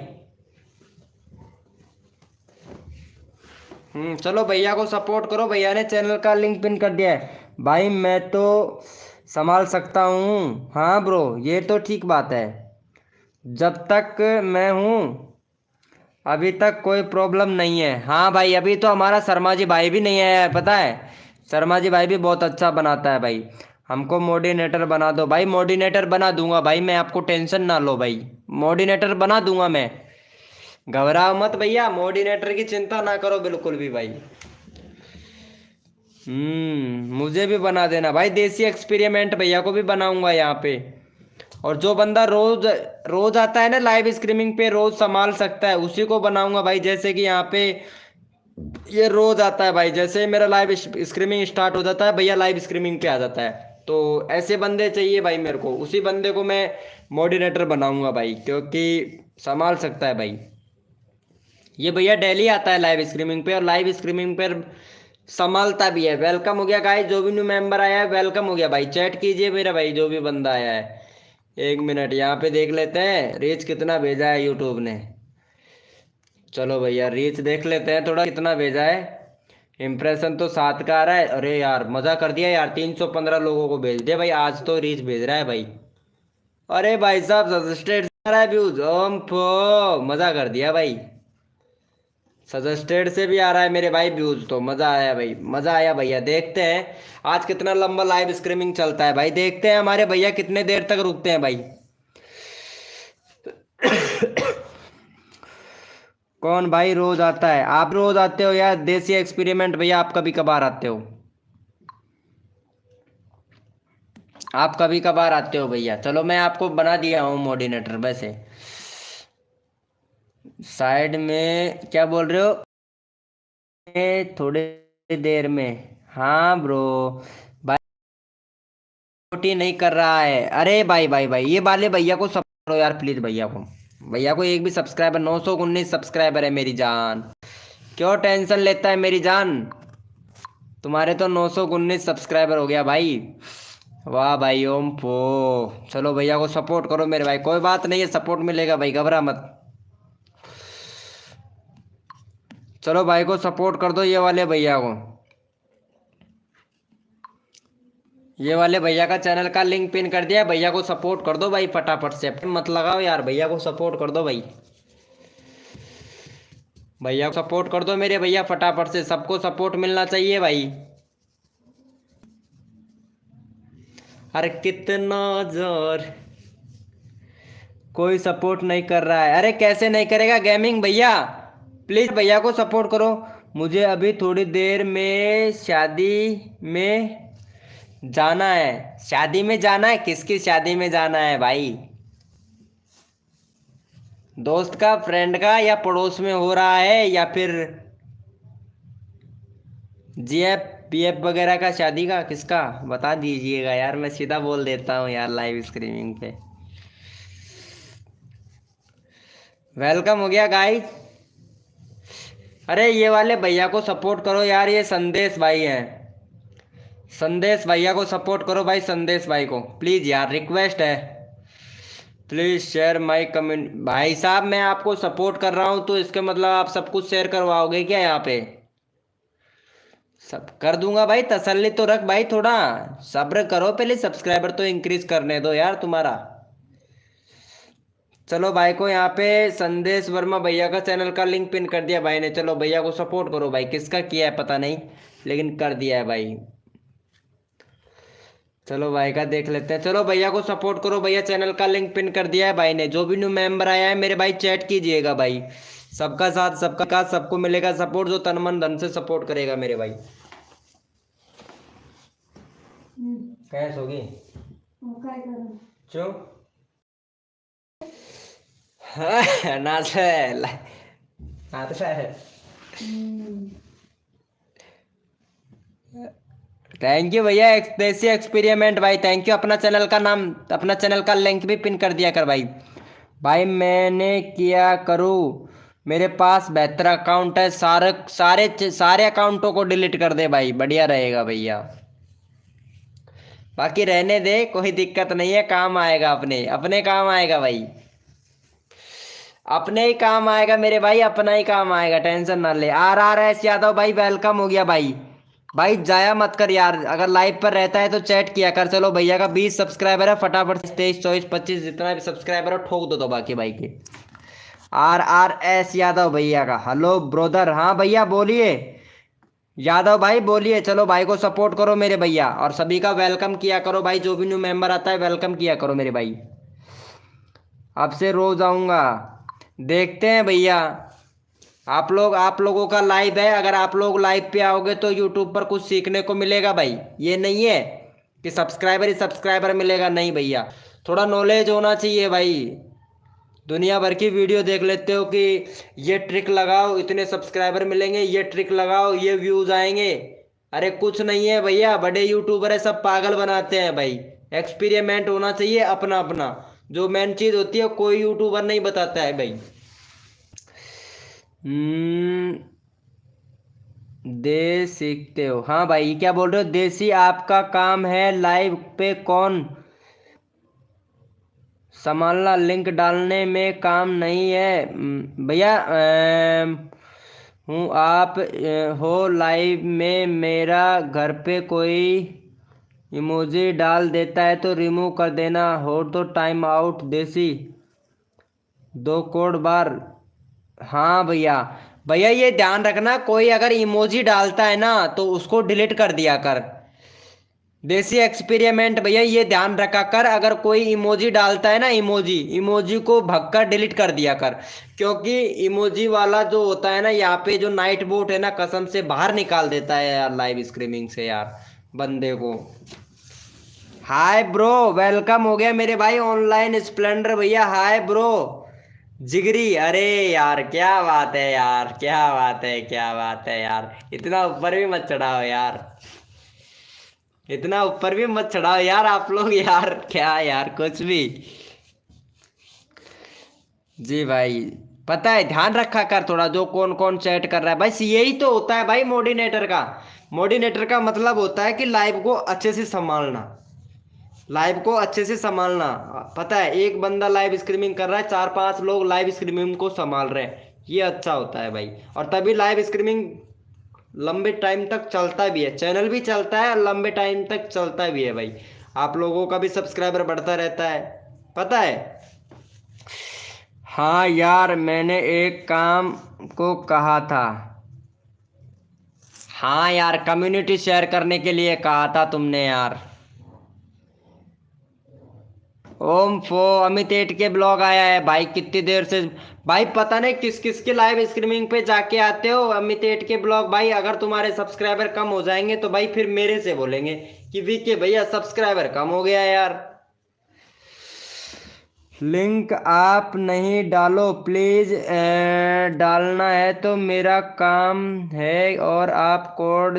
चलो भैया को सपोर्ट करो, भैया ने चैनल का लिंक पिन कर दिया है भाई। मैं तो संभाल सकता हूँ, हाँ ब्रो ये तो ठीक बात है। जब तक मैं हूँ अभी तक कोई प्रॉब्लम नहीं है। हाँ भाई अभी तो हमारा शर्मा जी भाई भी नहीं आया है पता है, शर्मा जी भाई भी बहुत अच्छा बनाता है भाई। हमको मोडिनेटर बना दो भाई, मोडिनेटर बना दूंगा भाई मैं, आपको टेंशन ना लो भाई, मोडिनेटर बना दूंगा मैं। घबराओ मत भैया, मोडिनेटर की चिंता ना करो बिल्कुल भी भाई। मुझे भी बना देना भाई, देसी एक्सपेरिमेंट भैया को भी बनाऊंगा यहाँ पे। और जो बंदा रोज रोज आता है ना लाइव स्ट्रीमिंग पे, रोज संभाल सकता है उसी को बनाऊंगा भाई। जैसे कि यहाँ पे ये रोज आता है भाई, जैसे मेरा लाइव स्ट्रीमिंग स्टार्ट हो जाता है भैया लाइव स्ट्रीमिंग पे आ जाता है, तो ऐसे बंदे चाहिए भाई मेरे को। उसी बंदे को मैं मोडिनेटर बनाऊंगा भाई, क्योंकि संभाल सकता है भाई। ये भैया डेली आता है लाइव स्ट्रीमिंग पे और लाइव स्ट्रीमिंग पर संभालता भी है। वेलकम हो गया गाइस, जो भी न्यू मेंबर आया है वेलकम हो गया भाई। चैट कीजिए मेरा भाई जो भी बंदा आया है। एक मिनट यहाँ पे देख लेते हैं रीच कितना भेजा है यूट्यूब ने। चलो भैया रीच देख लेते हैं थोड़ा कितना भेजा है। इम्प्रेशन तो 7 का आ रहा है। अरे यार मजा कर दिया यार, 315 लोगों को भेज दिया भाई, आज तो रीच भेज रहा है भाई। अरे भाई साहब सजेस्टेड आ रहा है व्यूज, ओम फो मजा कर दिया भाई, सजेस्टेड से भी आ रहा है मेरे भाई व्यूज, तो मजा आया भाई, मजा आया भैया। देखते हैं आज कितना लंबा लाइव स्ट्रीमिंग चलता है भाई, देखते हैं हमारे भैया कितने देर तक रुकते हैं भाई। कौन भाई रोज आता है? आप रोज आते हो यार देसी एक्सपेरिमेंट भैया, आप कभी कभार आते हो, आप कभी कभार आते हो भैया। चलो मैं आपको बना दिया हूँ मोडिनेटर। वैसे साइड में क्या बोल रहे हो? थोड़ी देर में, हाँ ब्रो भाई छोटी नहीं कर रहा है। अरे भाई भाई भाई ये वाले भैया को सपोर्ट करो यार प्लीज, भैया को एक भी सब्सक्राइबर, 919 सब्सक्राइबर है मेरी जान। क्यों टेंशन लेता है मेरी जान, तुम्हारे तो 919 सब्सक्राइबर हो गया भाई। वाह भाई ओम पो, चलो भैया को सपोर्ट करो मेरे भाई, कोई बात नहीं है सपोर्ट मिलेगा भाई, घबरा मत। चलो भाई को सपोर्ट कर दो, ये वाले भैया को, ये वाले भैया का चैनल का लिंक पिन कर दिया, भैया को सपोर्ट कर दो भाई फटाफट से, मत लगाओ यार, भैया को सपोर्ट कर दो भाई, भैया को सपोर्ट कर दो मेरे भैया फटाफट से, सबको सपोर्ट मिलना चाहिए भाई। अरे कितना जोर, कोई सपोर्ट नहीं कर रहा है। अरे कैसे नहीं करेगा गेमिंग भैया, प्लीज भैया को सपोर्ट करो। मुझे अभी थोड़ी देर में शादी में जाना है। शादी में जाना है? किसकी शादी में जाना है भाई? दोस्त का, फ्रेंड का, या पड़ोस में हो रहा है, या फिर जीएफ पीएफ वगैरह का, शादी का, किसका बता दीजिएगा यार, मैं सीधा बोल देता हूँ यार लाइव स्ट्रीमिंग पे। वेलकम हो गया गाइस। अरे ये वाले भैया को सपोर्ट करो यार, ये संदेश भाई हैं। संदेश भैया को सपोर्ट करो भाई, संदेश भाई को प्लीज यार, रिक्वेस्ट है। Please share my comment. भाई साहब मैं आपको सपोर्ट कर रहा हूँ तो इसके मतलब आप सब कुछ शेयर करवाओगे क्या? यहाँ पे सब कर दूंगा भाई, तसल्ली तो रख भाई, थोड़ा सब्र करो, पहले सब्सक्राइबर तो इंक्रीज करने दो यार तुम्हारा। चलो भाई को यहाँ पे संदेश वर्मा भैया का चैनल का लिंक पिन कर दिया भाई ने। चलो भैया को सपोर्ट करो भाई, किसका किया है पता नहीं, लेकिन कर दिया है भाई। चलो भाई का देख लेते हैं। चलो भैया को सपोर्ट करो, भैया चैनल का लिंक पिन कर दिया है भाई ने। जो भी न्यू मेंबर आया है मेरे भाई चैट कीजिएगा भाई। सबका साथ सबका काज, सबको मिलेगा सपोर्ट जो तन मन धन से सपोर्ट करेगा मेरे भाई। कैस होगी काय करू? क्यों नाच है नाच है। थैंक यू भैया देसी एक्सपेरिमेंट भाई, थैंक यू। अपना चैनल का नाम, अपना चैनल का लिंक भी पिन कर दिया कर भाई। भाई मैंने क्या करूँ, मेरे पास बेहतर अकाउंट है। सारे सारे सारे अकाउंटों को डिलीट कर दे भाई, बढ़िया रहेगा भैया। बाकी रहने दे, कोई दिक्कत नहीं है, काम आएगा, अपने अपने काम आएगा भाई, अपने ही काम आएगा मेरे भाई, अपना ही काम आएगा, टेंशन ना ले। RRS यादव भाई वेलकम हो गया भाई। भाई जाया मत कर यार, अगर लाइव पर रहता है तो चैट किया कर। चलो भैया का 20 सब्सक्राइबर है, फटाफट 23 24 25 जितना भी सब्सक्राइबर है ठोक दो तो बाकी भाई के। RRS यादव भैया का हेलो ब्रोदर। हाँ भैया बोलिए, यादव भाई बोलिए। चलो भाई को सपोर्ट करो मेरे भैया, और सभी का वेलकम किया करो भाई, जो भी न्यू मेंबर आता है वेलकम किया करो मेरे भाई। अब से रोज आऊँगा, देखते हैं भैया। आप लोगों का लाइव है, अगर आप लोग लाइव पे आओगे तो यूट्यूब पर कुछ सीखने को मिलेगा भाई। ये नहीं है कि सब्सक्राइबर ही सब्सक्राइबर मिलेगा, नहीं भैया, थोड़ा नॉलेज होना चाहिए भाई। दुनिया भर की वीडियो देख लेते हो कि ये ट्रिक लगाओ इतने सब्सक्राइबर मिलेंगे, ये ट्रिक लगाओ ये व्यूज आएंगे। अरे कुछ नहीं है भैया, बड़े यूट्यूबर है सब पागल बनाते हैं भाई। एक्सपेरिमेंट होना चाहिए अपना अपना, जो मेन चीज होती है कोई यूट्यूबर नहीं बताता है भाई। दे सीखते हो? हाँ भाई क्या बोल रहे हो देसी, आपका काम है लाइव पे कौन संभालना, लिंक डालने में काम नहीं है भैया। हूँ आप हो लाइव में, मेरा घर पे कोई इमोजी डाल देता है तो रिमूव कर देना, हो तो टाइम आउट देसी 2 कोड बार। हाँ भैया, भैया ये ध्यान रखना, कोई अगर इमोजी डालता है ना तो उसको डिलीट कर दिया कर। देसी एक्सपेरिमेंट भैया ये ध्यान रखा कर, अगर कोई इमोजी डालता है ना, इमोजी इमोजी को भगकर डिलीट कर दिया कर, क्योंकि इमोजी वाला जो होता है ना यहाँ पे, जो नाइट बोट है ना, कसम से बाहर निकाल देता है यार लाइव स्ट्रीमिंग से यार बंदे को। हाय ब्रो वेलकम हो गया मेरे भाई ऑनलाइन स्प्लेंडर भैया। हाय ब्रो जिगरी, अरे यार क्या बात है यार, क्या बात है, क्या बात है यार। इतना ऊपर भी मत चढ़ाओ यार, इतना ऊपर भी मत चढ़ाओ यार आप लोग यार, क्या यार कुछ भी। जी भाई पता है, ध्यान रखा कर थोड़ा, जो कौन कौन चैट कर रहा है। बस यही तो होता है भाई मोडिनेटर का। मोडिनेटर का मतलब होता है कि लाइव को अच्छे से संभालना, लाइव को अच्छे से संभालना। पता है एक बंदा लाइव स्ट्रीमिंग कर रहा है, 4-5 लोग लाइव स्ट्रीमिंग को संभाल रहे हैं, ये अच्छा होता है भाई। और तभी लाइव स्ट्रीमिंग लंबे टाइम तक चलता भी है, चैनल भी चलता है, लंबे टाइम तक चलता भी है भाई। आप लोगों का भी सब्सक्राइबर बढ़ता रहता है, पता है। हाँ यार मैंने एक काम को कहा था। हाँ यार कम्युनिटी शेयर करने के लिए कहा था तुमने यार। ओम फो अमित एट के ब्लॉग आया है भाई, कितनी देर से भाई पता नहीं किस किस के लाइव स्ट्रीमिंग पे जाके आते हो। अमित एट के ब्लॉग भाई, अगर तुम्हारे सब्सक्राइबर कम हो जाएंगे तो भाई फिर मेरे से बोलेंगे कि वीके भैया सब्सक्राइबर कम हो गया यार। लिंक आप नहीं डालो प्लीज, डालना है तो मेरा काम है। और आप कोड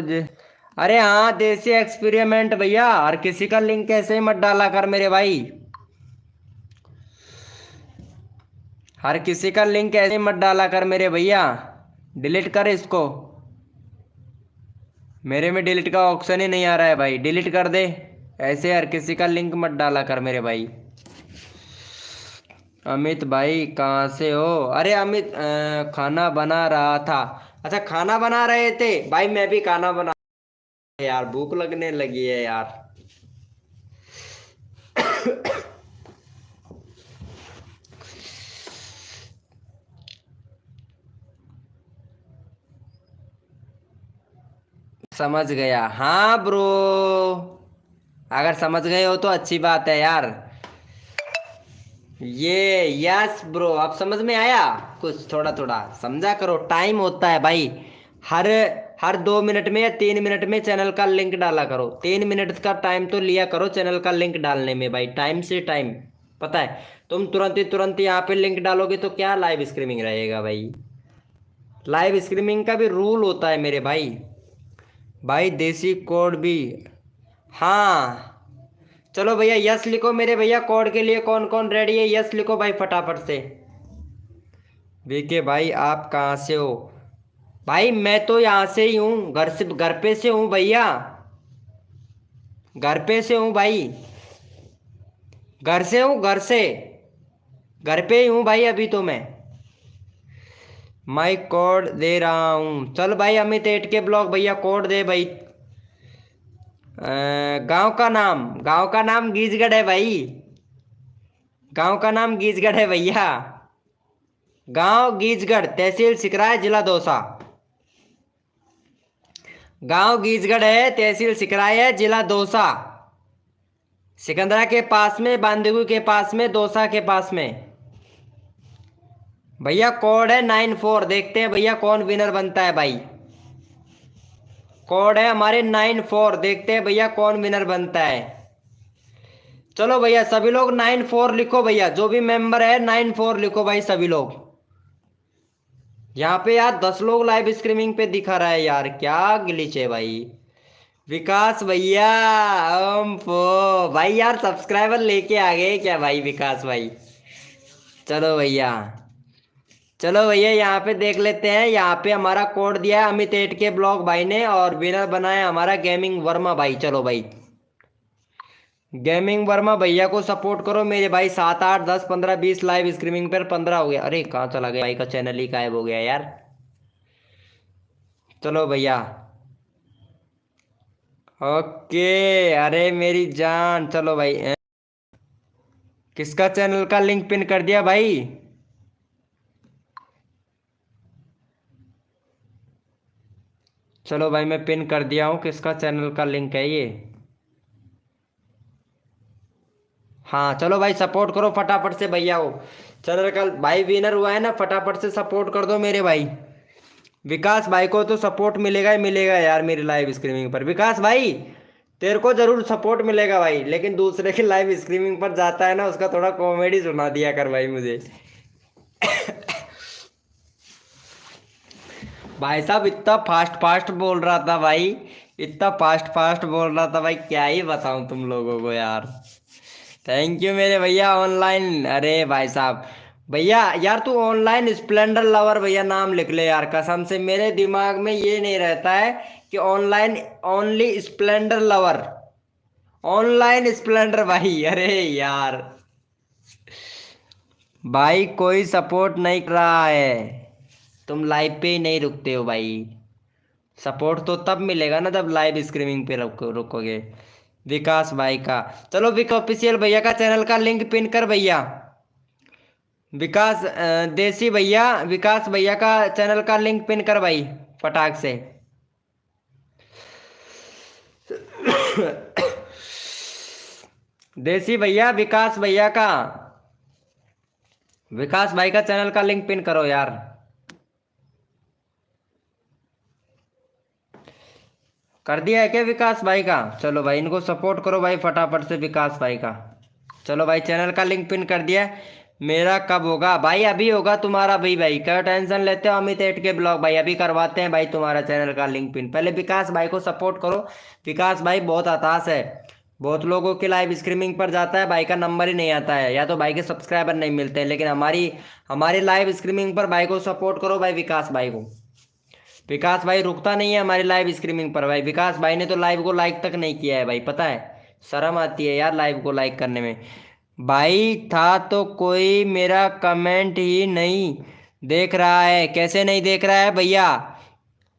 अरे हाँ देसी एक्सपेरिमेंट भैया, हर किसी का लिंक ऐसे ही मत डाला कर मेरे भाई, हर किसी का लिंक ऐसे ही मत डाला कर मेरे भैया। डिलीट कर इसको, मेरे में डिलीट का ऑप्शन ही नहीं आ रहा है भाई, डिलीट कर दे। ऐसे हर किसी का लिंक मत डाला कर मेरे भाई। अमित भाई कहाँ से हो? अरे अमित खाना बना रहा था। अच्छा खाना बना रहे थे भाई, मैं भी खाना बना यार, भूख लगने लगी है यार। समझ गया हाँ ब्रो, अगर समझ गए हो तो अच्छी बात है यार। ये यस ब्रो, अब समझ में आया, कुछ थोड़ा थोड़ा समझा करो, टाइम होता है भाई। हर हर 2 मिनट में या 3 मिनट में चैनल का लिंक डाला करो, 3 मिनट का टाइम तो लिया करो चैनल का लिंक डालने में भाई, टाइम से टाइम। पता है तुम तुरंत यहाँ पे लिंक डालोगे तो क्या लाइव स्ट्रीमिंग रहेगा भाई, लाइव स्ट्रीमिंग का भी रूल होता है मेरे भाई। भाई देसी कोड भी, हाँ चलो भैया यस लिखो मेरे भैया, कोड के लिए कौन कौन रेडी है, यस लिखो भाई फटाफट से। वीके भाई आप कहाँ से हो? भाई मैं तो यहाँ से ही हूँ, घर पे से हूँ भैया, घर पे से हूँ भाई, घर से हूँ, घर पे ही हूँ भाई अभी तो मैं। मैं कोड दे रहा हूँ, चल भाई अमित एट के ब्लॉग भैया कोड दे भाई। गांव का नाम गीजगढ़ है भाई, गांव का नाम गीजगढ़ है भैया, गांव गीजगढ़ तहसील सिकराय जिला दौसा। गांव गीजगढ़ है, तहसील सिकराय है, जिला दौसा। सिकंदरा के पास में, बांदीगु के पास में, दौसा के पास में। भैया कोड है 94, देखते हैं भैया कौन विनर बनता है भाई। कोड है हमारे 94, देखते हैं भैया कौन विनर बनता है। चलो भैया सभी लोग 94 लिखो भैया, जो भी मेंबर है 94 लिखो भाई सभी लोग। यहाँ पे यार 10 लोग लाइव स्ट्रीमिंग पे दिखा रहा है यार, क्या ग्लिच है भाई। विकास भैया ओम फो भाई, यार सब्सक्राइबर लेके आ गए क्या भाई विकास भाई? चलो भैया, चलो भैया यहाँ पे देख लेते हैं, यहाँ पे हमारा कोड दिया है अमित एट के ब्लॉग भाई ने, और विनर बनाया हमारा गेमिंग वर्मा भाई। चलो भाई गेमिंग वर्मा भैया को सपोर्ट करो मेरे भाई, 7 8 10 15 20 लाइव स्ट्रीमिंग पर 15 हो गया। अरे कहाँ चला गया भाई का चैनल ही गायब हो गया यार। चलो भैया ओके, अरे मेरी जान चलो भाई किसका चैनल का लिंक पिन कर दिया भाई? चलो भाई मैं पिन कर दिया हूँ, किसका चैनल का लिंक है ये? हाँ चलो भाई सपोर्ट करो फटाफट से भैया, हो चैनल का भाई विनर हुआ है ना, फटाफट से सपोर्ट कर दो मेरे भाई। विकास भाई को तो सपोर्ट मिलेगा ही मिलेगा यार मेरी लाइव स्ट्रीमिंग पर। विकास भाई तेरे को जरूर सपोर्ट मिलेगा भाई, लेकिन दूसरे के लाइव स्ट्रीमिंग पर जाता है ना, उसका थोड़ा कॉमेडी सुना दिया कर भाई मुझे। भाई साहब इतना फास्ट फास्ट बोल रहा था भाई, इतना फास्ट फास्ट बोल रहा था भाई, क्या ही बताऊं तुम लोगों को यार। थैंक यू मेरे भैया ऑनलाइन, अरे भाई साहब भैया यार तू ऑनलाइन स्प्लेंडर लवर भैया नाम लिख ले यार, कसम से मेरे दिमाग में ये नहीं रहता है कि online only Splendor lover, online Splendor भाई। अरे यार भाई कोई सपोर्ट नहीं कर रहा है, तुम लाइव पे ही नहीं रुकते हो भाई। सपोर्ट तो तब मिलेगा ना जब लाइव स्ट्रीमिंग पे रुकोगे। विकास भाई का, चलो विक ऑफिशियल भैया का चैनल का लिंक पिन कर भैया। विकास देसी भैया, विकास भैया का चैनल का लिंक पिन कर भाई फटाक से। देसी भैया, विकास भैया का, विकास भाई का चैनल का लिंक पिन करो यार। कर दिया है क्या विकास भाई का? चलो भाई इनको सपोर्ट करो भाई फटाफट से विकास भाई का। चलो भाई चैनल का लिंक पिन कर दिया है। मेरा कब होगा भाई? अभी होगा तुम्हारा भाई। भाई क्या टेंशन लेते हो अमित एट के ब्लॉग? भाई अभी करवाते हैं भाई तुम्हारा चैनल का लिंक पिन। पहले विकास भाई को सपोर्ट करो। विकास भाई बहुत हताश है, बहुत लोगों के लाइव स्ट्रीमिंग पर जाता है, भाई का नंबर ही नहीं आता है, या तो भाई के सब्सक्राइबर नहीं मिलते हैं। लेकिन हमारी हमारी लाइव स्ट्रीमिंग पर भाई को सपोर्ट करो भाई, विकास भाई को। विकास भाई रुकता नहीं है हमारी लाइव स्ट्रीमिंग पर भाई। विकास भाई ने तो लाइव को लाइक तक नहीं किया है भाई, पता है? शर्म आती है यार लाइव को लाइक करने में। भाई था तो कोई मेरा कमेंट ही नहीं देख रहा है। कैसे नहीं देख रहा है भैया?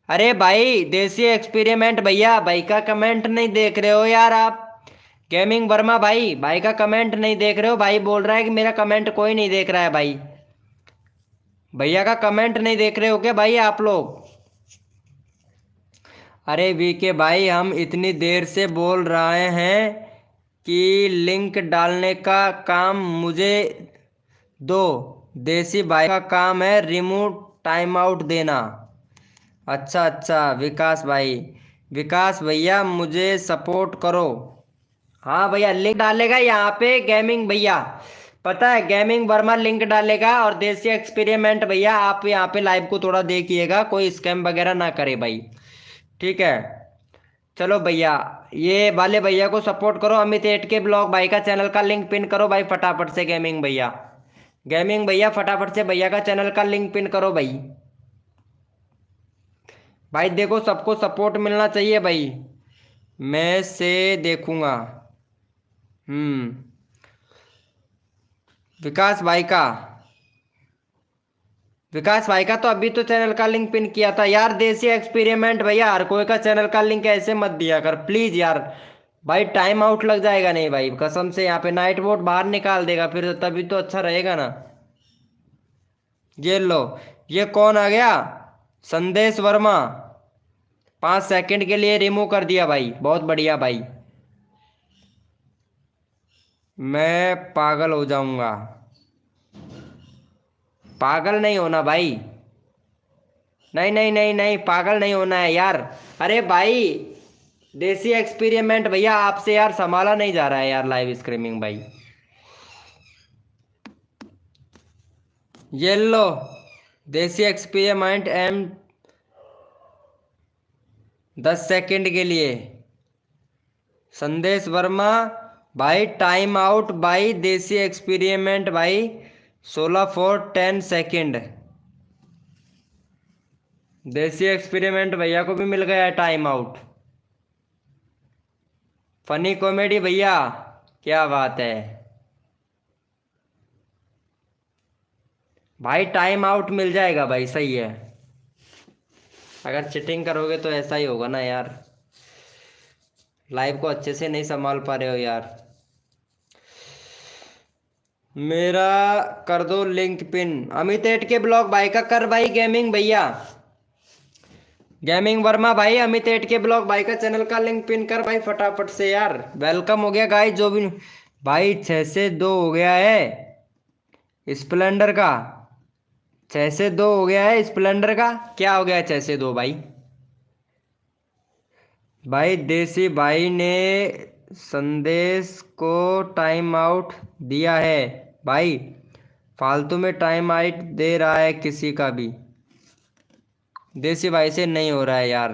अरे भाई देसी एक्सपेरिमेंट भैया, भाई का कमेंट नहीं देख रहे हो यार आप। गेमिंग वर्मा भाई, भाई का कमेंट नहीं देख रहे हो। भाई बोल रहा है कि मेरा कमेंट कोई नहीं देख रहा है भाई। भैया का कमेंट नहीं देख रहे हो क्या भाई आप लोग? अरे वीके भाई, हम इतनी देर से बोल रहे हैं कि लिंक डालने का काम मुझे दो। देसी भाई का काम है रिमूव टाइम आउट देना। अच्छा अच्छा विकास भाई, विकास भैया मुझे सपोर्ट करो। हाँ भैया लिंक डालेगा यहाँ पे गेमिंग भैया, पता है? गेमिंग वर्मा लिंक डालेगा। और देसी एक्सपेरिमेंट भैया आप यहाँ पे लाइव को थोड़ा देखिएगा, कोई स्कैम वगैरह ना करे भाई, ठीक है? चलो भैया ये वाले भैया को सपोर्ट करो, अमित एट के ब्लॉग भाई का चैनल का लिंक पिन करो भाई फटाफट से। गेमिंग भैया, गेमिंग भैया फटाफट से भैया का चैनल का लिंक पिन करो भाई। भाई देखो सबको सपोर्ट मिलना चाहिए भाई, मैं से देखूंगा। विकास भाई का, विकास भाई का तो अभी तो चैनल का लिंक पिन किया था यार। देसी एक्सपेरिमेंट भैया हर कोई का चैनल का लिंक ऐसे मत दिया कर प्लीज यार। भाई टाइम आउट लग जाएगा नहीं भाई, कसम से यहाँ पे नाइट बोट बाहर निकाल देगा फिर, तभी तो अच्छा रहेगा ना। ये लो, ये कौन आ गया? संदेश वर्मा, 5 सेकंड के लिए रिमूव कर दिया भाई, बहुत बढ़िया भाई। मैं पागल हो जाऊंगा। पागल नहीं होना भाई, नहीं नहीं नहीं नहीं पागल नहीं होना है यार। अरे भाई देसी एक्सपेरिमेंट भैया आपसे यार संभाला नहीं जा रहा है यार लाइव स्ट्रीमिंग भाई। ये लो देसी एक्सपेरिमेंट एम 10 सेकंड के लिए। संदेश वर्मा भाई टाइम आउट भाई, देसी एक्सपेरिमेंट भाई 16 4 10 सेकंड। देसी एक्सपेरिमेंट भैया को भी मिल गया है टाइम आउट। फनी कॉमेडी भैया, क्या बात है भाई, टाइम आउट मिल जाएगा भाई, सही है। अगर चिटिंग करोगे तो ऐसा ही होगा ना यार, लाइव को अच्छे से नहीं संभाल पा रहे हो यार। मेरा कर दो लिंक पिन, अमित एट के ब्लॉग भाई का कर भाई। गेमिंग भैया, गेमिंग वर्मा भाई, अमित एट के ब्लॉग भाई का चैनल का लिंक पिन कर भाई फटाफट से यार। वेलकम हो गया गाइस जो भी भाई, 6 से 2 हो गया है स्प्लेंडर का, 6 से 2 हो गया है स्प्लेंडर का। क्या हो गया 6 से 2 भाई? भाई देसी भाई ने संदेश को टाइम आउट दिया है भाई, फालतू में टाइम आउट दे रहा है किसी का भी। देसी भाई से नहीं हो रहा है यार,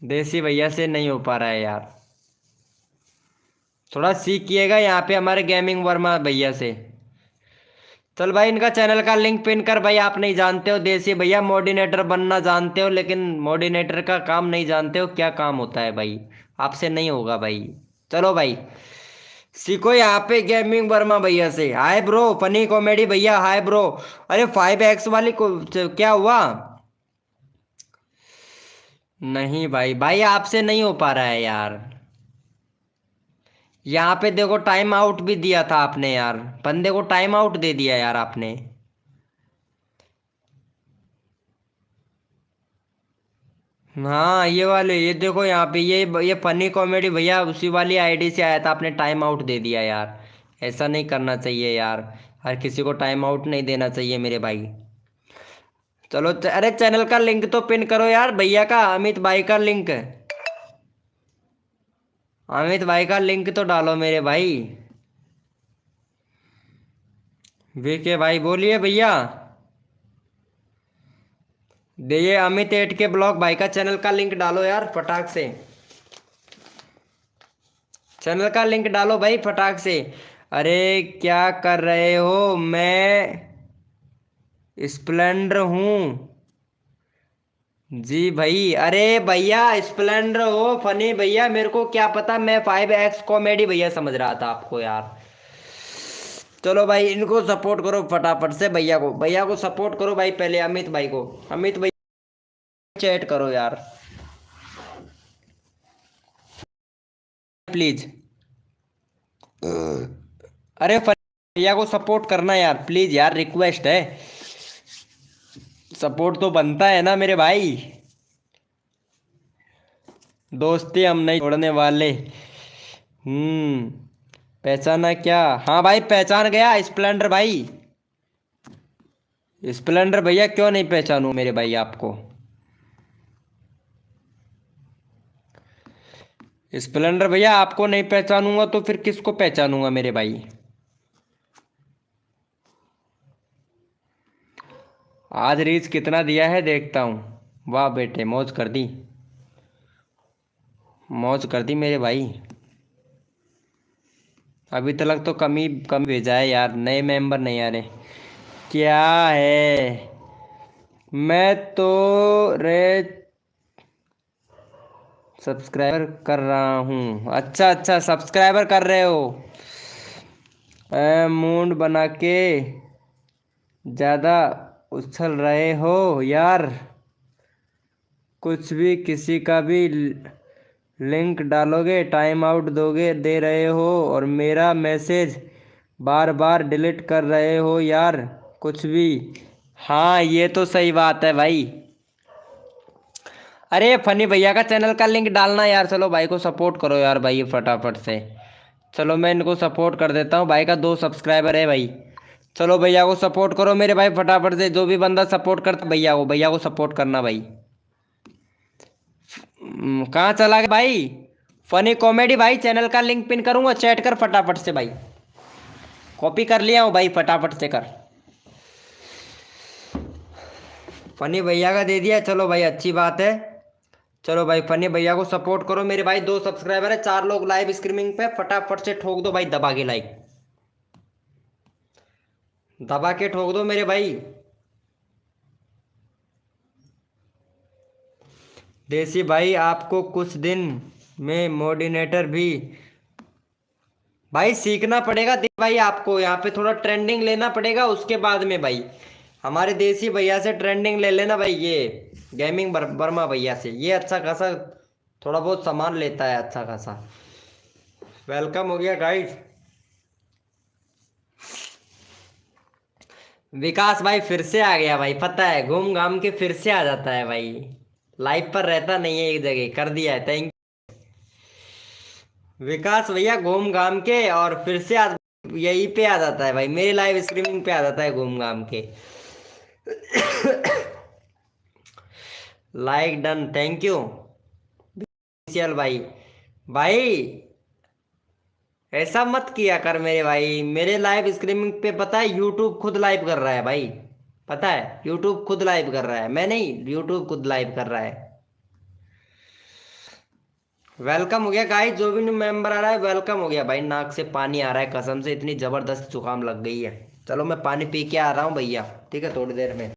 देसी भैया से नहीं हो पा रहा है यार, थोड़ा सीखिएगा यहाँ पे हमारे गेमिंग वर्मा भैया से। चल भाई इनका चैनल का लिंक पिन कर भाई। आप नहीं जानते हो देसी भैया, मोडिनेटर बनना जानते हो लेकिन मोडिनेटर का काम नहीं जानते हो क्या काम होता है भाई, आपसे नहीं होगा भाई। चलो भाई सीखो यहाँ पे गेमिंग वर्मा भैया से। हाय ब्रो, फनी कॉमेडी भैया हाय ब्रो। अरे 5x वाली को क्या हुआ? नहीं भाई, भाई आपसे नहीं हो पा रहा है यार। यहाँ पे देखो टाइम आउट भी दिया था आपने यार, बंदे को टाइम आउट दे दिया यार आपने। हाँ ये वाले, ये देखो यहाँ पे ये फनी कॉमेडी भैया उसी वाली आईडी से आया था, आपने टाइम आउट दे दिया यार। ऐसा नहीं करना चाहिए यार, हर किसी को टाइम आउट नहीं देना चाहिए मेरे भाई। चलो अरे चैनल का लिंक तो पिन करो यार भैया का, अमित भाई का लिंक, अमित भाई का लिंक तो डालो मेरे भाई। वीके भाई बोलिए भैया। ये अमित एट के ब्लॉग भाई का चैनल का लिंक डालो यार फटाक से, चैनल का लिंक डालो भाई फटाक से। अरे क्या कर रहे हो, मैं स्प्लेंडर हूँ। जी भाई, अरे भैया स्प्लेंडर हो फनी भैया, मेरे को क्या पता, मैं 5X कॉमेडी भैया समझ रहा था आपको यार। चलो भाई इनको सपोर्ट करो फटाफट से, भैया को सपोर्ट करो भाई, पहले अमित भाई को, अमित भाई चैट करो यार प्लीज। अरे भैया को सपोर्ट करना यार प्लीज यार, रिक्वेस्ट है, सपोर्ट तो बनता है ना मेरे भाई, दोस्ती हम नहीं छोड़ने वाले। पहचाना क्या, हाँ भाई पहचान गया स्प्लेंडर भाई, स्प्लेंडर भैया क्यों नहीं पहचानूं मेरे भाई आपको, स्प्लेंडर भैया आपको नहीं पहचानूंगा तो फिर किसको पहचानूंगा मेरे भाई। आज रीच कितना दिया है देखता हूँ, वाह बेटे मौज कर दी, मौज कर दी मेरे भाई। अभी तक तो कम भेजा है यार, नए मेंबर नहीं आ रहे, क्या है, मैं तो रे सब्सक्राइबर कर रहा हूँ, अच्छा अच्छा सब्सक्राइबर कर रहे हो, मूड बना के ज़्यादा उछल रहे हो यार, कुछ भी किसी का भी लिंक डालोगे टाइम आउट दोगे दे रहे हो, और मेरा मैसेज बार बार डिलीट कर रहे हो यार, कुछ भी। हाँ ये तो सही बात है भाई। अरे फनी भैया का चैनल का लिंक डालना यार, चलो भाई को सपोर्ट करो यार भाई फटाफट से, चलो मैं इनको सपोर्ट कर देता हूँ, भाई का 2 सब्सक्राइबर है भाई। चलो भैया को सपोर्ट करो मेरे भाई फटाफट से, जो भी बंदा सपोर्ट करता भैया को सपोर्ट करना भाई। कहाँ चला गया भाई, फनी कॉमेडी भाई चैनल का लिंक पिन करूंगा, चैट कर फटाफट से भाई, कॉपी कर लिया हूँ भाई फटाफट से कर, फनी भैया का दे दिया, चलो भाई अच्छी बात है। चलो भाई फनी भैया को सपोर्ट करो मेरे भाई, 2 सब्सक्राइबर है, 4 लोग लाइव स्ट्रीमिंग पे, फटाफट से ठोक दो भाई दबा के लाइक, दबा के ठोक दो मेरे भाई। देसी भाई आपको कुछ दिन में मोडिनेटर भी भाई सीखना पड़ेगा, भाई आपको यहाँ पे थोड़ा ट्रेंडिंग लेना पड़ेगा, उसके बाद में भाई हमारे देसी भैया से ट्रेंडिंग ले लेना भाई, ये गेमिंग वर्मा भैया से, ये अच्छा खासा थोड़ा बहुत सामान लेता है अच्छा खासा। वेलकम हो गया गाइस, विकास भाई फिर से आ गया भाई, पता है घूम घाम के फिर से आ जाता है भाई, लाइव पर रहता नहीं है एक जगह, कर दिया है, थैंक विकास भैया, घूम घाम के और फिर से आज यहीं पे आ जाता है भाई, मेरे लाइव स्ट्रीमिंग पे आ जाता है घूम घाम के। लाइक डन, थैंक यू चल भाई। भाई ऐसा मत किया कर मेरे भाई, मेरे लाइव स्ट्रीमिंग पे पता है यूट्यूब खुद लाइव कर रहा है भाई, पता है यूट्यूब खुद लाइव कर रहा है, मैं नहीं, यूट्यूब खुद लाइव कर रहा है। वेलकम हो गया गाइस, जो भी न्यू मेंबर आ रहा है वेलकम हो गया भाई, नाक से पानी आ रहा है कसम से, इतनी जबरदस्त जुकाम लग गई है। चलो मैं पानी पी के आ रहा हूँ भैया, ठीक है थोड़ी देर में।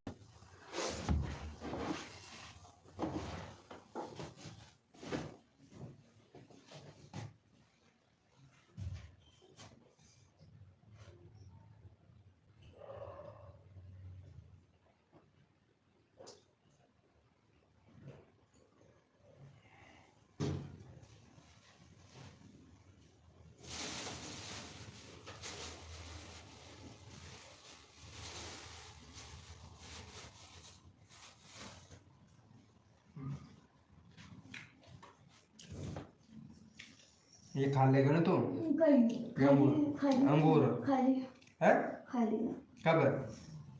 ये खा लेगा ना तू? खाली अंगूर खाली है? खाली कब?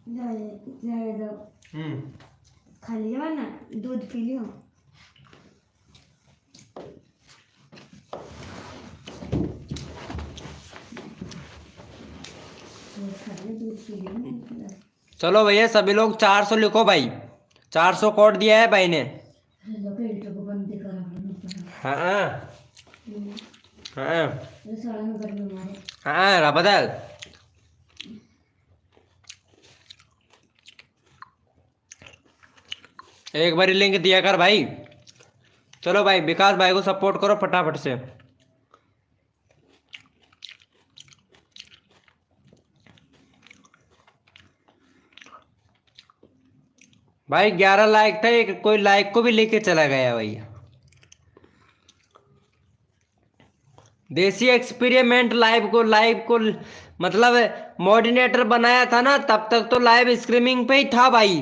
ज्यादा खाली जाओ ना, दूध पी लियो। दूध पी लियो। चलो भैया सभी लोग 400 लिखो भाई, 400 कोड दिया है भाई ने। को बंद करा। हाँ हाँ साड़ा में गर्मी मारे। हाँ बदल। एक बारी लिंक दिया कर भाई। चलो भाई विकास भाई को सपोर्ट करो फटाफट से। भाई 11 लाइक था, एक कोई लाइक को भी लेके चला गया भाई। देसी एक्सपेरिमेंट लाइव को मतलब मॉडिनेटर बनाया था ना, तब तक तो लाइव स्ट्रीमिंग पे ही था भाई।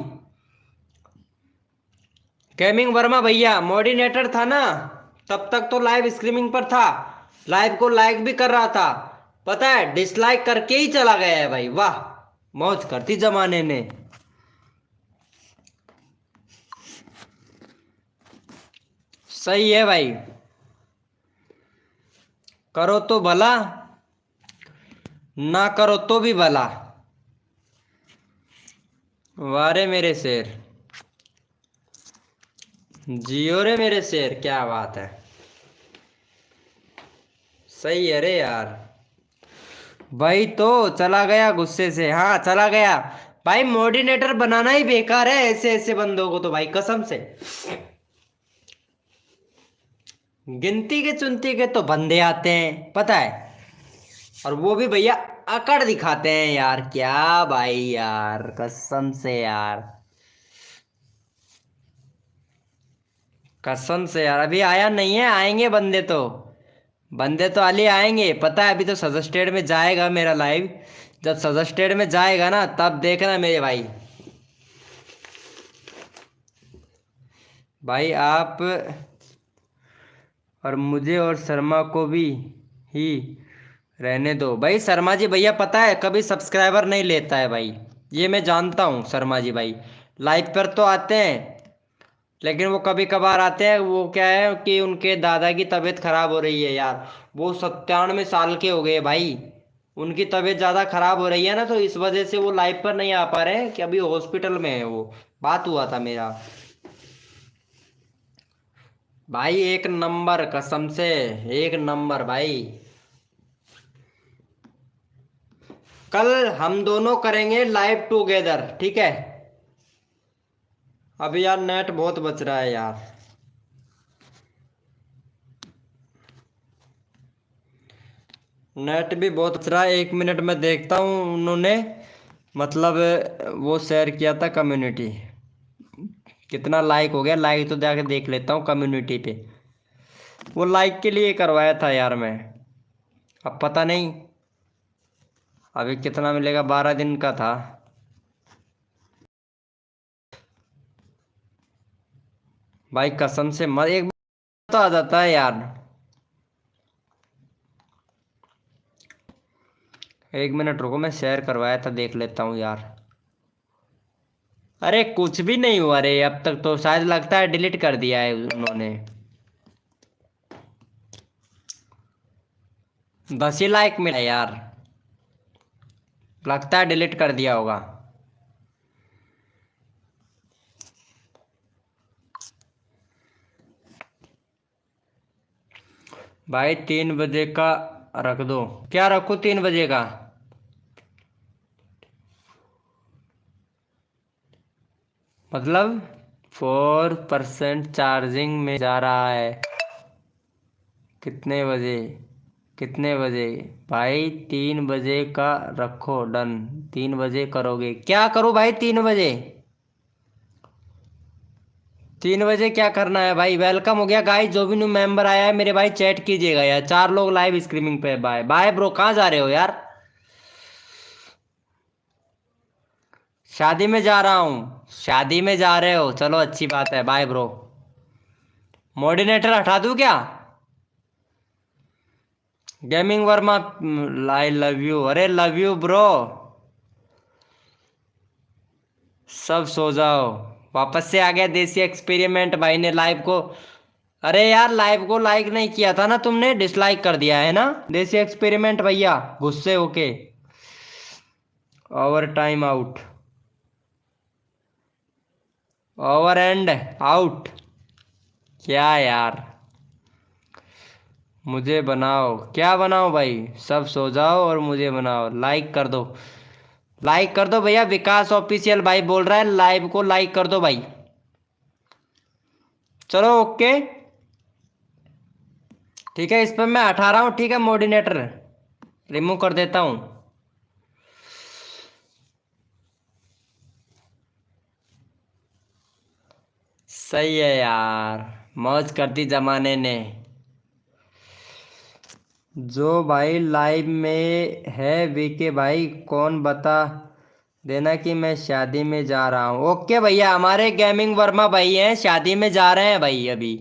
गेमिंग वर्मा भैया मॉडिनेटर था ना, तब तक तो लाइव स्ट्रीमिंग पर था, लाइव को लाइक भी कर रहा था। पता है डिसलाइक करके ही चला गया है भाई। वाह मौज करती जमाने ने। सही है भाई, करो तो भला, ना करो तो भी भला। वारे मेरे शेर, जियो रे मेरे शेर, क्या बात है। सही है रे यार भाई। तो चला गया गुस्से से, हाँ चला गया भाई। मॉडिनेटर बनाना ही बेकार है ऐसे ऐसे बंदों को तो भाई, कसम से। गिनती के चुनती के तो बंदे आते हैं पता है, और वो भी भैया अकड़ दिखाते हैं यार। क्या भाई यार कसम से यार, कसम से यार। अभी आया नहीं है, आएंगे बंदे तो, बंदे तो अली आएंगे पता है। अभी तो सजेस्टेड में जाएगा मेरा लाइव, जब सजेस्टेड में जाएगा ना तब देखना मेरे भाई। भाई आप और मुझे और शर्मा को भी ही रहने दो भाई। शर्मा जी भैया पता है कभी सब्सक्राइबर नहीं लेता है भाई, ये मैं जानता हूँ। शर्मा जी भाई लाइव पर तो आते हैं, लेकिन वो कभी कभार आते हैं। वो क्या है कि उनके दादा की तबीयत खराब हो रही है यार, वो 97 साल के हो गए भाई। उनकी तबीयत ज़्यादा खराब हो रही है ना, तो इस वजह से वो लाइव पर नहीं आ पा रहे हैं कि अभी हॉस्पिटल में है वो। बात हुआ था मेरा भाई, एक नंबर कसम से, एक नंबर भाई। कल हम दोनों करेंगे लाइव टुगेदर, ठीक है। अभी यार नेट बहुत बच रहा है यार, नेट भी बहुत बच रहा है। 1 मिनट में देखता हूँ उन्होंने मतलब वो शेयर किया था कम्युनिटी, कितना लाइक हो गया। लाइक तो जाके देख लेता हूँ कम्युनिटी पे। वो लाइक के लिए करवाया था यार मैं, अब पता नहीं अभी कितना मिलेगा। 12 दिन का था भाई, कसम से मत एक तो आ जाता है यार। 1 मिनट रुको, मैं शेयर करवाया था देख लेता हूँ यार। अरे कुछ भी नहीं हुआ रे अब तक तो, शायद लगता है डिलीट कर दिया है उन्होंने। 10 ही लाइक मिला यार, लगता है डिलीट कर दिया होगा। भाई 3 बजे का रख दो, क्या रखो 3 बजे का? मतलब 4% चार्जिंग में जा रहा है। कितने बजे, कितने बजे भाई? 3 बजे का रखो डन। 3 बजे करोगे? क्या करो भाई 3 बजे? 3 बजे क्या करना है भाई? वेलकम हो गया गाइस, जो भी न्यू मेंबर आया है मेरे भाई चैट कीजिएगा यार। 4 लोग लाइव स्ट्रीमिंग पे। बाय बाय ब्रो, कहाँ जा रहे हो यार? शादी में जा रहा हूँ। शादी में जा रहे हो, चलो अच्छी बात है। Bye bro. मॉडिनेटर हटा दूँ क्या? Gaming Verma, I love you. अरे लव यू ब्रो। सब सो जाओ। वापस से आ गया देसी एक्सपेरिमेंट भाई ने लाइव को। अरे यार लाइव को लाइक नहीं किया था ना तुमने, डिसलाइक कर दिया है ना देसी एक्सपेरिमेंट भैया, गुस्से होके। Over time out, over and out. क्या यार, मुझे बनाओ। क्या बनाओ भाई, सब सो जाओ और मुझे बनाओ। लाइक कर दो, लाइक कर दो भैया। विकास ऑफिशियल भाई बोल रहा है लाइव को लाइक कर दो भाई। चलो ओके, ठीक है। इस पर मैं हटा रहा हूँ, ठीक है। मोडिनेटर रिमूव कर देता हूँ। सही है यार, मौज कर दी जमाने ने। जो भाई लाइव में है वीके भाई, कौन बता देना कि मैं शादी में जा रहा हूँ। ओके भैया, हमारे गेमिंग वर्मा भाई हैं, शादी में जा रहे हैं भाई अभी।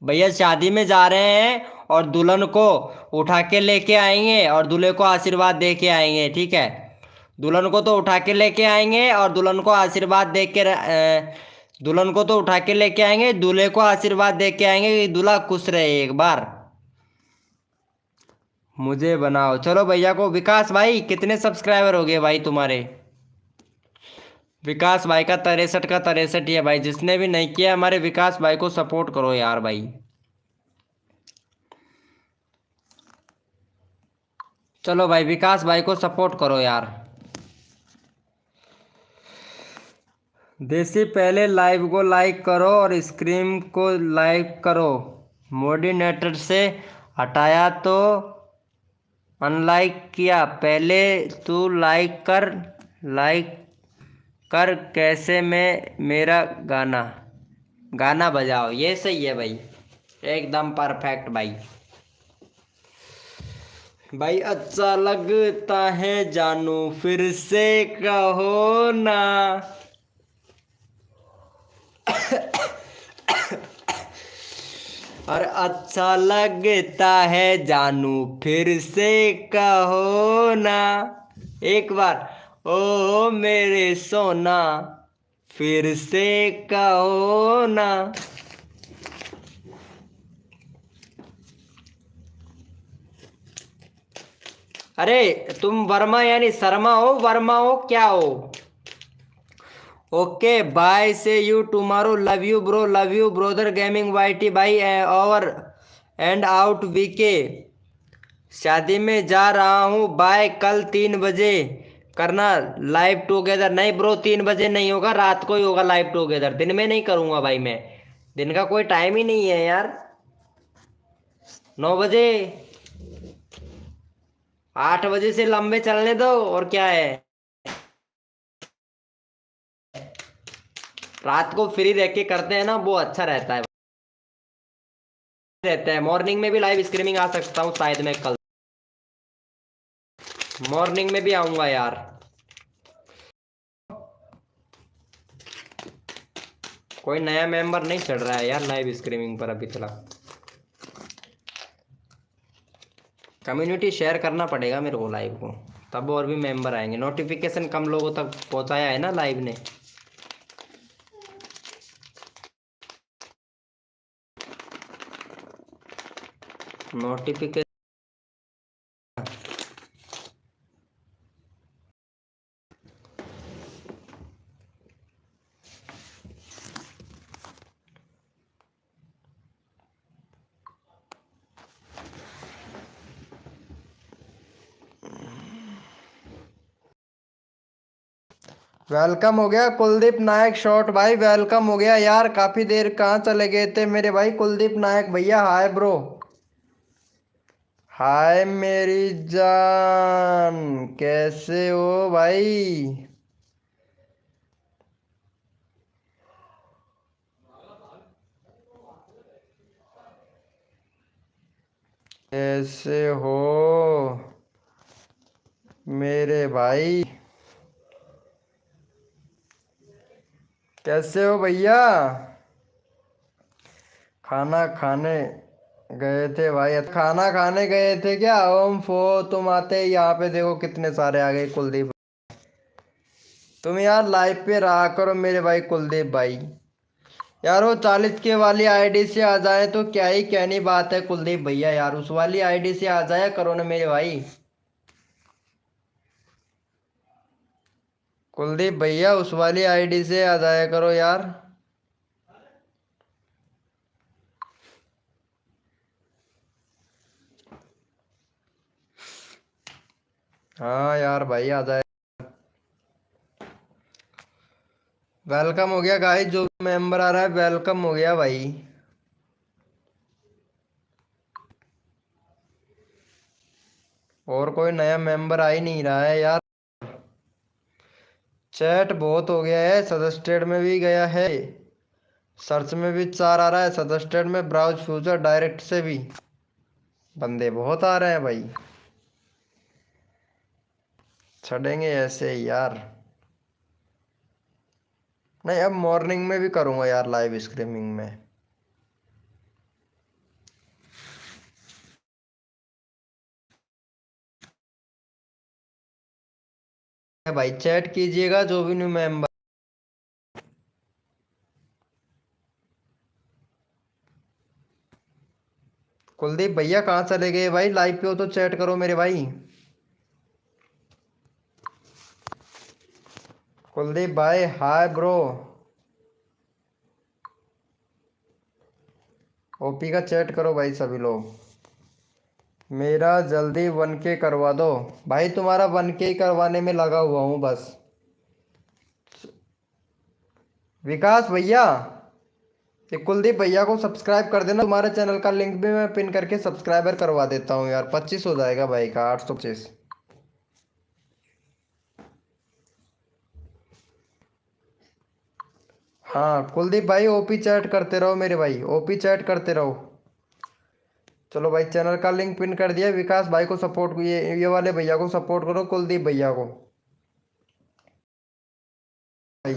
भैया शादी में जा रहे हैं और दुल्हन को उठा के लेके आएंगे और दूल्हे को आशीर्वाद दे के आएंगे, ठीक है। दुल्हन को तो उठा के लेके आएंगे और दुल्हन को आशीर्वाद दे के दुल्हन को तो उठा के लेके आएंगे, दूल्हे को आशीर्वाद दे के आएंगे कि दूल्हा खुश रहे एक बार। मुझे बनाओ। चलो भैया को। विकास भाई कितने सब्सक्राइबर हो गए भाई तुम्हारे? विकास भाई का 63 का 63 ही है भाई। जिसने भी नहीं किया हमारे विकास भाई को सपोर्ट करो यार भाई। चलो भाई विकास भाई को सपोर्ट करो यार। देसी पहले लाइव को लाइक करो और स्क्रीन को लाइक करो। मोडिनेटर से हटाया तो अनलाइक किया। पहले तू लाइक कर, लाइक कर। कैसे में मेरा गाना गाना बजाओ। ये सही है भाई, एकदम परफेक्ट भाई। भाई अच्छा लगता है जानू फिर से कहो ना। और अच्छा लगता है जानू फिर से कहो ना। एक बार, ओ मेरे सोना फिर से कहो ना। अरे तुम वर्मा यानी शर्मा हो, वर्मा हो, क्या हो? Okay bye, see you tomorrow. Love you bro, love you brother gaming YT भाई। Over and out VK. शादी में जा रहा हूँ बाय। कल 3 बजे करना लाइव टुगेदर। नहीं ब्रो 3 बजे नहीं होगा, रात को ही होगा लाइव टुगेदर। दिन में नहीं करूँगा भाई मैं, दिन का कोई टाइम ही नहीं है यार। 9 बजे, 8 बजे से लंबे चलने दो और क्या है। रात को फ्री रह के करते हैं ना, वो अच्छा रहता है। मॉर्निंग में भी लाइव स्ट्रीमिंग आ सकता हूँ शायद मैं कल। मॉर्निंग में भी आऊंगा यार। कोई नया मेंबर नहीं चढ़ रहा है यार लाइव स्ट्रीमिंग पर अभी तक। कम्युनिटी शेयर करना पड़ेगा मेरे को लाइव को, तब और भी मेंबर आएंगे। नोटिफिकेशन कम लोगों तक पहुंचाया है ना लाइव ने। नोटिफिकेशन वेलकम हो गया कुलदीप नायक शॉर्ट भाई, वेलकम हो गया यार। काफी देर कहाँ चले गए थे मेरे भाई कुलदीप नायक भैया। हाय ब्रो, हाय मेरी जान, कैसे हो भाई? कैसे हो मेरे भाई? कैसे हो भैया? खाना खाने गए थे भाई, खाना खाने गए थे क्या? ओम फो तुम आते ही यहाँ पे देखो कितने सारे आ गए कुलदीप। तुम यार लाइव पे रहा करो मेरे भाई कुलदीप भाई। यार वो 40 के वाली आईडी से आ जाए तो क्या ही कहनी बात है कुलदीप भैया, यार उस वाली आईडी से आ जाया करो ना मेरे भाई। कुलदीप भैया उस वाली आईडी से आ जाया करो यार। हाँ यार भाई आ जाए। वेलकम हो गया गाइस, जो मेंबर आ रहा है वेलकम हो गया भाई। और कोई नया मेंबर आ ही नहीं रहा है यार। चैट बहुत हो गया है, सजेस्टेड में भी गया है, सर्च में भी 4 आ रहा है, सजेस्टेड में, ब्राउज फ्यूचर डायरेक्ट से भी बंदे बहुत आ रहे हैं भाई। चढ़ेंगे ऐसे ही यार। नहीं अब मॉर्निंग में भी करूँगा यार लाइव स्ट्रीमिंग में। भाई चैट कीजिएगा जो भी न्यू मेंबर। कुलदीप भैया कहाँ चले गए भाई? लाइव पे हो तो चैट करो मेरे भाई। कुलदीप भाई हाय ब्रो। ओपी का चैट करो भाई सभी लोग। मेरा जल्दी 1K करवा दो। भाई तुम्हारा 1K करवाने में लगा हुआ हूँ बस। विकास भैया, ये कुलदीप भैया को सब्सक्राइब कर देना, तुम्हारे चैनल का लिंक भी मैं पिन करके सब्सक्राइबर करवा देता हूँ यार। 25 हो जाएगा भाई का, 825। हाँ कुलदीप भाई ओपी चैट करते रहो मेरे भाई, ओपी चैट करते रहो। चलो भाई चैनल का लिंक पिन कर दिया। विकास भाई को सपोर्ट, ये वाले भैया को सपोर्ट करो, कुलदीप भैया को भाई।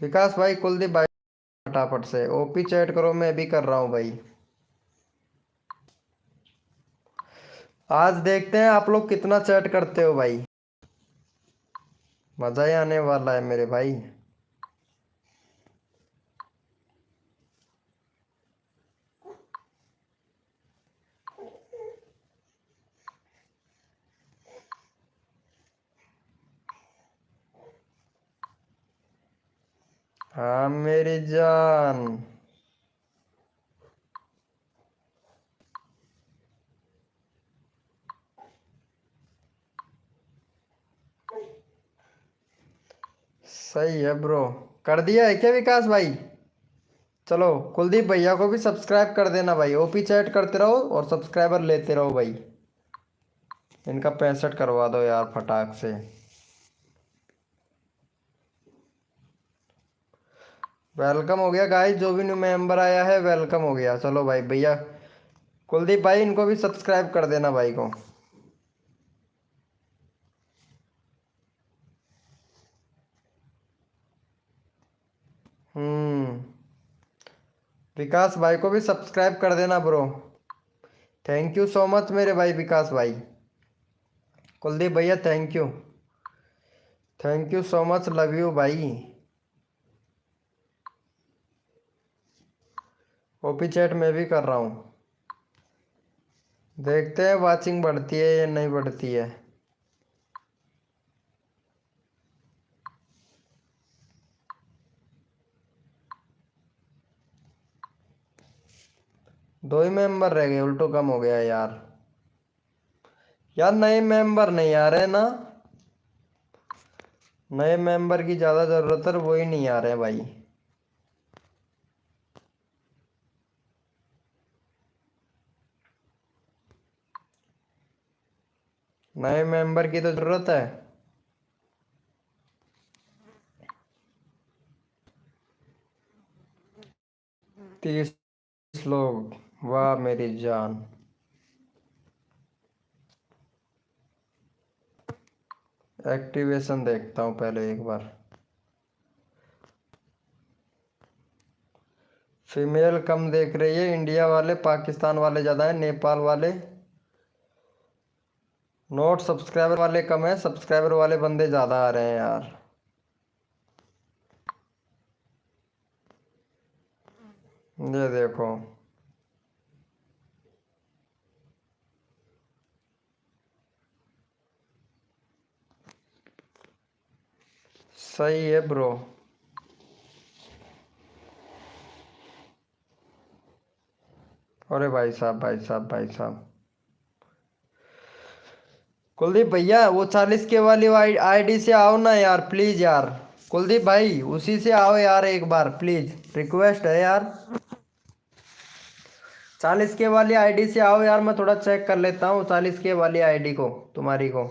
विकास भाई कुलदीप भाई फटाफट से ओपी चैट करो, मैं भी कर रहा हूँ भाई। आज देखते हैं आप लोग कितना चैट करते हो भाई, मजा ही आने वाला है मेरे भाई। हाँ मेरी जान। सही है ब्रो। कर दिया है क्या विकास भाई? चलो कुलदीप भैया को भी सब्सक्राइब कर देना भाई, ओपी चैट करते रहो और सब्सक्राइबर लेते रहो भाई। इनका 65 करवा दो यार फटाक से। वेलकम हो गया गाइस, जो भी न्यू मेंबर आया है वेलकम हो गया। चलो भाई भैया कुलदीप भाई इनको भी सब्सक्राइब कर देना भाई को। हम्म। विकास भाई को भी सब्सक्राइब कर देना bro. Thank you so much मेरे भाई विकास भाई। कुलदीप भैया thank you, thank you so much, love you भाई। ओपी चैट में भी कर रहा हूँ, देखते हैं वाचिंग बढ़ती है या नहीं बढ़ती है। दो ही मेंबर रह गए, उल्टो कम हो गया यार। यार नए मेंबर नहीं आ रहे ना, नए मेंबर की ज़्यादा ज़रूरत है, वो ही नहीं आ रहे भाई। नए मेंबर की तो ज़रूरत है। 30 लोग, वाह मेरी जान। एक्टिवेशन देखता हूँ पहले एक बार। फीमेल कम देख रही है, इंडिया वाले पाकिस्तान वाले ज़्यादा है, नेपाल वाले नोट, सब्सक्राइबर वाले कम है, सब्सक्राइबर वाले बंदे ज़्यादा आ रहे हैं यार। ये देखो, सही है ब्रो। अरे भाई साहब, भाई साहब, भाई साहब, कुलदीप भैया वो 40 के वाली आईडी से आओ ना यार, प्लीज यार। कुलदीप भाई उसी से आओ यार, एक बार प्लीज, रिक्वेस्ट है यार। 40 के वाली आईडी से आओ यार, मैं थोड़ा चेक कर लेता हूँ 40 के वाली आईडी को, तुम्हारी को।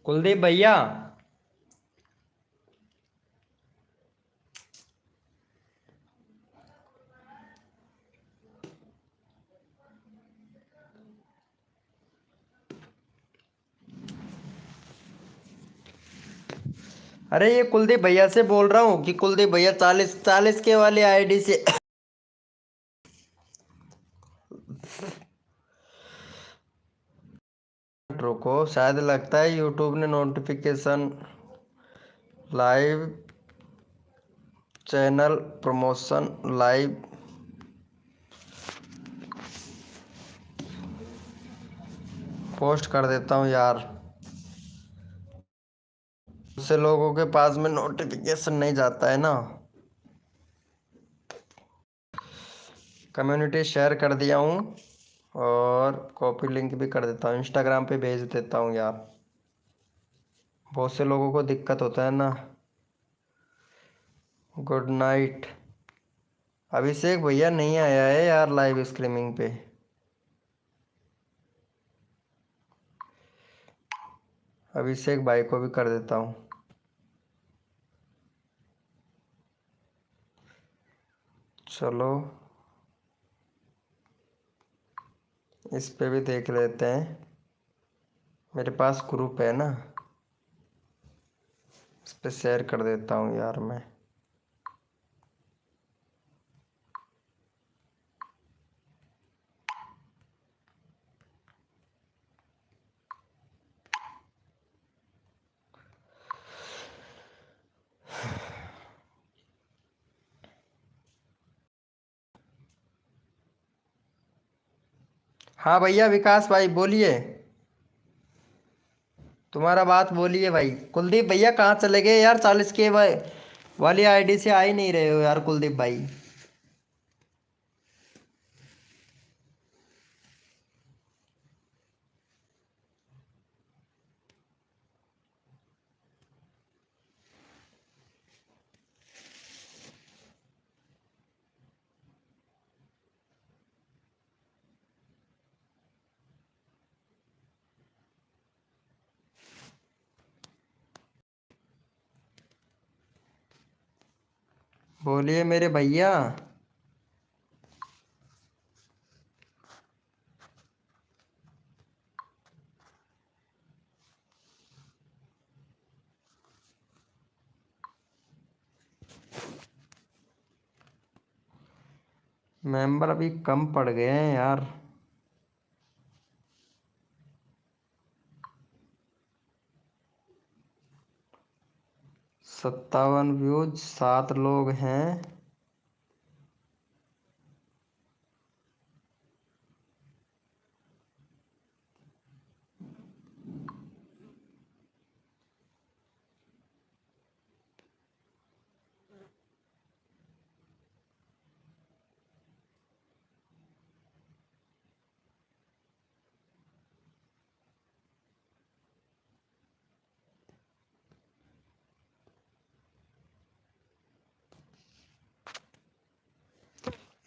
कुलदीप भैया, अरे ये कुलदीप भैया से बोल रहा हूँ कि कुलदीप भैया 40 के वाली आईडी से रुको, शायद लगता है यूट्यूब ने notification, live channel promotion, live post कर देता हूँ यार, उससे लोगों के पास में नोटिफिकेशन नहीं जाता है ना। कम्युनिटी शेयर कर दिया हूँ और कॉपी लिंक भी कर देता हूँ, इंस्टाग्राम पे भेज देता हूँ यार, बहुत से लोगों को दिक्कत होता है ना। Good night. अभिषेक भैया नहीं आया है यार लाइव स्ट्रीमिंग पे। अभिषेक भाई को भी कर देता हूँ। चलो इस पे भी देख लेते हैं, मेरे पास ग्रुप है ना, इस पे शेयर कर देता हूँ यार मैं। हाँ भैया विकास भाई बोलिए, तुम्हारा बात बोलिए भाई। कुलदीप भैया कहाँ चले गए यार, 40 के वाली आईडी से आ ही नहीं रहे हो यार कुलदीप भाई। बोलिए मेरे भैया। मेंबर अभी कम पड़ गए हैं यार। 57 व्यूज, 7 लोग हैं।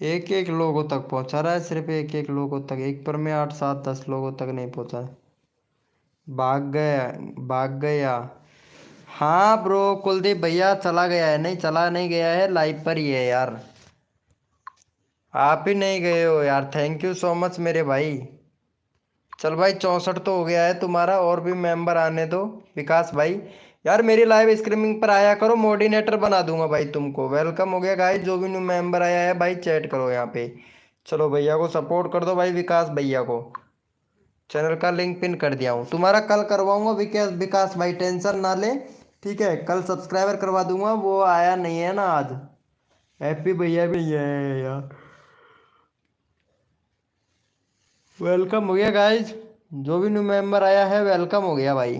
एक एक लोगों तक पहुंचा रहा है, सिर्फ एक एक लोगों तक, एक पर में 8 7 10 लोगों तक नहीं पहुंचा है। भाग गया, भाग गया। हाँ ब्रो, कुलदीप भैया चला गया है, नहीं चला नहीं गया है, लाइव पर ही है यार। आप ही नहीं गए हो यार, थैंक यू सो मच मेरे भाई। चल भाई 64 तो हो गया है तुम्हारा, और भी मेंबर आने दो। विकास भाई यार मेरी लाइव स्ट्रीमिंग पर आया करो, मोडिनेटर बना दूंगा भाई तुमको। वेलकम हो गया गाइस, जो भी न्यू मेंबर आया है भाई चैट करो यहाँ पे। चलो भैया को सपोर्ट कर दो भाई, विकास भैया को। चैनल का लिंक पिन कर दिया हूँ, तुम्हारा कल करवाऊंगा विकास विकास भाई, टेंशन ना ले। ठीक है, कल सब्सक्राइबर करवा दूंगा, वो आया नहीं है ना आज। हैप्पी भैया भी है यार। वेलकम हो गया गाइज, जो भी न्यू मेंबर आया है वेलकम हो गया भाई।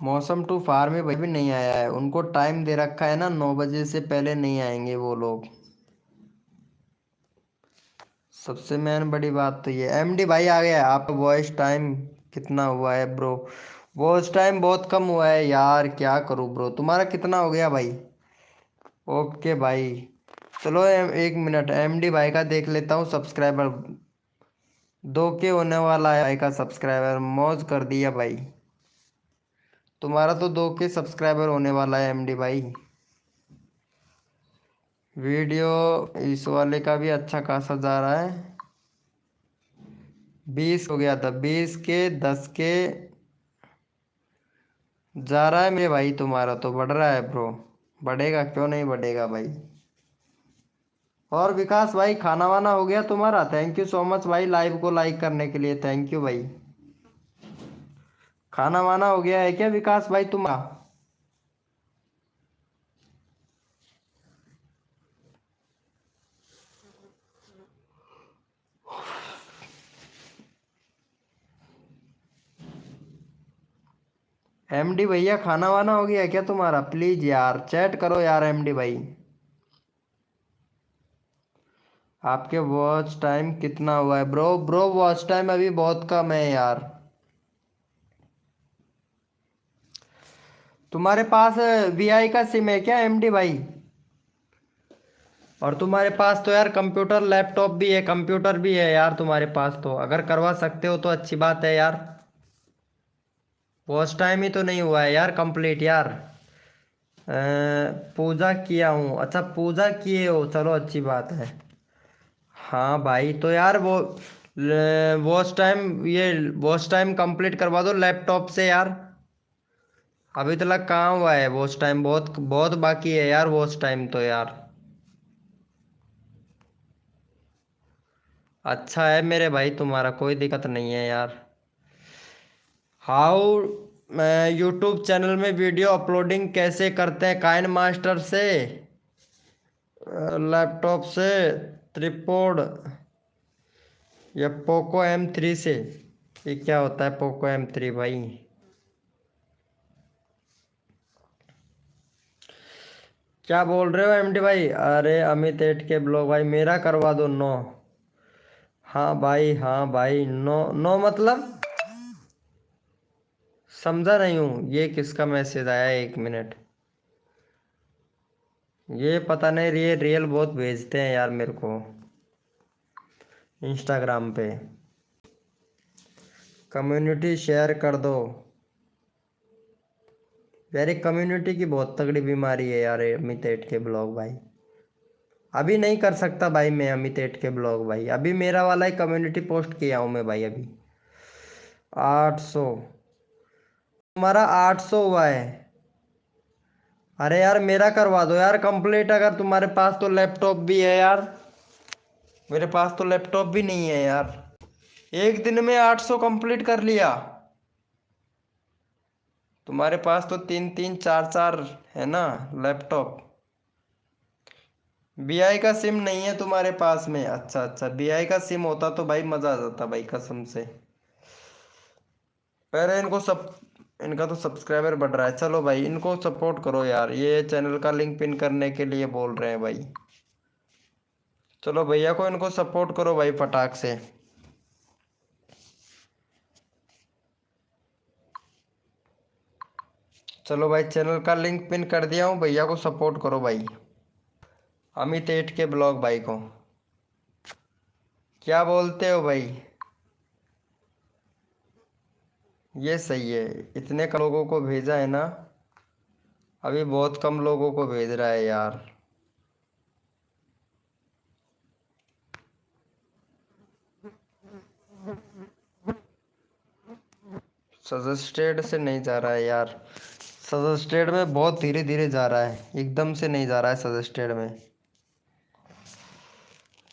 मौसम टू फार्म में भाई भी नहीं आया है, उनको टाइम दे रखा है ना, 9 बजे से पहले नहीं आएंगे वो लोग। सबसे मेन बड़ी बात तो ये एमडी भाई आ गया है। आपका वॉइस टाइम कितना हुआ है ब्रो? वॉइस टाइम बहुत कम हुआ है यार, क्या करूँ ब्रो। तुम्हारा कितना हो गया भाई? ओके भाई, चलो एक मिनट एमडी भाई का देख लेता हूँ सब्सक्राइबर। 2K होने वाला है भाई का सब्सक्राइबर, मौज कर दिया भाई। तुम्हारा तो 2K सब्सक्राइबर होने वाला है एमडी भाई। वीडियो इस वाले का भी अच्छा खासा जा रहा है। 20 हो गया था, 20K 10K जा रहा है मेरे भाई। तुम्हारा तो बढ़ रहा है ब्रो, बढ़ेगा क्यों नहीं बढ़ेगा भाई। और विकास भाई खाना वाना हो गया तुम्हारा? थैंक यू सो मच भाई लाइव को लाइक करने के लिए, थैंक यू भाई। खाना वाना हो गया है क्या विकास भाई तुम्हारा? एमडी भैया खाना वाना हो गया क्या तुम्हारा? प्लीज यार चैट करो यार एमडी भाई। आपके वॉच टाइम कितना हुआ है ब्रो? ब्रो वॉच टाइम अभी बहुत कम है यार। तुम्हारे पास वीआई का सिम है क्या एमडी भाई? और तुम्हारे पास तो यार कंप्यूटर लैपटॉप भी है, कंप्यूटर भी है यार तुम्हारे पास, तो अगर करवा सकते हो तो अच्छी बात है यार। वॉच टाइम ही तो नहीं हुआ है यार कंप्लीट यार। पूजा किया हूँ, अच्छा पूजा किए हो, चलो अच्छी बात है। हाँ भाई तो यार वो वॉच टाइम, ये वॉच टाइम कंप्लीट करवा दो लैपटॉप से यार। अभी तक कहाँ हुआ है वॉच टाइम, बहुत बहुत बाकी है यार वॉच टाइम तो यार। अच्छा है मेरे भाई तुम्हारा, कोई दिक्कत नहीं है यार। हाउ मैं यूट्यूब चैनल में वीडियो अपलोडिंग कैसे करते हैं? काइन मास्टर से, लैपटॉप से, ट्रिपॉड, या पोको M3 से? ये क्या होता है पोको M3 भाई? क्या बोल रहे हो एमडी भाई? अरे अमित एट के ब्लॉग भाई मेरा करवा दो नो। हाँ भाई, हाँ भाई, नो नो मतलब समझा नहीं हूँ, ये किसका मैसेज आया है? एक मिनट, ये पता नहीं, ये रियल बहुत भेजते हैं यार मेरे को इंस्टाग्राम पे। कम्युनिटी शेयर कर दो यार, एक कम्युनिटी की बहुत तगड़ी बीमारी है यार अमित एट के ब्लॉग भाई। अभी नहीं कर सकता भाई मैं अमित एट के ब्लॉग भाई, अभी मेरा वाला ही कम्युनिटी पोस्ट किया हूँ मैं भाई अभी। 800, तुम्हारा 800 हुआ है? अरे यार मेरा करवा दो यार कंप्लीट, अगर तुम्हारे पास तो लैपटॉप भी है यार। मेरे पास तो लैपटॉप भी नहीं है यार। एक दिन में 800 कंप्लीट कर लिया? तुम्हारे पास तो 3 3 4 4 है ना लैपटॉप। बीआई का सिम नहीं है तुम्हारे पास में? अच्छा अच्छा, बीआई का सिम होता तो भाई मजा आ जाता भाई कसम से। पहले इनको सब, इनका तो सब्सक्राइबर बढ़ रहा है। चलो भाई इनको सपोर्ट करो यार, ये चैनल का लिंक पिन करने के लिए बोल रहे हैं भाई। चलो भैया को इनको सपोर्ट करो भाई फटाक से। चलो भाई चैनल का लिंक पिन कर दिया हूँ, भैया को सपोर्ट करो भाई, अमित एट के ब्लॉग भाई को। क्या बोलते हो भाई? ये सही है, इतने कम लोगों को भेजा है ना, अभी बहुत कम लोगों को भेज रहा है यार। सजेस्टेड से नहीं जा रहा है यार। सजेस्टेड में बहुत धीरे धीरे जा रहा है, एकदम से नहीं जा रहा है सजेस्टेड में।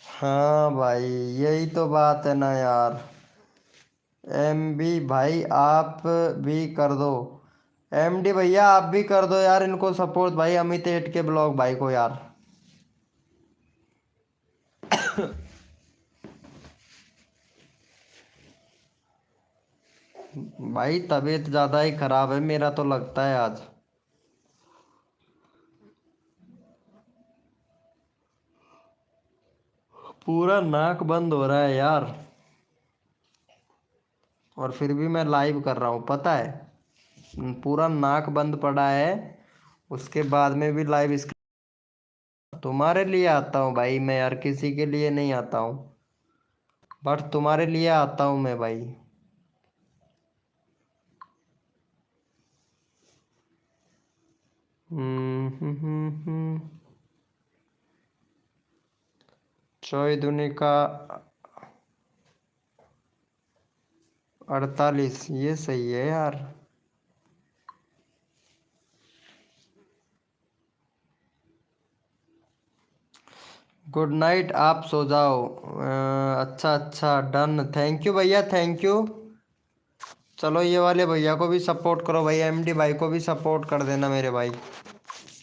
हाँ भाई, यही तो बात है ना यार। एमबी भाई आप भी कर दो। एमडी भैया आप भी कर दो यार इनको सपोर्ट भाई, अमित एट के ब्लॉग भाई को यार। भाई तबीयत ज़्यादा ही खराब है मेरा तो लगता है आज। पूरा नाक बंद हो रहा है यार, और फिर भी मैं लाइव कर रहा हूँ पता है। पूरा नाक बंद पड़ा है, उसके बाद में भी लाइव। तुम्हारे लिए आता हूँ भाई मैं यार, किसी के लिए नहीं आता हूँ, बट तुम्हारे लिए आता हूँ मैं भाई। चौई दुनी का 48, ये सही है यार। गुड नाइट, आप सो जाओ। अच्छा अच्छा डन, थैंक यू भैया थैंक यू। चलो ये वाले भैया को भी सपोर्ट करो भाई, एमडी भाई को भी सपोर्ट कर देना मेरे भाई।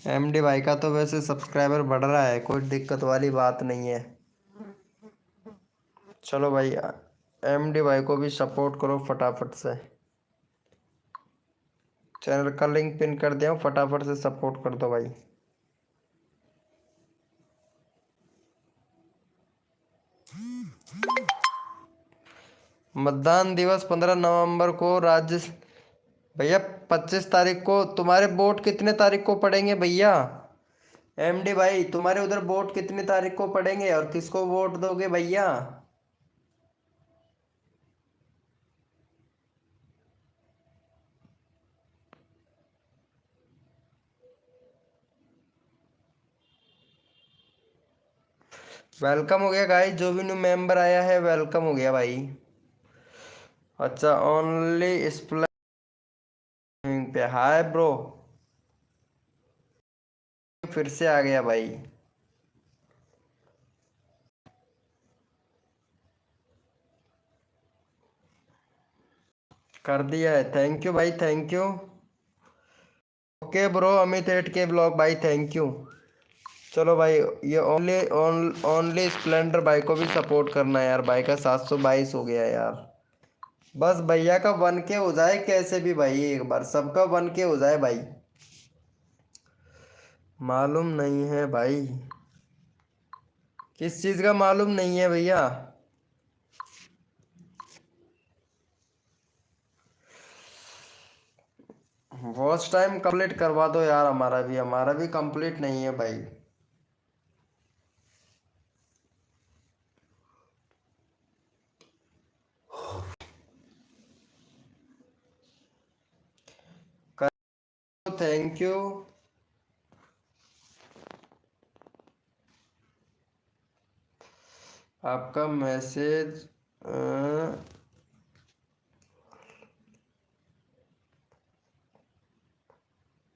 एमडी भाई का तो वैसे सब्सक्राइबर बढ़ रहा है, कोई दिक्कत वाली बात नहीं है। चलो भाई, एमडी भाई को भी सपोर्ट करो फटाफट से। चैनल का लिंक पिन कर दिया हूँ, फटाफट से सपोर्ट कर दो भाई। मतदान दिवस 15 नवंबर को राज्य। भैया 25 तारीख को तुम्हारे वोट कितने तारीख को पड़ेंगे भैया? एमडी भाई तुम्हारे उधर वोट कितनी तारीख को पड़ेंगे और किसको वोट दोगे भैया? वेलकम हो गया गाइस, जो भी न्यू मेंबर आया है वेलकम हो गया भाई। अच्छा ओनली स्प्लैश पे, हाय ब्रो, फिर से आ गया भाई। कर दिया है, थैंक यू भाई thank you. Okay bro, Amit एट के ब्लॉग भाई थैंक यू। चलो भाई, ये ओनली स्प्लेंडर भाई को भी सपोर्ट करना है यार, भाई का 722 हो गया यार। बस भैया का 1K हो जाए कैसे भी भाई, एक बार सबका 1K हो जाए भाई। मालूम नहीं है भाई, किस चीज़ का मालूम नहीं है भैया? वॉच टाइम कंप्लीट करवा दो यार, हमारा भी कंप्लीट नहीं है भाई। Thank you. आपका मैसेज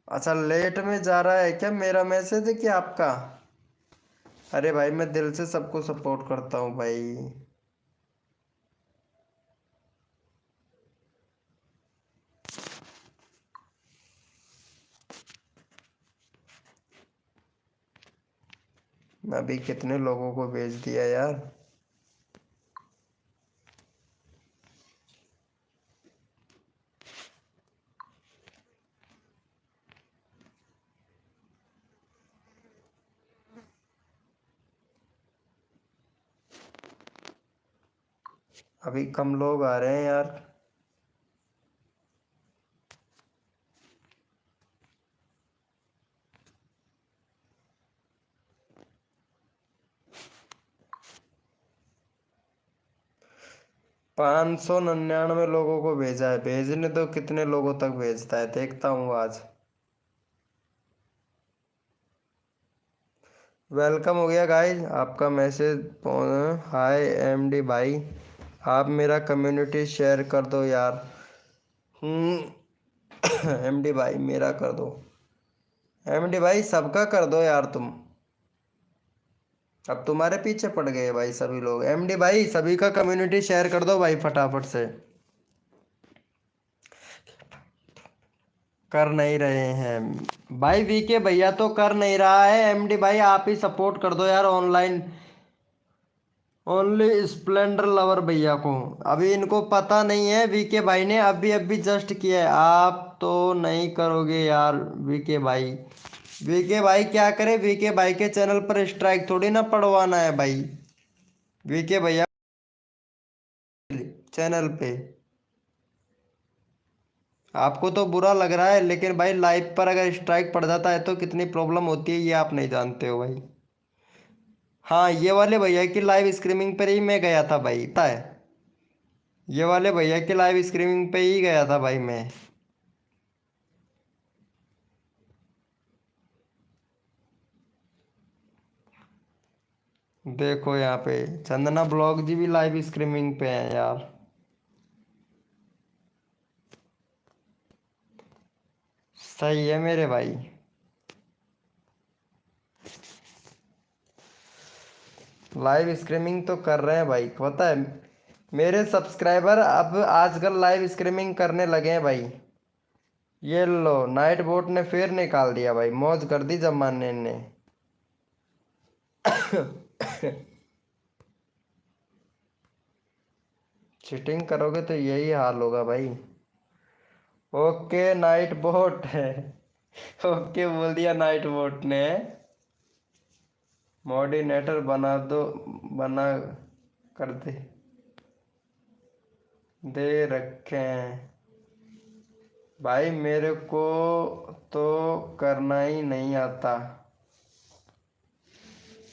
अच्छा लेट में जा रहा है क्या? मेरा मैसेज है कि आपका? अरे भाई मैं दिल से सबको सपोर्ट करता हूँ भाई। अभी कितने लोगों को भेज दिया यार। अभी कम लोग आ रहे हैं यार। पाँच सौ 99 लोगों को भेजा है, भेजने तो कितने लोगों तक भेजता है, देखता हूँ आज। वेलकम हो गया गाइस, आपका मैसेज। हाय एमडी भाई, आप मेरा कम्युनिटी शेयर कर दो यार। एमडी भाई मेरा कर दो। एमडी भाई सबका कर दो यार तुम। अब तुम्हारे पीछे पड़ गए भाई सभी लोग। एमडी भाई सभी का कम्युनिटी शेयर कर दो भाई फटाफट से। कर नहीं रहे हैं भाई, वीके भैया तो कर नहीं रहा है। एमडी भाई आप ही सपोर्ट कर दो यार ऑनलाइन। ओनली स्प्लेंडर लवर भैया को। अभी इनको पता नहीं है, वीके भाई ने अभी अभी जस्ट किया है। आप तो नहीं करोगे यार वीके भाई। वीके भाई क्या करे, वीके भाई के चैनल पर स्ट्राइक थोड़ी ना पड़वाना है भाई। वीके भैया चैनल पे आपको तो बुरा लग रहा है, लेकिन भाई लाइव पर अगर स्ट्राइक पड़ जाता है तो कितनी प्रॉब्लम होती है ये आप नहीं जानते हो भाई। हाँ ये वाले भैया की लाइव स्ट्रीमिंग पर ही मैं गया था भाई, पता है। ये वाले भैया की लाइव स्ट्रीमिंग पे ही गया था भाई मैं। देखो यहाँ पे चंदना ब्लॉग जी भी लाइव स्ट्रीमिंग पे है यार। सही है मेरे भाई। लाइव स्ट्रीमिंग तो कर रहे हैं भाई, पता है। मेरे सब्सक्राइबर अब आजकल लाइव स्ट्रीमिंग करने लगे हैं भाई। ये लो नाइट बोट ने फिर निकाल दिया भाई, मौज कर दी जमाने ने। चीटिंग करोगे तो यही हाल होगा भाई। ओके नाइट बोट है। ओके बोल दिया नाइट बोट ने। मॉडिनेटर बना दो, बना कर दे रखे हैं भाई। मेरे को तो करना ही नहीं आता।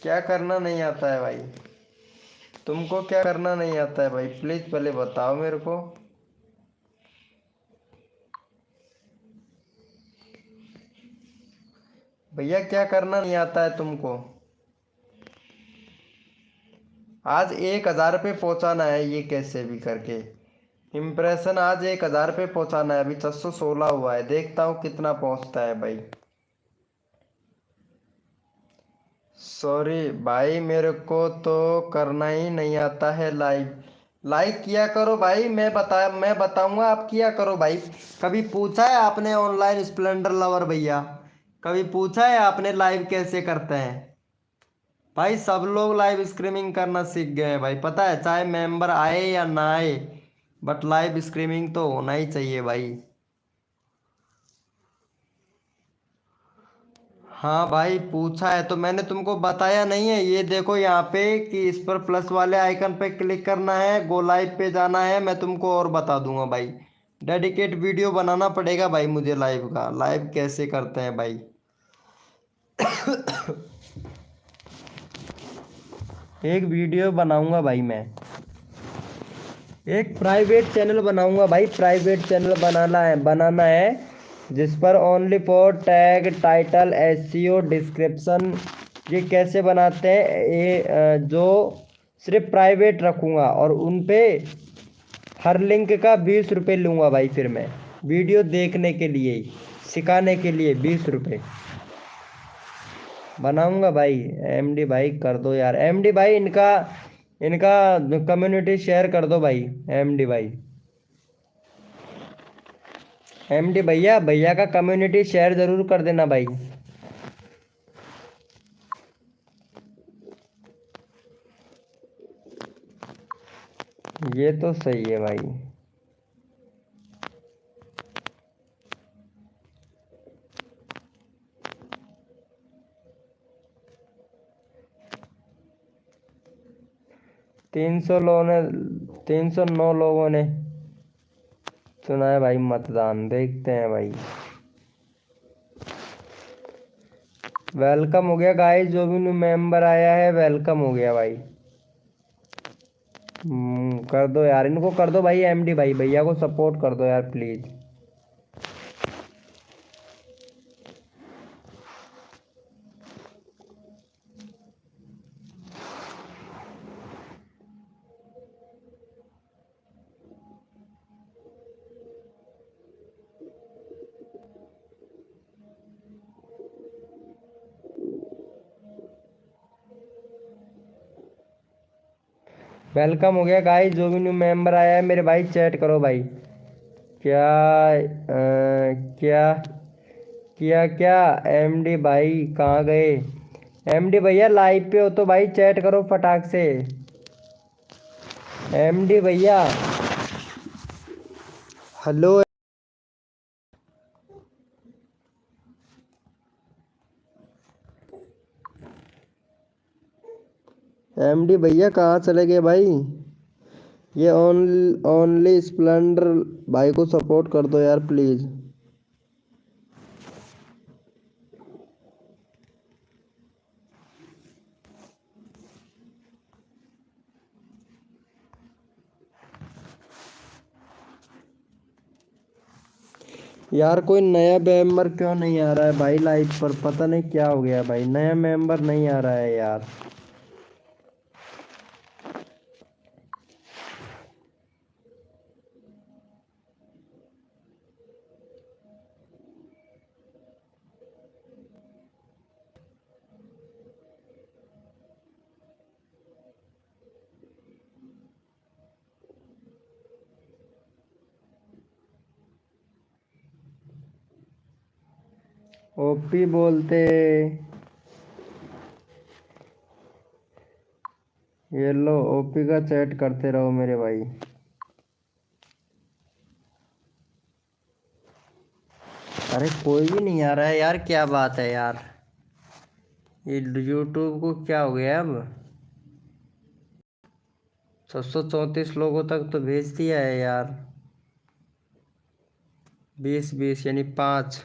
क्या करना नहीं आता है भाई? तुमको क्या करना नहीं आता है भाई, प्लीज पहले बताओ मेरे को। भैया क्या करना नहीं आता है तुमको? आज 1,000 पे पहुंचाना है ये कैसे भी करके। इम्प्रेशन आज 1,000 पे पहुंचाना है। अभी 616 हुआ है, देखता हूँ कितना पहुंचता है भाई। सॉरी भाई मेरे को तो करना ही नहीं आता है लाइव। लाइक किया करो भाई, मैं बताऊंगा, आप किया करो भाई। कभी पूछा है आपने ऑनलाइन स्प्लेंडर लवर भैया, कभी पूछा है आपने लाइव कैसे करते हैं? भाई सब लोग लाइव स्ट्रीमिंग करना सीख गए हैं भाई, पता है, चाहे मेंबर आए या ना आए, बट लाइव स्ट्रीमिंग तो होना ही चाहिए भाई। हाँ भाई पूछा है तो मैंने तुमको बताया नहीं है? ये देखो यहाँ पे कि इस पर प्लस वाले आइकन पे क्लिक करना है, गो लाइव पे जाना है। मैं तुमको और बता दूंगा भाई। डेडिकेट वीडियो बनाना पड़ेगा भाई मुझे लाइव का, लाइव कैसे करते हैं भाई। एक वीडियो बनाऊंगा भाई मैं, एक प्राइवेट चैनल बनाऊंगा भाई। प्राइवेट चैनल बनाना है जिस पर only for tag title SEO description ये कैसे बनाते हैं ये जो सिर्फ प्राइवेट रखूंगा, और उन पे हर लिंक का 20 रुपये लूँगा भाई। फिर मैं वीडियो देखने के लिए ही, सिखाने के लिए 20 रुपये बनाऊंगा भाई। एमडी भाई कर दो यार। एमडी भाई इनका इनका कम्युनिटी शेयर कर दो भाई। एमडी भाई, एमडी भैया, भैया का कम्युनिटी शेयर जरूर कर देना भाई। ये तो सही है भाई। तीन सौ लोगों ने 309 लोगों ने चुना है भाई मतदान, देखते हैं भाई। वेलकम हो गया गाइस, जो भी न्यू मेंबर आया है वेलकम हो गया भाई। कर दो यार, इनको कर दो भाई। एमडी भाई भैया को सपोर्ट कर दो यार प्लीज। वेलकम हो गया गाइस, जो भी न्यू मेंबर आया है मेरे भाई चैट करो भाई। क्या क्या क्या क्या एमडी भाई कहाँ गए? एमडी भैया लाइव पे हो तो भाई चैट करो फटाक से। एमडी भैया हेलो। एमडी भैया कहाँ चले गए भाई? ये ओनली स्प्लेंडर भाई को सपोर्ट कर दो यार प्लीज। यार कोई नया मेंबर क्यों नहीं आ रहा है भाई लाइव पर? पता नहीं क्या हो गया भाई, नया मेंबर नहीं आ रहा है यार। ओपी बोलते। ये लो ओपी का चैट करते रहो मेरे भाई। अरे कोई भी नहीं आ रहा है यार, क्या बात है यार? ये यूट्यूब को क्या हो गया अब? 734 लोगों तक तो भेज दिया है यार। 20 20 यानी 5।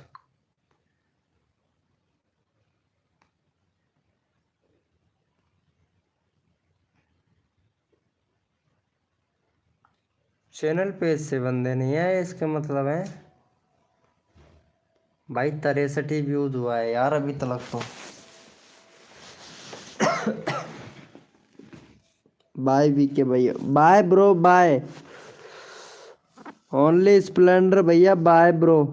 चैनल पेज से बंदे नहीं आए इसका मतलब है भाई 63 ही व्यूज हुआ है यार अभी तक तो। बाय वीके भैया, bye bro bye. Only Splendor भैया बाय ब्रो।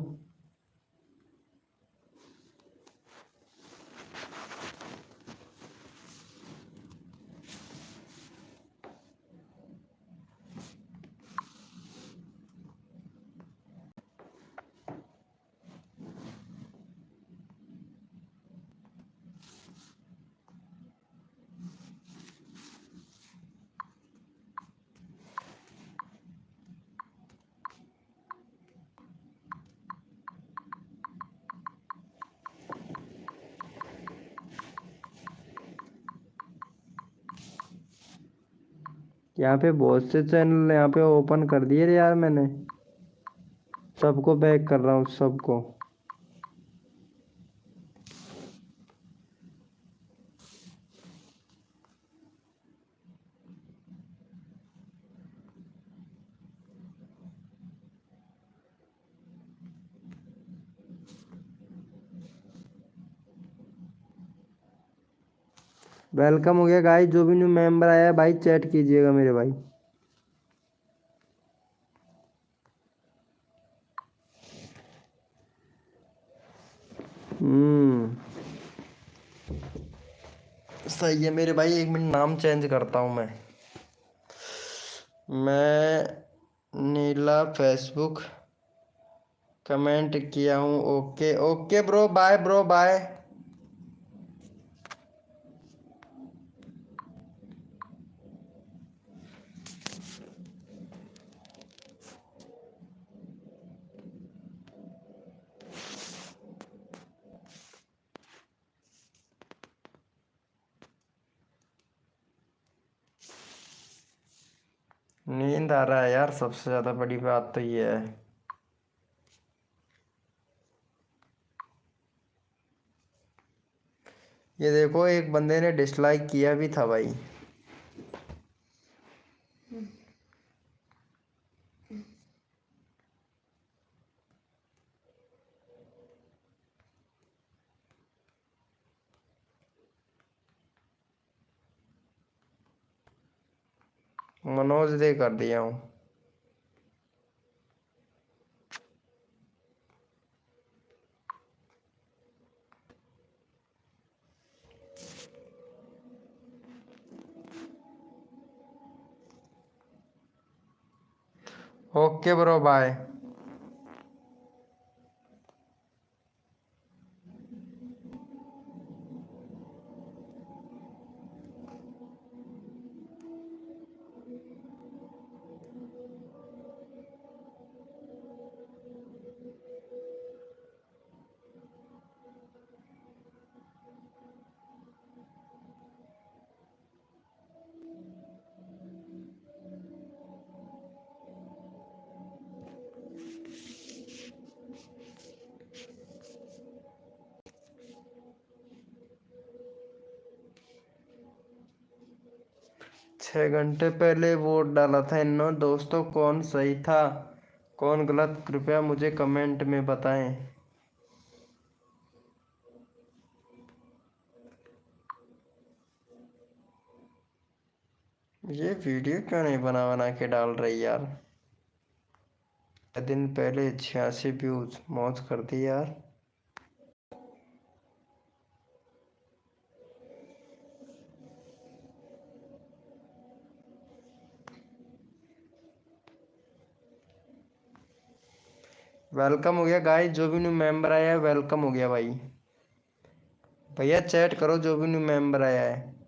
यहाँ पे बहुत से चैनल यहाँ पे ओपन कर दिए रे यार मैंने। सबको बैक कर रहा हूँ सबको। वेलकम हो गया गाइस, जो भी न्यू मेंबर आया है भाई चैट कीजिएगा मेरे भाई। सही है मेरे भाई, 1 मिनट नाम चेंज करता हूँ मैं नीला फेसबुक कमेंट किया हूँ। Okay okay bro bye bro bye. नींद आ रहा है यार, सबसे ज़्यादा बड़ी बात तो ये है। ये देखो एक बंदे ने डिसलाइक किया भी था भाई। मनोज दे कर दिया हूँ। Okay bro bye. 6 घंटे पहले वोट डाला था इन दोस्तों, कौन सही था कौन गलत, कृपया मुझे कमेंट में बताएं। ये वीडियो क्यों नहीं बना बना के डाल रही यार। दिन पहले 86 व्यूज, मौज कर दी यार। वेलकम हो गया गाइस, जो भी न्यू मेंबर आया है वेलकम हो गया भाई। भैया चैट करो जो भी न्यू मेंबर आया है।